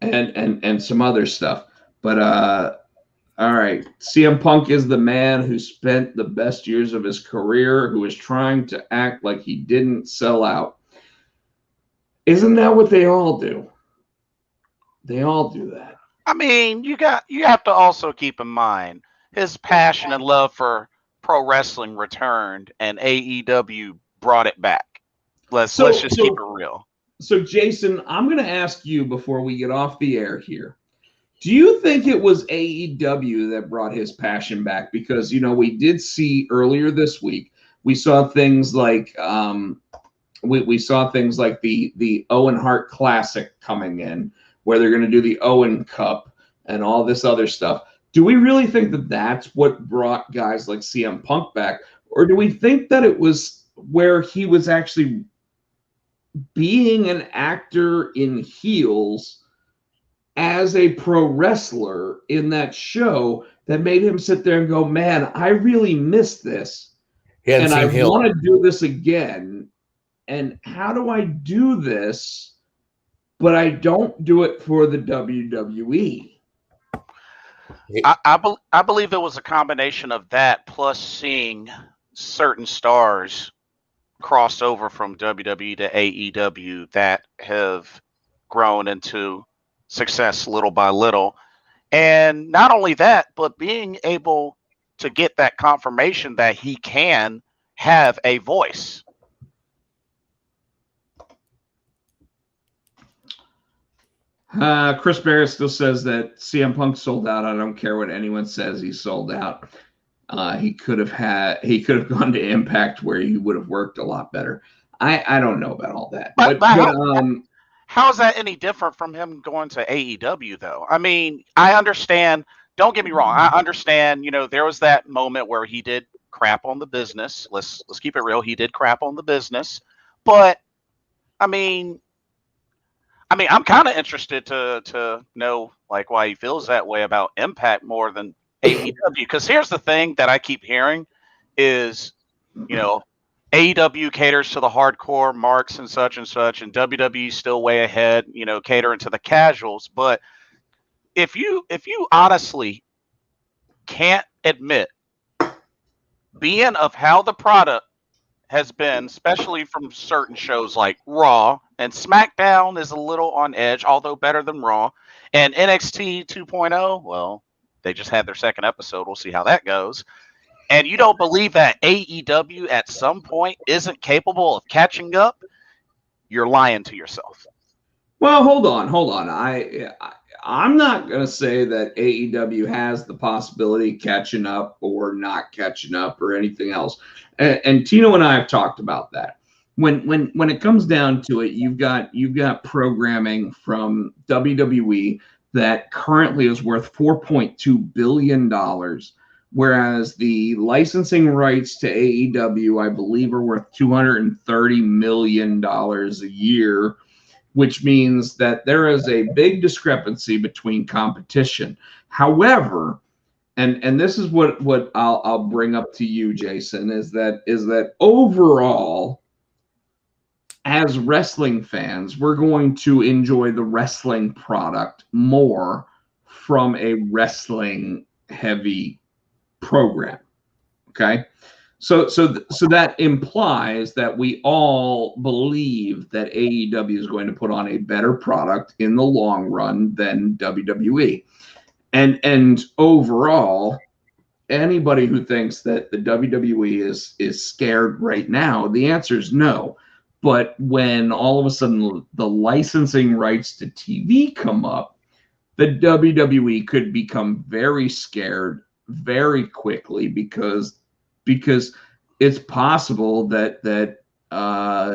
S2: and some other stuff. But all right. CM Punk is the man who spent the best years of his career, who is trying to act like he didn't sell out. Isn't that what they all do? They all do that.
S4: I mean, you have to also keep in mind his passion and love for pro wrestling returned, and AEW brought it back. Let's
S2: So
S4: just keep it real.
S2: so Jason, I'm going to ask you before we get off the air here. Do you think it was AEW that brought his passion back? Because we did see earlier this week, we saw things like we saw things like the Owen Hart Classic coming in, where they're going to do the Owen Cup and all this other stuff. Do we really think that that's what brought guys like CM Punk back, or do we think that it was where he was actually being an actor in heels as a pro wrestler in that show that made him sit there and go, man, I really miss this. And I want to do this again. And how do I do this, but I don't do it for the WWE?
S4: I believe it was a combination of that plus seeing certain stars cross over from WWE to AEW that have grown into success little by little. And not only that, but being able to get that confirmation that he can have a voice.
S2: Chris Barrett still says that CM Punk sold out. I don't care what anyone says. He sold out. He could have gone to Impact where he would have worked a lot better. I don't know about all that.
S4: But how is that any different from him going to AEW though? I mean, I understand. Don't get me wrong. I understand. There was that moment where he did crap on the business. Let's keep it real. He did crap on the business, but I mean, I'm kind of interested to know like why he feels that way about Impact more than AEW. Because here's the thing that I keep hearing is, AEW caters to the hardcore marks and such, and WWE still way ahead, catering to the casuals. But if you honestly can't admit being of how the product has been, especially from certain shows like Raw, and SmackDown is a little on edge, although better than Raw, and NXT 2.0, well, they just had their second episode. We'll see how that goes. And you don't believe that AEW at some point isn't capable of catching up, you're lying to yourself.
S2: Well, hold on. I'm not going to say that AEW has the possibility of catching up or not catching up or anything else. And Tino and I have talked about that. When it comes down to it, you've got programming from WWE that currently is worth $4.2 billion, whereas the licensing rights to AEW, I believe, are worth $230 million a year, which means that there is a big discrepancy between competition. However, and this is what I'll bring up to you, Jason, is that overall, as wrestling fans, we're going to enjoy the wrestling product more from a wrestling heavy program. Okay. So that implies that we all believe that AEW is going to put on a better product in the long run than WWE. And overall, anybody who thinks that the WWE is scared right now, the answer is no. But when all of a sudden the licensing rights to TV come up, the WWE could become very scared very quickly because it's possible that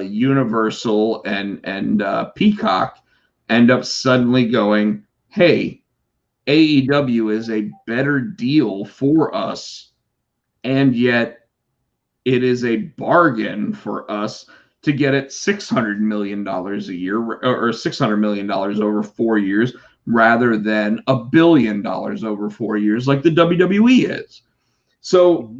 S2: Universal and Peacock end up suddenly going, hey, AEW is a better deal for us, and yet it is a bargain for us to get it $600 million a year or $600 million over 4 years rather than $1 billion over 4 years like the WWE is. So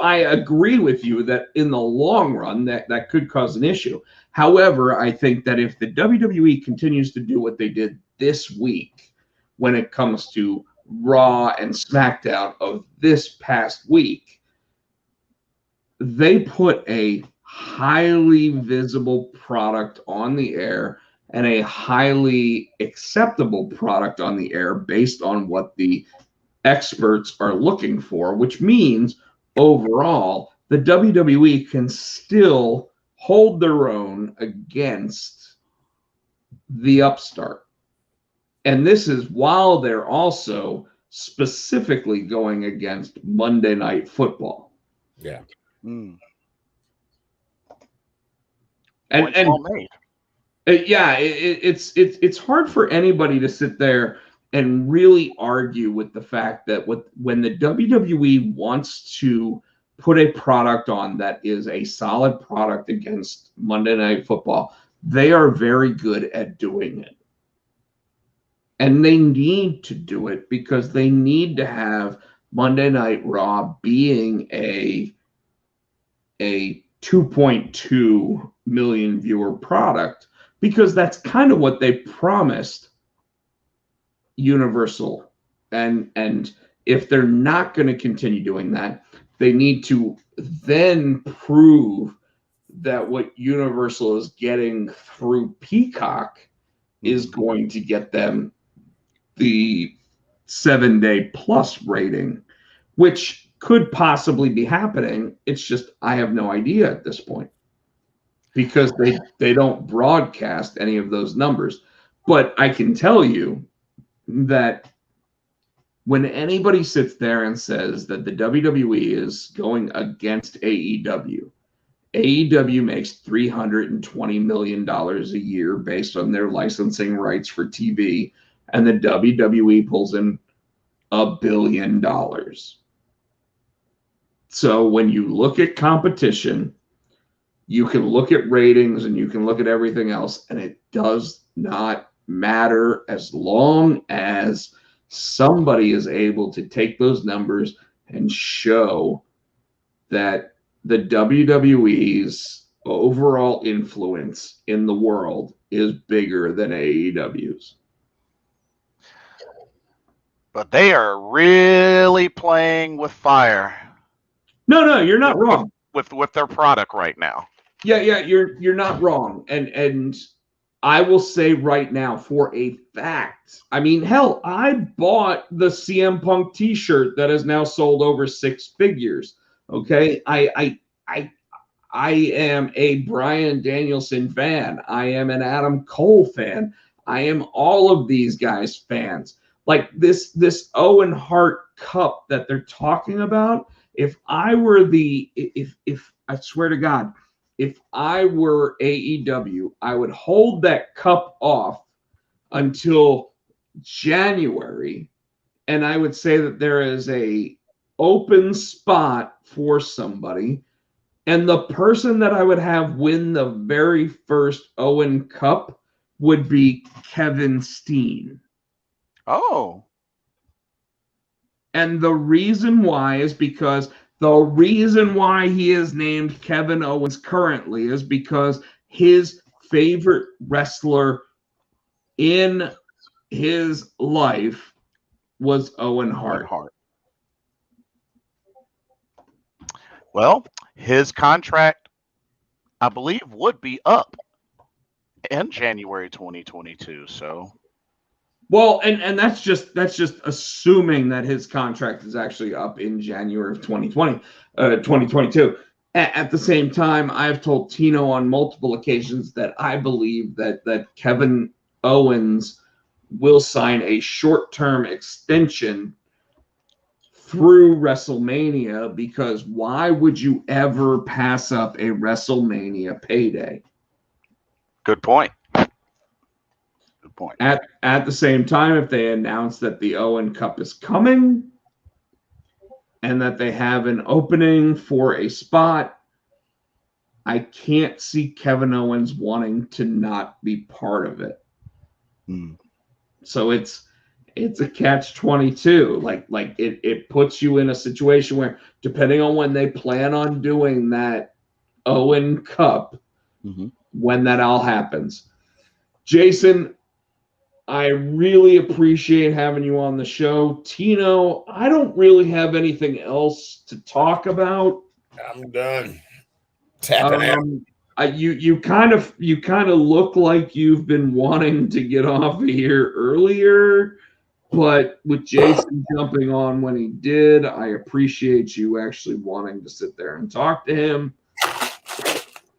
S2: I agree with you that in the long run that could cause an issue. However, I think that if the WWE continues to do what they did this week when it comes to Raw and SmackDown of this past week, they put a highly visible product on the air and a highly acceptable product on the air based on what the experts are looking for, which means overall the WWE can still hold their own against the upstart. And this is while they're also specifically going against Monday Night Football.
S3: Yeah.
S4: Mm.
S2: And
S4: well made.
S2: It's hard for anybody to sit there and really argue with the fact that when the WWE wants to put a product on that is a solid product against Monday Night Football, they are very good at doing it. And they need to do it because they need to have Monday Night Raw being a 2.2 million viewer product, because that's kind of what they promised Universal. And if they're not going to continue doing that, they need to then prove that what Universal is getting through Peacock is going to get them the 7-day plus rating, which could possibly be happening. It's just I have no idea at this point because they don't broadcast any of those numbers. But I can tell you that when anybody sits there and says that the WWE is going against AEW, AEW makes $320 million a year based on their licensing rights for TV, and the WWE pulls in $1 billion. So when you look at competition, you can look at ratings and you can look at everything else, and it does not matter as long as somebody is able to take those numbers and show that the WWE's overall influence in the world is bigger than AEW's.
S4: But they are really playing with fire.
S2: No, you're not wrong.
S4: With their product right now.
S2: Yeah, you're not wrong. And I will say right now for a fact, I mean, hell, I bought the CM Punk t-shirt that has now sold over 6 figures. Okay. I am a Bryan Danielson fan. I am an Adam Cole fan. I am all of these guys fans. Like this Owen Hart cup that they're talking about. If I were if I swear to God, if I were AEW, I would hold that cup off until January, and I would say that there is a open spot for somebody, and the person that I would have win the very first Owen Cup would be Kevin Steen.
S4: Oh.
S2: And the reason why is because the reason why he is named Kevin Owens currently is because his favorite wrestler in his life was Owen Hart.
S4: Well, his contract, I believe, would be up in January 2022. So,
S2: well, and that's just assuming that his contract is actually up in January of 2022. At the same time, I've told Tino on multiple occasions that I believe that Kevin Owens will sign a short-term extension through WrestleMania, because why would you ever pass up a WrestleMania payday?
S4: Good point.
S2: At the same time, if they announce that the Owen Cup is coming and that they have an opening for a spot, I can't see Kevin Owens wanting to not be part of it. So it's a catch-22. Like it puts you in a situation where, depending on when they plan on doing that Owen Cup, when that all happens. Jason, I really appreciate having you on the show. Tino, I don't really have anything else to talk about.
S3: I'm done. Tapping out.
S2: You kind of look like you've been wanting to get off of here earlier, but with Jason jumping on when he did, I appreciate you actually wanting to sit there and talk to him.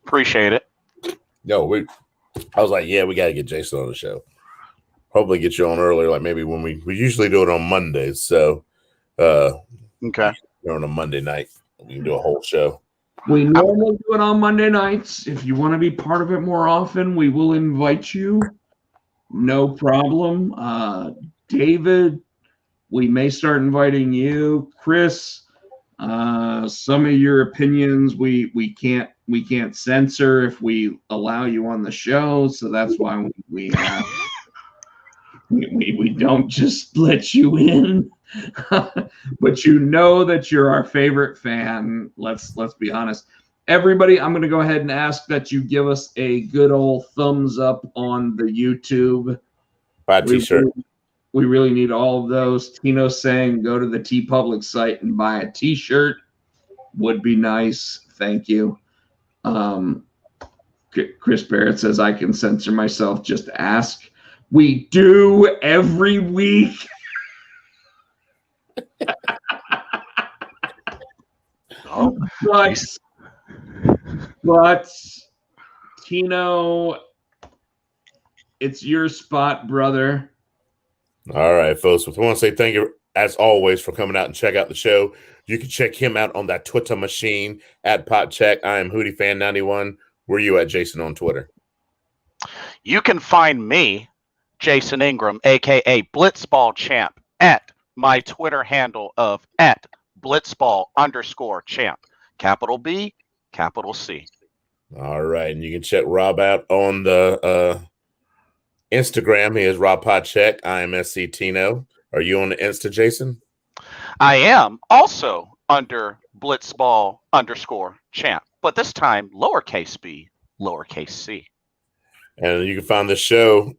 S4: Appreciate it.
S3: No, I was like, yeah, we got to get Jason on the show. Hopefully get you on earlier, like maybe when we usually do it on Mondays. So,
S4: Okay.
S3: on a Monday night, we can do a whole show.
S2: We normally do it on Monday nights. If you want to be part of it more often, we will invite you. No problem. David, we may start inviting you. Chris, some of your opinions we can't censor if we allow you on the show, so that's why we don't just let you in. But you know that you're our favorite fan. Let's be honest. Everybody, I'm going to go ahead and ask that you give us a good old thumbs up on the YouTube.
S3: Buy a t-shirt.
S2: We really need all of those. Tino saying go to the TeePublic site and buy a t-shirt would be nice. Thank you. Chris Barrett says I can censor myself. Just ask. We do every week. But Tino, it's your spot, brother.
S3: All right, folks. We want to say thank you, as always, for coming out and check out the show. You can check him out on that Twitter machine at PotCheck. I am HootieFan91. Where you at, Jason, on Twitter?
S4: You can find me, Jason Ingram, a.k.a. Blitzball Champ, at my Twitter handle of @Blitzball_champ. Capital B, capital C.
S3: All right. And you can check Rob out on the Instagram. He is Rob PotCheck. I am SC Tino. Are you on the Insta, Jason?
S4: I am also under Blitzball_champ, but this time lowercase b, lowercase c.
S3: And you can find the show,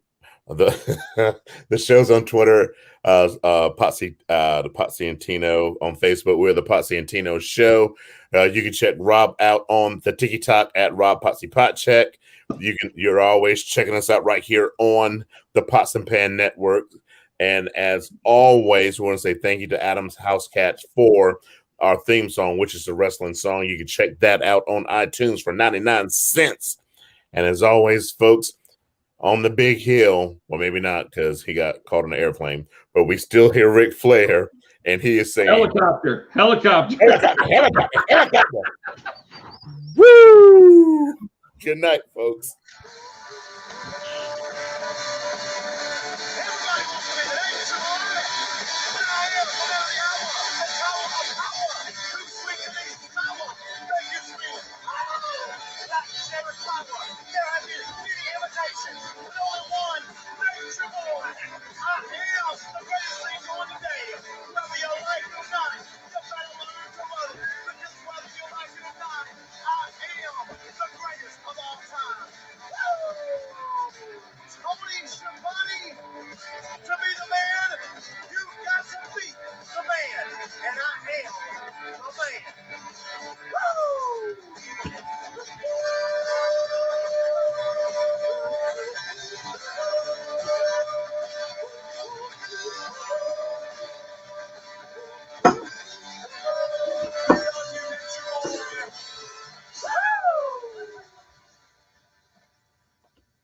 S3: the show's on Twitter, Potsy, the Potsy and Tino on Facebook. We're the Potsy and Tino Show. You can check Rob out on the TikTok at Rob Potsy PotCheck. You're always checking us out right here on the Pots and Pan Network. And as always, we want to say thank you to Adam's House Cats for our theme song, which is a wrestling song. You can check that out on iTunes for 99 cents. And as always, folks, on the big hill, well, maybe not because he got caught in an airplane, but we still hear Ric Flair, and he is saying,
S2: Helicopter.
S3: Woo! Good night, folks.
S1: I am the greatest thing going today. Whether you like it or not.